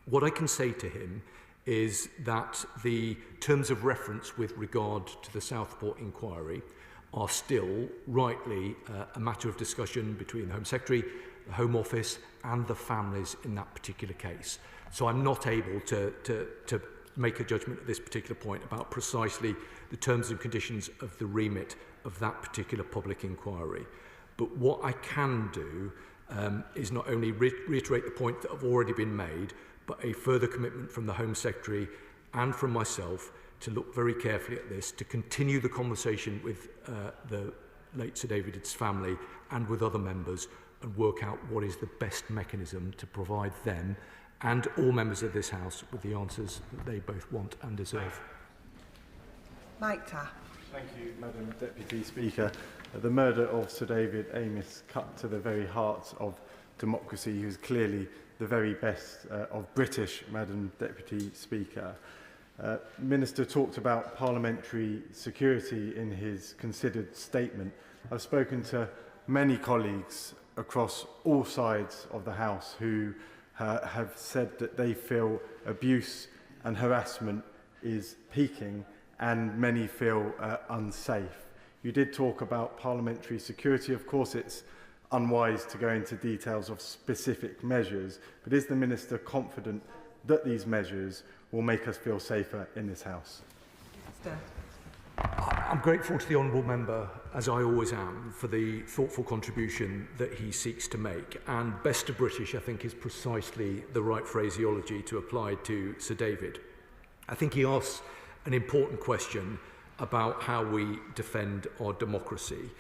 What I can say to him is that the terms of reference with regard to the Southport inquiry are still rightly a matter of discussion between the Home Secretary, the Home Office and the families in that particular case. So I'm not able to make a judgment at this particular point about precisely the terms and conditions of the remit of that particular public inquiry. But what I can do is not only reiterate the point that have already been made, but a further commitment from the Home Secretary and from myself to look very carefully at this, to continue the conversation with the late Sir David's family and with other members and work out what is the best mechanism to provide them and all members of this House with the answers that they both want and deserve. Mike Taff. Thank you, Madam Deputy Speaker. The murder of Sir David Amess cut to the very heart of democracy. He was clearly the very best of British, Madam Deputy Speaker. Minister talked about parliamentary security in his considered statement. I've spoken to many colleagues across all sides of the House who have said that they feel abuse and harassment is peaking and many feel unsafe. You did talk about parliamentary security. Of course, it's unwise to go into details of specific measures, but is the Minister confident that these measures will make us feel safer in this House? I'm grateful to the Honourable Member, as I always am, for the thoughtful contribution that he seeks to make. And best of British, I think, is precisely the right phraseology to apply to Sir David. I think he asks an important question about how we defend our democracy.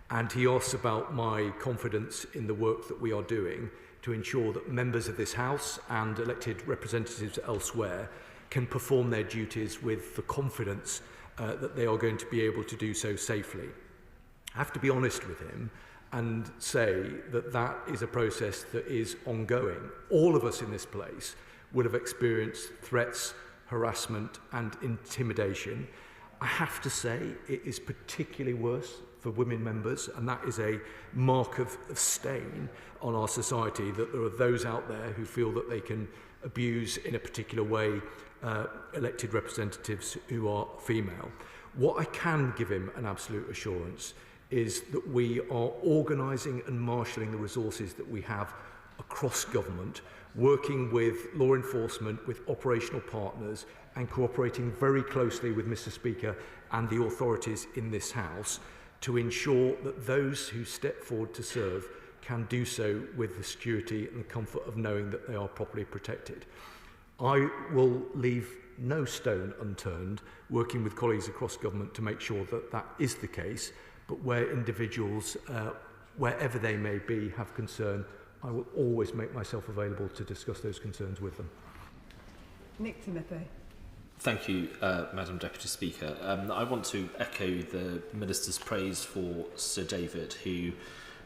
And he asks about my confidence in the work that we are doing to ensure that members of this House and elected representatives elsewhere can perform their duties with the confidence that they are going to be able to do so safely. I have to be honest with him and say that that is a process that is ongoing. All of us in this place will have experienced threats, harassment and intimidation. I have to say it is particularly worse for women members, and that is a mark of stain on our society, that there are those out there who feel that they can abuse in a particular way elected representatives who are female. What I can give him an absolute assurance is that we are organising and marshalling the resources that we have across government, working with law enforcement, with operational partners and cooperating very closely with Mr Speaker and the authorities in this House to ensure that those who step forward to serve can do so with the security and the comfort of knowing that they are properly protected. I will leave no stone unturned working with colleagues across government to make sure that that is the case, but where individuals, wherever they may be, have concern, I will always make myself available to discuss those concerns with them. Nick Timothy. Thank you, Madam Deputy Speaker. I want to echo the Minister's praise for Sir David, who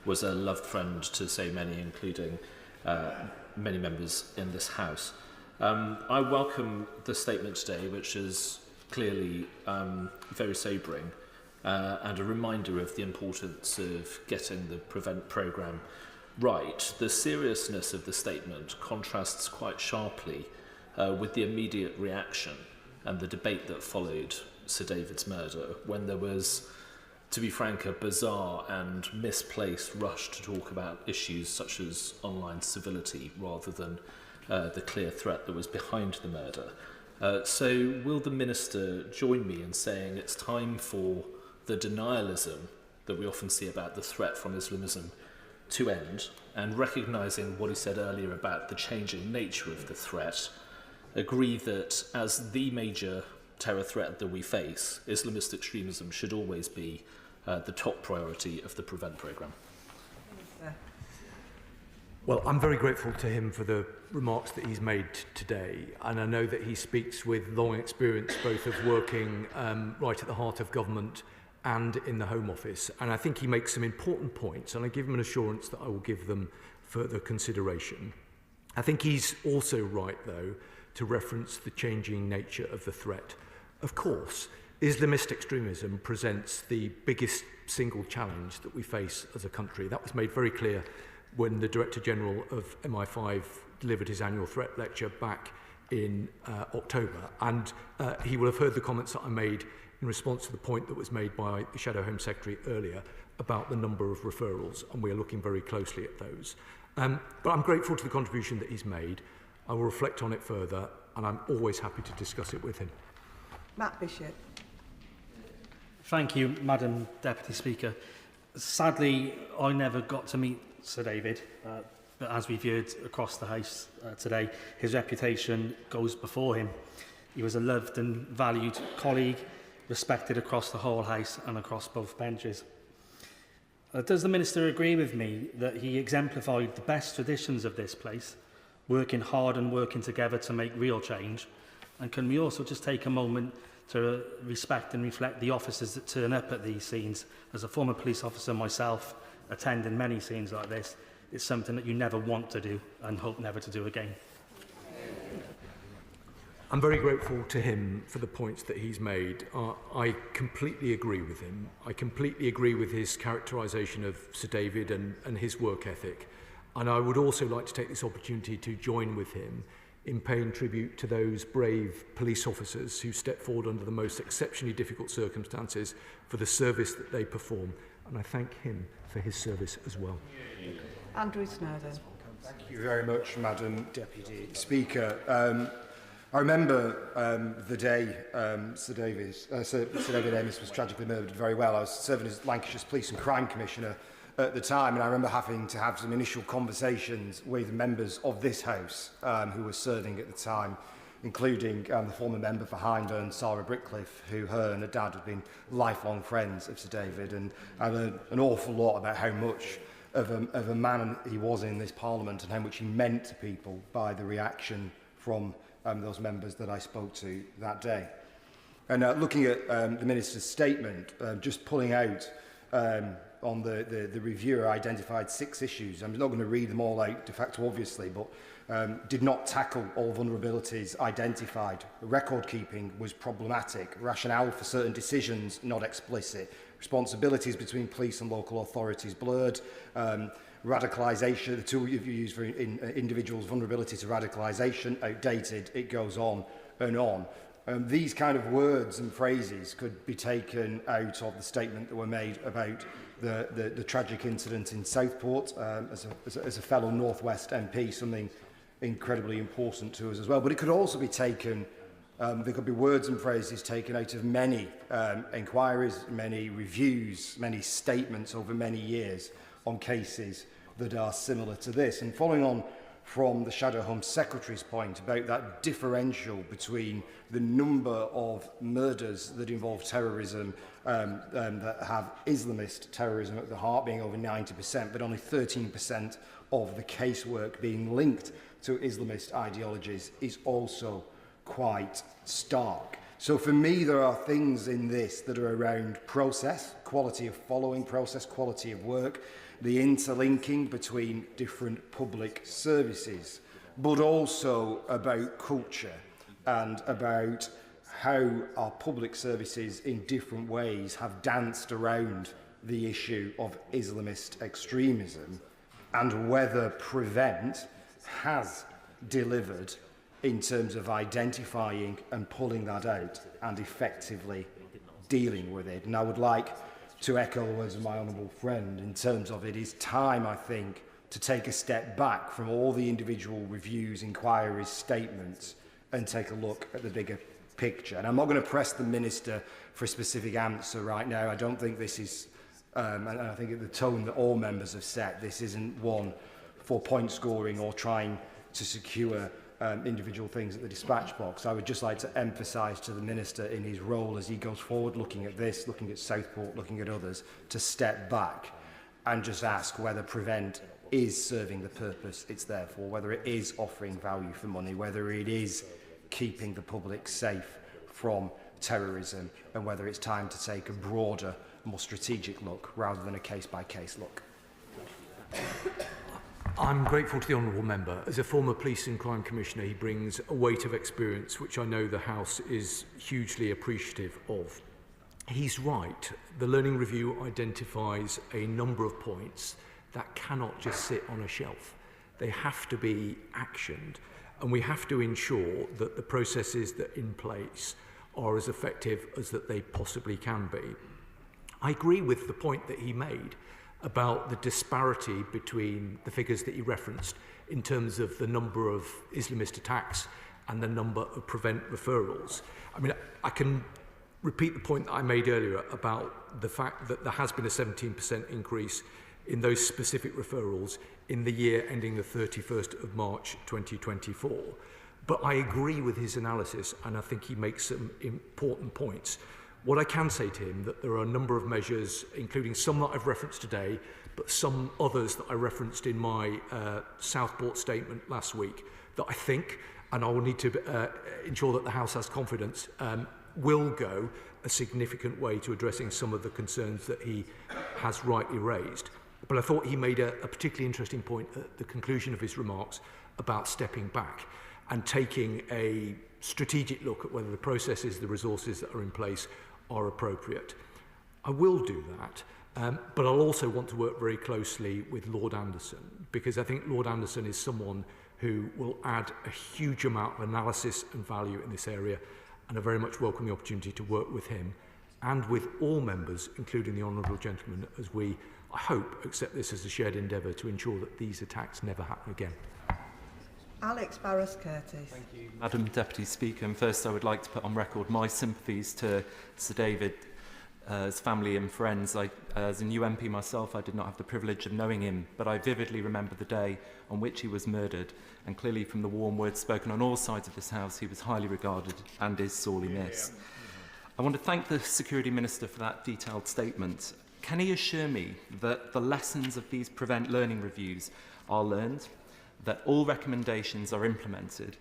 was a loved friend to so many, including many members in this House. I welcome the statement today, which is clearly very sobering and a reminder of the importance of getting the Prevent programme right. The seriousness of the statement contrasts quite sharply with the immediate reaction and the debate that followed Sir David's murder, when there was, to be frank, a bizarre and misplaced rush to talk about issues such as online civility rather than the clear threat that was behind the murder. So will the Minister join me in saying it's time for the denialism that we often see about the threat from Islamism to end, and recognising what he said earlier about the changing nature of the threat, agree that as the major terror threat that we face, Islamist extremism should always be the top priority of the Prevent programme? Minister. Well, I'm very grateful to him for the remarks that he's made today, and I know that he speaks with long experience both of working right at the heart of government and in the Home Office, and I think he makes some important points, and I give him an assurance that I will give them further consideration. I think he's also right, though, to reference the changing nature of the threat. Of course, Islamist extremism presents the biggest single challenge that we face as a country. That was made very clear when the Director General of MI5 delivered his annual threat lecture back in October. And he will have heard the comments that I made in response to the point that was made by the Shadow Home Secretary earlier about the number of referrals, and we are looking very closely at those. But I'm grateful to the contribution that he's made. I will reflect on it further, and I'm always happy to discuss it with him. Matt Bishop. Thank you, Madam Deputy Speaker. Sadly, I never got to meet Sir David, but as we've heard across the House today, his reputation goes before him. He was a loved and valued colleague, respected across the whole House and across both benches. Does the Minister agree with me that he exemplified the best traditions of this place, working hard and working together to make real change? And can we also just take a moment to respect and reflect the officers that turn up at these scenes? As a former police officer myself, attending many scenes like this, it's something that you never want to do and hope never to do again. I'm very grateful to him for the points that he's made. I completely agree with him. I completely agree with his characterisation of Sir David and his work ethic. And I would also like to take this opportunity to join with him in paying tribute to those brave police officers who step forward under the most exceptionally difficult circumstances for the service that they perform. And I thank him for his service as well. Andrew Snowden. Thank you very much, Madam Deputy Speaker. I remember the day Sir David Amos was tragically murdered very well. I was serving as Lancashire's Police and Crime Commissioner at the time, and I remember having to have some initial conversations with members of this House who were serving at the time, including the former member for Hindburn, Sarah Brickcliffe, who her and her dad had been lifelong friends of Sir David, and I learned an awful lot about how much of a man he was in this Parliament and how much he meant to people by the reaction from those members that I spoke to that day. And looking at the Minister's statement, just pulling out on the reviewer identified 6 issues. I'm not going to read them all out de facto, obviously, but did not tackle all vulnerabilities identified. Record keeping was problematic. Rationale for certain decisions not explicit. Responsibilities between police and local authorities blurred. Radicalisation, the tool you've used for individuals' vulnerability to radicalisation, outdated. It goes on and on. These kind of words and phrases could be taken out of the statement that were made about the tragic incident in Southport. As a fellow North West MP, something incredibly important to us as well. But it could also be taken, there could be words and phrases taken out of many inquiries, many reviews, many statements over many years on cases that are similar to this. And following on from the Shadow Home Secretary's point about that differential between the number of murders that involve terrorism that have Islamist terrorism at the heart being over 90%, but only 13% of the casework being linked to Islamist ideologies is also quite stark. So for me, there are things in this that are around process, quality of following process, quality of work, the interlinking between different public services, but also about culture and about how our public services in different ways have danced around the issue of Islamist extremism and whether Prevent has delivered in terms of identifying and pulling that out and effectively dealing with it. And I would like to echo the words of my honourable friend in terms of it is time, I think, to take a step back from all the individual reviews, inquiries, statements and take a look at the bigger picture. And I'm not going to press the Minister for a specific answer right now. I don't think this is, and I think the tone that all members have set, this isn't one for point scoring or trying to secure individual things at the dispatch box. I would just like to emphasise to the Minister in his role as he goes forward, looking at this, looking at Southport, looking at others, to step back and just ask whether Prevent is serving the purpose it's there for, whether it is offering value for money, whether it is keeping the public safe from terrorism, and whether it's time to take a broader, more strategic look rather than a case-by-case look. I'm grateful to the honourable member. As a former Police and Crime Commissioner, he brings a weight of experience which I know the House is hugely appreciative of. He's right. The Learning Review identifies a number of points that cannot just sit on a shelf. They have to be actioned, and we have to ensure that the processes that are in place are as effective as that they possibly can be. I agree with the point that he made about the disparity between the figures that he referenced in terms of the number of Islamist attacks and the number of Prevent referrals. I mean, I can repeat the point that I made earlier about the fact that there has been a 17% increase in those specific referrals in the year ending the 31st of March 2024. But I agree with his analysis, and I think he makes some important points. What I can say to him that there are a number of measures, including some that I've referenced today, but some others that I referenced in my Southport statement last week, that I think, and I will need to ensure that the House has confidence, will go a significant way to addressing some of the concerns that he has rightly raised. But I thought he made a particularly interesting point at the conclusion of his remarks about stepping back and taking a strategic look at whether the processes, the resources that are in place are appropriate. I will do that, but I'll also want to work very closely with Lord Anderson, because I think Lord Anderson is someone who will add a huge amount of analysis and value in this area, and I very much welcome the opportunity to work with him and with all members, including the honourable gentleman, as we, I hope, accept this as a shared endeavour to ensure that these attacks never happen again. Alex Barras-Curtis. Thank you, Madam Deputy Speaker. And first I would like to put on record my sympathies to Sir David, his family and friends. As a new MP myself, I did not have the privilege of knowing him, but I vividly remember the day on which he was murdered, and clearly from the warm words spoken on all sides of this House, he was highly regarded and is sorely missed. I want to thank the Security Minister for that detailed statement. Can he assure me that the lessons of these Prevent Learning Reviews are learned, that all recommendations are implemented,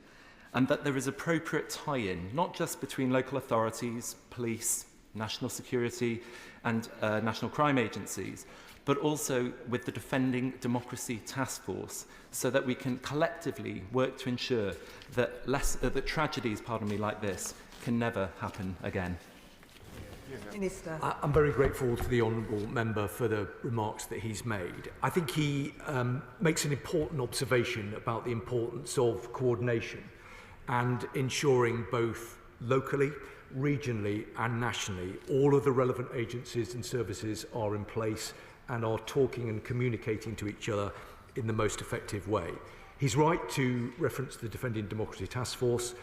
and that there is appropriate tie-in, not just between local authorities, police, national security and national crime agencies, but also with the Defending Democracy Task Force, so that we can collectively work to ensure that, that tragedies like this can never happen again. Minister. I'm very grateful to the honourable member for the remarks that he's made. I think he makes an important observation about the importance of coordination and ensuring both locally, regionally and nationally all of the relevant agencies and services are in place and are talking and communicating to each other in the most effective way. He's right to reference the Defending Democracy Task Force.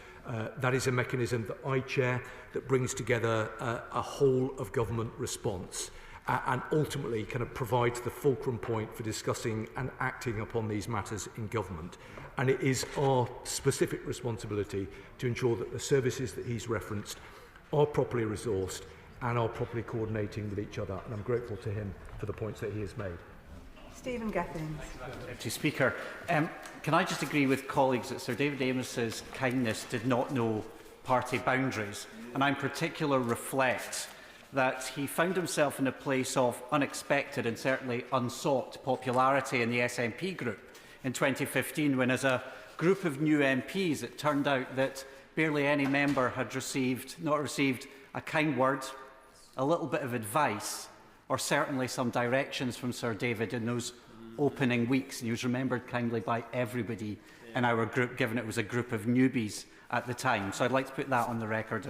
That is a mechanism that I chair that brings together a whole of government response and ultimately kind of provides the fulcrum point for discussing and acting upon these matters in government. And it is our specific responsibility to ensure that the services that he's referenced are properly resourced and are properly coordinating with each other. And I'm grateful to him for the points that he has made. Stephen Gethins. Deputy Speaker, can I just agree with colleagues that Sir David Amess's kindness did not know party boundaries, and I in particular reflect that he found himself in a place of unexpected and certainly unsought popularity in the SNP group in 2015, when as a group of new MPs it turned out that barely any member had not received a kind word, a little bit of advice, or certainly some directions from Sir David in those opening weeks. And he was remembered kindly by everybody in our group, given it was a group of newbies at the time. So I'd like to put that on the record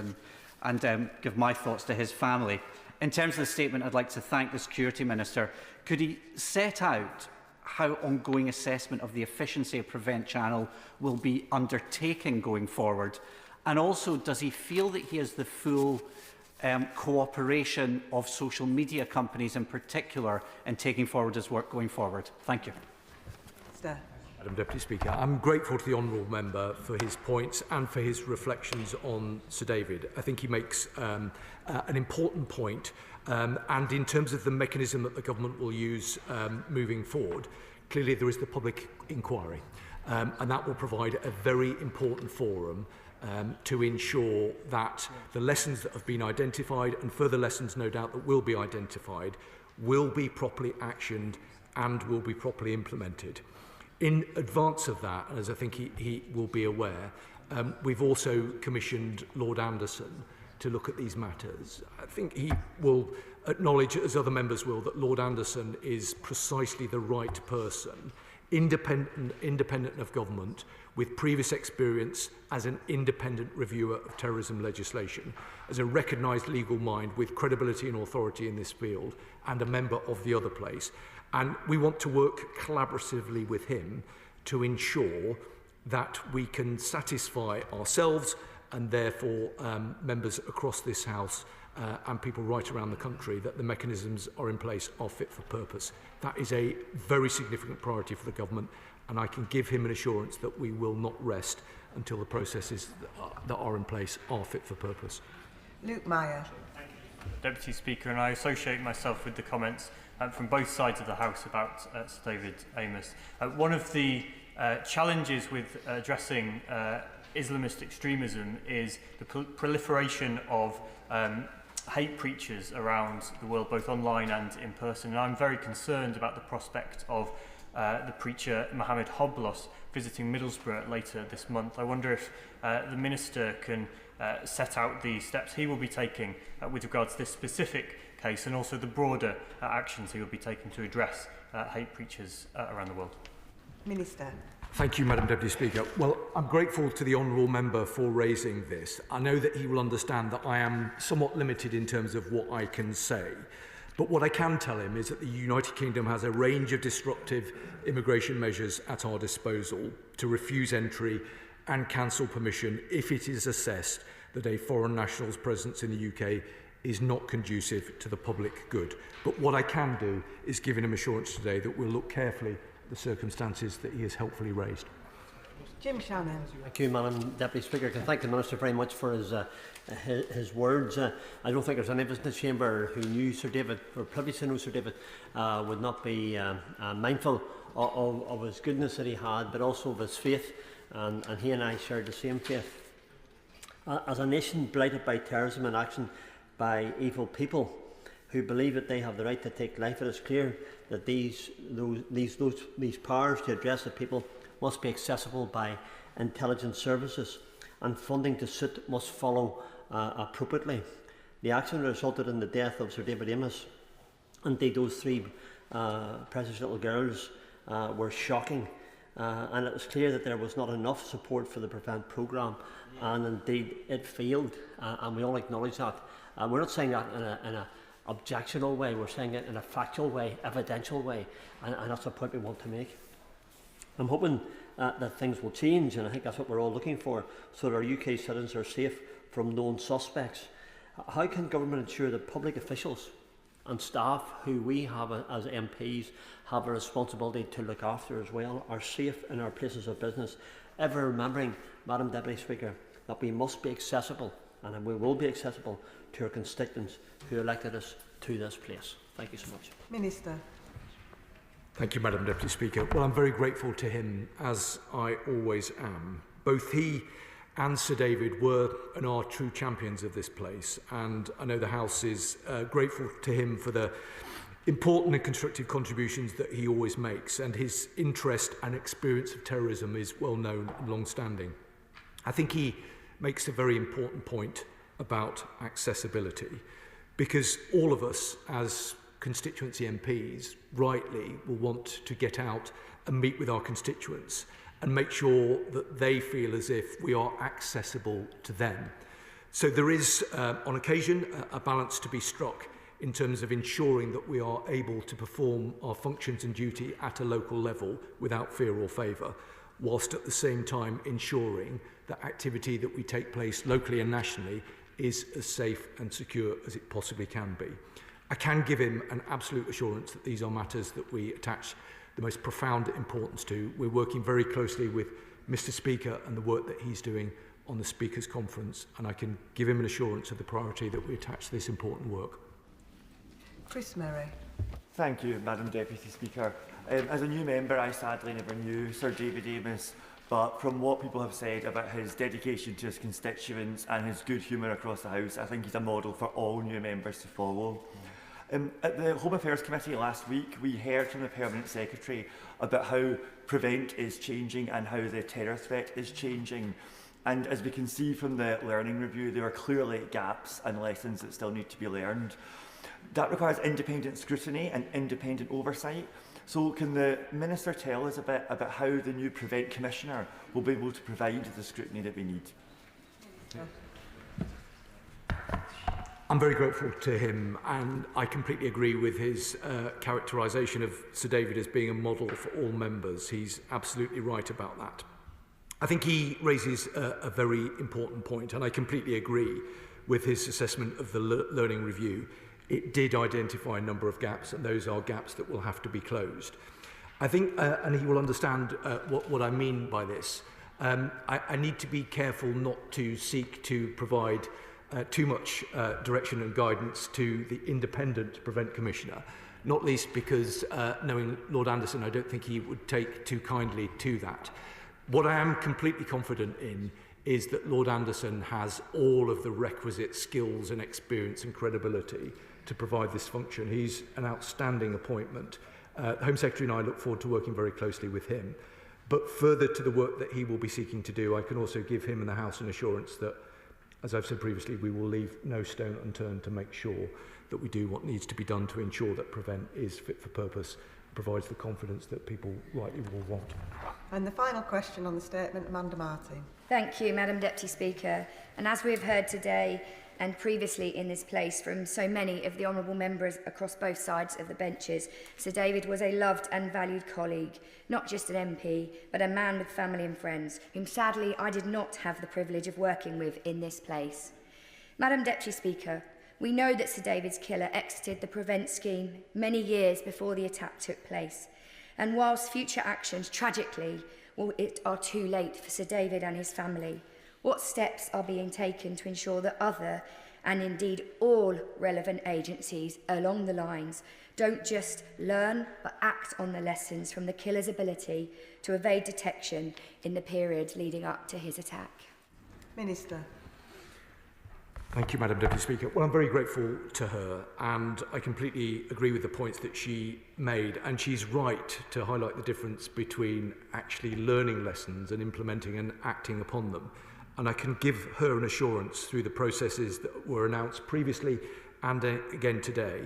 and give my thoughts to his family. In terms of the statement, I'd like to thank the Security Minister. Could he set out how ongoing assessment of the efficiency of Prevent Channel will be undertaken going forward? And also, does he feel that he has the full cooperation of social media companies in particular in taking forward his work going forward? Thank you. Madam Deputy Speaker, I'm grateful to the honourable member for his points and for his reflections on Sir David. I think he makes an important point, and in terms of the mechanism that the government will use moving forward, clearly there is the public inquiry, and that will provide a very important forum to ensure that the lessons that have been identified and further lessons no doubt that will be identified will be properly actioned and will be properly implemented. In advance of that, as I think he will be aware, we've also commissioned Lord Anderson to look at these matters. I think he will acknowledge, as other members will, that Lord Anderson is precisely the right person, independent of government, with previous experience as an independent reviewer of terrorism legislation, as a recognised legal mind with credibility and authority in this field, and a member of the other place. And we want to work collaboratively with him to ensure that we can satisfy ourselves and therefore members across this House and people right around the country that the mechanisms are in place are fit for purpose. That is a very significant priority for the government, and I can give him an assurance that we will not rest until the processes that are in place are fit for purpose. Luke Meyer. Deputy Speaker, and I associate myself with the comments from both sides of the House about Sir David Amess. One of the challenges with addressing Islamist extremism is the proliferation of hate preachers around the world, both online and in person. And I'm very concerned about the prospect of the preacher Mohammed Hoblos visiting Middlesbrough later this month. I wonder if the Minister can set out the steps he will be taking with regards to this specific case and also the broader actions he will be taking to address hate preachers around the world. Minister. Thank you, Madam Deputy Speaker. Well, I'm grateful to the honourable member for raising this. I know that he will understand that I am somewhat limited in terms of what I can say. But what I can tell him is that the United Kingdom has a range of disruptive immigration measures at our disposal to refuse entry and cancel permission if it is assessed that a foreign national's presence in the UK is not conducive to the public good. But what I can do is give him assurance today that we'll look carefully at the circumstances that he has helpfully raised. Jim Shannon. Thank you, Madam Deputy Speaker. I can thank the Minister very much for his words. I don't think there's any of us in the Chamber who knew Sir David, or privy to know Sir David, would not be mindful of his goodness that he had, but also of his faith, and he and I shared the same faith. As a nation blighted by terrorism and action by evil people who believe that they have the right to take life, it is clear that these powers to address the people must be accessible by intelligence services, and funding to suit must follow appropriately. The action resulted in the death of Sir David Amess. Indeed, those three precious little girls were shocking, and it was clear that there was not enough support for the Prevent programme, and indeed it failed, and we all acknowledge that. We're not saying that in an objectional way, we're saying it in a factual way, evidential way, and that's the point we want to make. I'm hoping that things will change, and I think that's what we're all looking for, so that our UK citizens are safe from known suspects. How can government ensure that public officials and staff who we have as MPs have a responsibility to look after as well are safe in our places of business, ever remembering, Madam Deputy Speaker, that we must be accessible, and we will be accessible to our constituents who elected us to this place. Thank you so much. Minister. Thank you, Madam Deputy Speaker. Well, I'm very grateful to him, as I always am. Both he and Sir David were and are true champions of this place, and I know the House is grateful to him for the important and constructive contributions that he always makes, and his interest and experience of terrorism is well known and long-standing. I think he makes a very important point about accessibility, because all of us as constituency MPs rightly will want to get out and meet with our constituents and make sure that they feel as if we are accessible to them. So there is, on occasion, a balance to be struck in terms of ensuring that we are able to perform our functions and duty at a local level without fear or favour, whilst at the same time ensuring that activity that we take place locally and nationally is as safe and secure as it possibly can be. I can give him an absolute assurance that these are matters that we attach the most profound importance to. We're working very closely with Mr. Speaker and the work that he's doing on the Speakers' Conference, and I can give him an assurance of the priority that we attach to this important work. Chris Murray. Thank you, Madam Deputy Speaker. As a new member, I sadly never knew Sir David Amess, but from what people have said about his dedication to his constituents and his good humour across the House, I think he's a model for all new members to follow. At the Home Affairs Committee last week, we heard from the Permanent Secretary about how Prevent is changing and how the terror threat is changing. And as we can see from the learning review, there are clearly gaps and lessons that still need to be learned. That requires independent scrutiny and independent oversight. So can the Minister tell us a bit about how the new Prevent Commissioner will be able to provide the scrutiny that we need? I'm very grateful to him, and I completely agree with his characterisation of Sir David as being a model for all members. He's absolutely right about that. I think he raises a very important point, and I completely agree with his assessment of the learning review. It did identify a number of gaps, and those are gaps that will have to be closed. I think, and he will understand what I mean by this, I need to be careful not to seek to provide too much direction and guidance to the independent Prevent Commissioner, not least because, knowing Lord Anderson, I don't think he would take too kindly to that. What I am completely confident in is that Lord Anderson has all of the requisite skills and experience and credibility to provide this function. He's an outstanding appointment. The Home Secretary and I look forward to working very closely with him. But further to the work that he will be seeking to do, I can also give him and the House an assurance that, as I've said previously, we will leave no stone unturned to make sure that we do what needs to be done to ensure that Prevent is fit for purpose, provides the confidence that people rightly will want. And the final question on the statement, Amanda Martin. Thank you, Madam Deputy Speaker. And as we have heard today and previously in this place from so many of the honourable members across both sides of the benches, Sir David was a loved and valued colleague, not just an MP, but a man with family and friends, whom sadly I did not have the privilege of working with in this place. Madam Deputy Speaker, we know that Sir David's killer exited the Prevent scheme many years before the attack took place. And whilst future actions, tragically, are too late for Sir David and his family, what steps are being taken to ensure that other, and indeed all relevant agencies along the lines, don't just learn but act on the lessons from the killer's ability to evade detection in the period leading up to his attack? Minister. Thank you, Madam Deputy Speaker. Well, I'm very grateful to her, and I completely agree with the points that she made, and she's right to highlight the difference between actually learning lessons and implementing and acting upon them. And I can give her an assurance through the processes that were announced previously and again today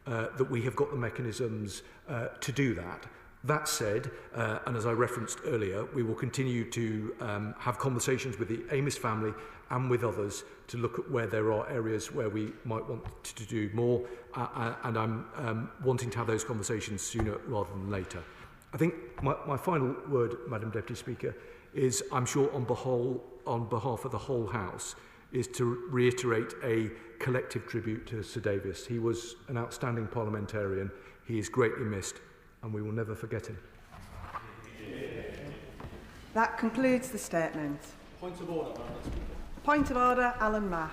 that we have got the mechanisms to do that. That said, and as I referenced earlier, we will continue to have conversations with the Amess family and with others to look at where there are areas where we might want to do more, and I'm wanting to have those conversations sooner rather than later. I think my final word, Madam Deputy Speaker, is I'm sure on behalf of the whole House, is to reiterate a collective tribute to Sir David. He was an outstanding parliamentarian. He is greatly missed, and we will never forget him. That concludes the statement. Point of order, Madam Speaker. Point of order, Alan Mack.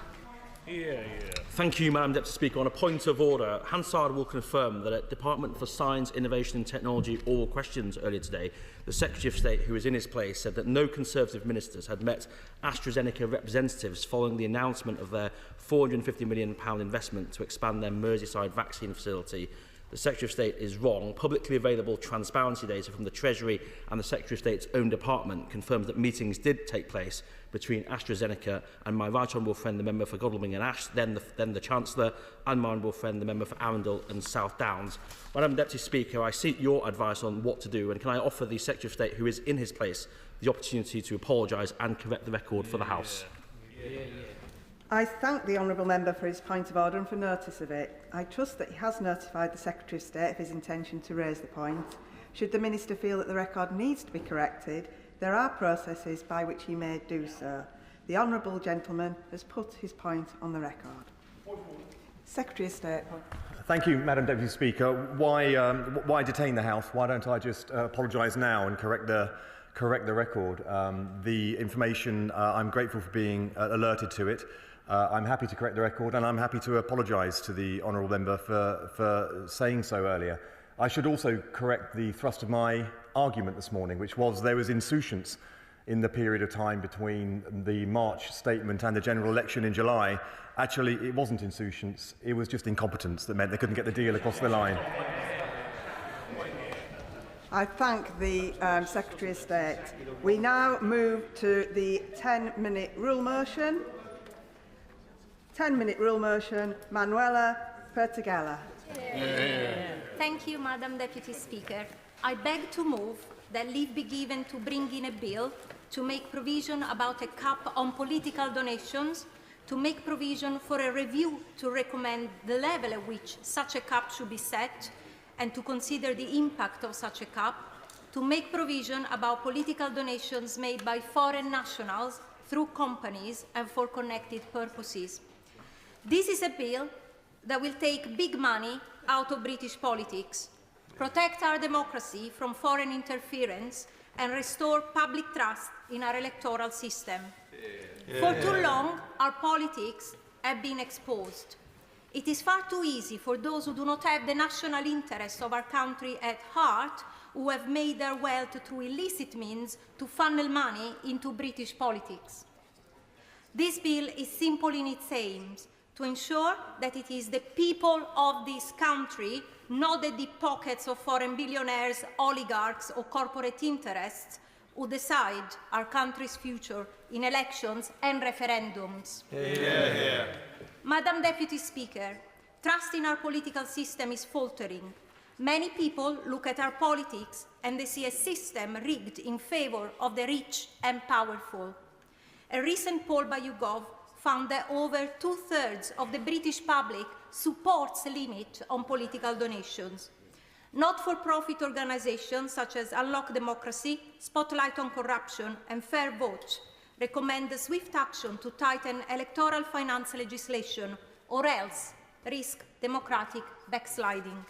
Thank you, Madam Deputy Speaker. On a point of order, Hansard will confirm that at Department for Science, Innovation and Technology oral questions earlier today, the Secretary of State, who is in his place, said that no Conservative ministers had met AstraZeneca representatives following the announcement of their £450 million investment to expand their Merseyside vaccine facility. The Secretary of State is wrong. Publicly available transparency data from the Treasury and the Secretary of State's own department confirms that meetings did take place between AstraZeneca and my right honourable friend, the member for Godalming and Ash, then the Chancellor, and my honourable friend, the member for Arundel and South Downs. Madam Deputy Speaker, I seek your advice on what to do, and can I offer the Secretary of State, who is in his place, the opportunity to apologise and correct the record for the House? I thank the honourable member for his point of order and for notice of it. I trust that he has notified the Secretary of State of his intention to raise the point. Should the Minister feel that the record needs to be corrected, there are processes by which he may do so. The honourable gentleman has put his point on the record. Secretary of State. Thank you, Madam Deputy Speaker. Why detain the House? Why don't I just apologise now and correct the record? The information, I'm grateful for being alerted to it. I'm happy to correct the record, and I'm happy to apologise to the honourable member for saying so earlier. I should also correct the thrust of my argument this morning, which was there was insouciance in the period of time between the March statement and the general election in July. Actually, it wasn't insouciance, it was just incompetence that meant they couldn't get the deal across the line. I thank the Secretary of State. We now move to the 10-minute rule motion. 10-minute rule motion, Manuela Pertigella. Thank you, Madam Deputy Speaker. I beg to move that leave be given to bring in a bill to make provision about a cap on political donations, to make provision for a review to recommend the level at which such a cap should be set, and to consider the impact of such a cap, to make provision about political donations made by foreign nationals through companies and for connected purposes. This is a bill that will take big money out of British politics, protect our democracy from foreign interference, and restore public trust in our electoral system. For too long, our politics have been exposed. It is far too easy for those who do not have the national interests of our country at heart, who have made their wealth through illicit means, to funnel money into British politics. This bill is simple in its aims, to ensure that it is the people of this country, not the deep pockets of foreign billionaires, oligarchs or corporate interests, who decide our country's future in elections and referendums. Madam Deputy Speaker, trust in our political system is faltering. Many people look at our politics and they see a system rigged in favour of the rich and powerful. A recent poll by YouGov found that over 2/3 of the British public supports a limit on political donations. Not-for-profit organisations such as Unlock Democracy, Spotlight on Corruption and Fair Vote recommend swift action to tighten electoral finance legislation or else risk democratic backsliding.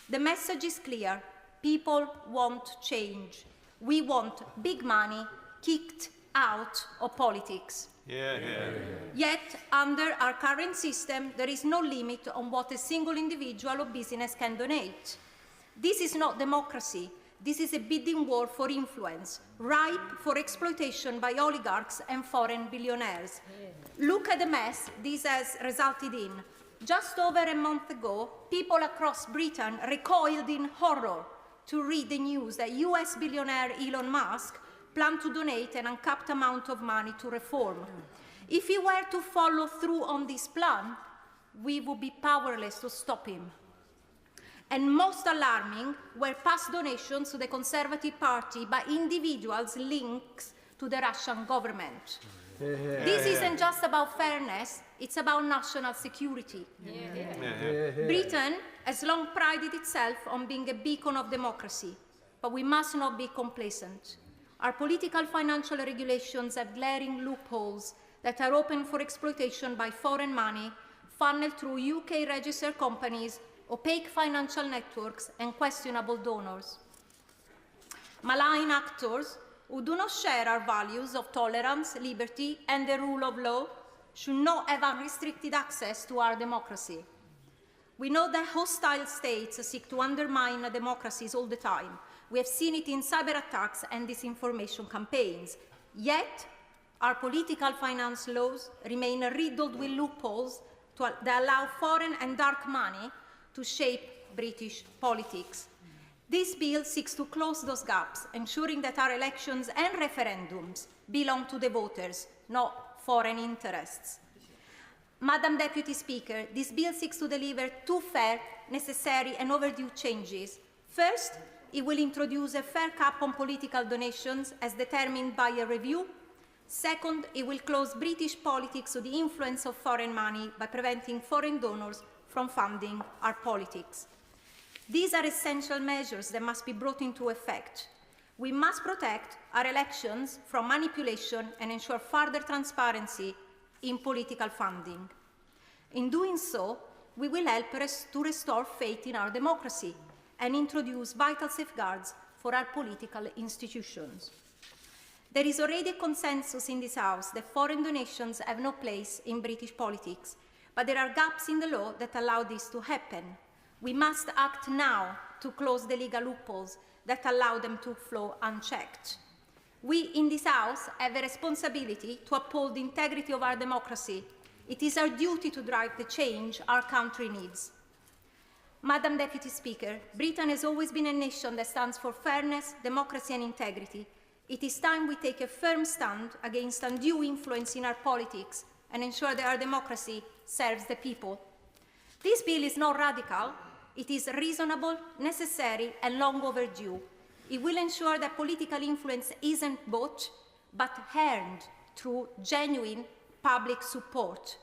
The message is clear. People want change. We want big money kicked out of politics. Yet, under our current system, there is no limit on what a single individual or business can donate. This is not democracy. This is a bidding war for influence, ripe for exploitation by oligarchs and foreign billionaires. Look at the mess this has resulted in. Just over a month ago, people across Britain recoiled in horror to read the news that US billionaire Elon Musk planned to donate an uncapped amount of money to reform. If he were to follow through on this plan, we would be powerless to stop him. And most alarming were past donations to the Conservative Party by individuals linked to the Russian government. This isn't just about fairness, it's about national security. Britain has long prided itself on being a beacon of democracy, but we must not be complacent. Our political financial regulations have glaring loopholes that are open for exploitation by foreign money, funneled through UK-registered companies, opaque financial networks, and questionable donors. Malign actors who do not share our values of tolerance, liberty, and the rule of law should not have unrestricted access to our democracy. We know that hostile states seek to undermine democracies all the time. We have seen it in cyber attacks and disinformation campaigns. Yet, our political finance laws remain riddled with loopholes that allow foreign and dark money to shape British politics. This bill seeks to close those gaps, ensuring that our elections and referendums belong to the voters, not foreign interests. Madam Deputy Speaker, this bill seeks to deliver two fair, necessary and overdue changes. First, it will introduce a fair cap on political donations as determined by a review. Second, it will close British politics to the influence of foreign money by preventing foreign donors from funding our politics. These are essential measures that must be brought into effect. We must protect our elections from manipulation and ensure further transparency in political funding. In doing so, we will help to restore faith in our democracy and introduce vital safeguards for our political institutions. There is already a consensus in this House that foreign donations have no place in British politics, but there are gaps in the law that allow this to happen. We must act now to close the legal loopholes that allow them to flow unchecked. We in this House have a responsibility to uphold the integrity of our democracy. It is our duty to drive the change our country needs. Madam Deputy Speaker, Britain has always been a nation that stands for fairness, democracy and integrity. It is time we take a firm stand against undue influence in our politics and ensure that our democracy serves the people. This bill is not radical. It is reasonable, necessary and long overdue. It will ensure that political influence isn't bought, but earned through genuine public support.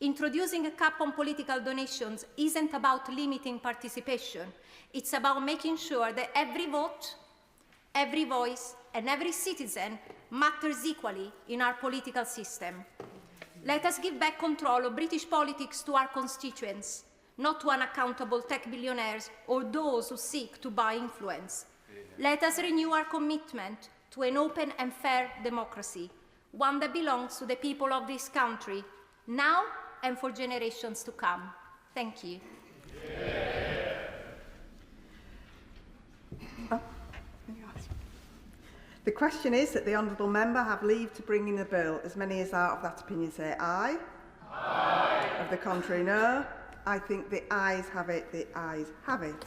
Introducing a cap on political donations isn't about limiting participation. It's about making sure that every vote, every voice, and every citizen matters equally in our political system. Let us give back control of British politics to our constituents, not to unaccountable tech billionaires or those who seek to buy influence. Let us renew our commitment to an open and fair democracy, one that belongs to the people of this country, now and for generations to come. Thank you. The question is that the Honourable Member have leave to bring in a bill. As many as are of that opinion say aye. Aye. Of the contrary, no. I think the ayes have it. The ayes have it.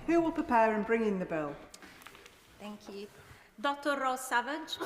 Who will prepare and bring in the bill? Thank you. Dr. Ross Savage.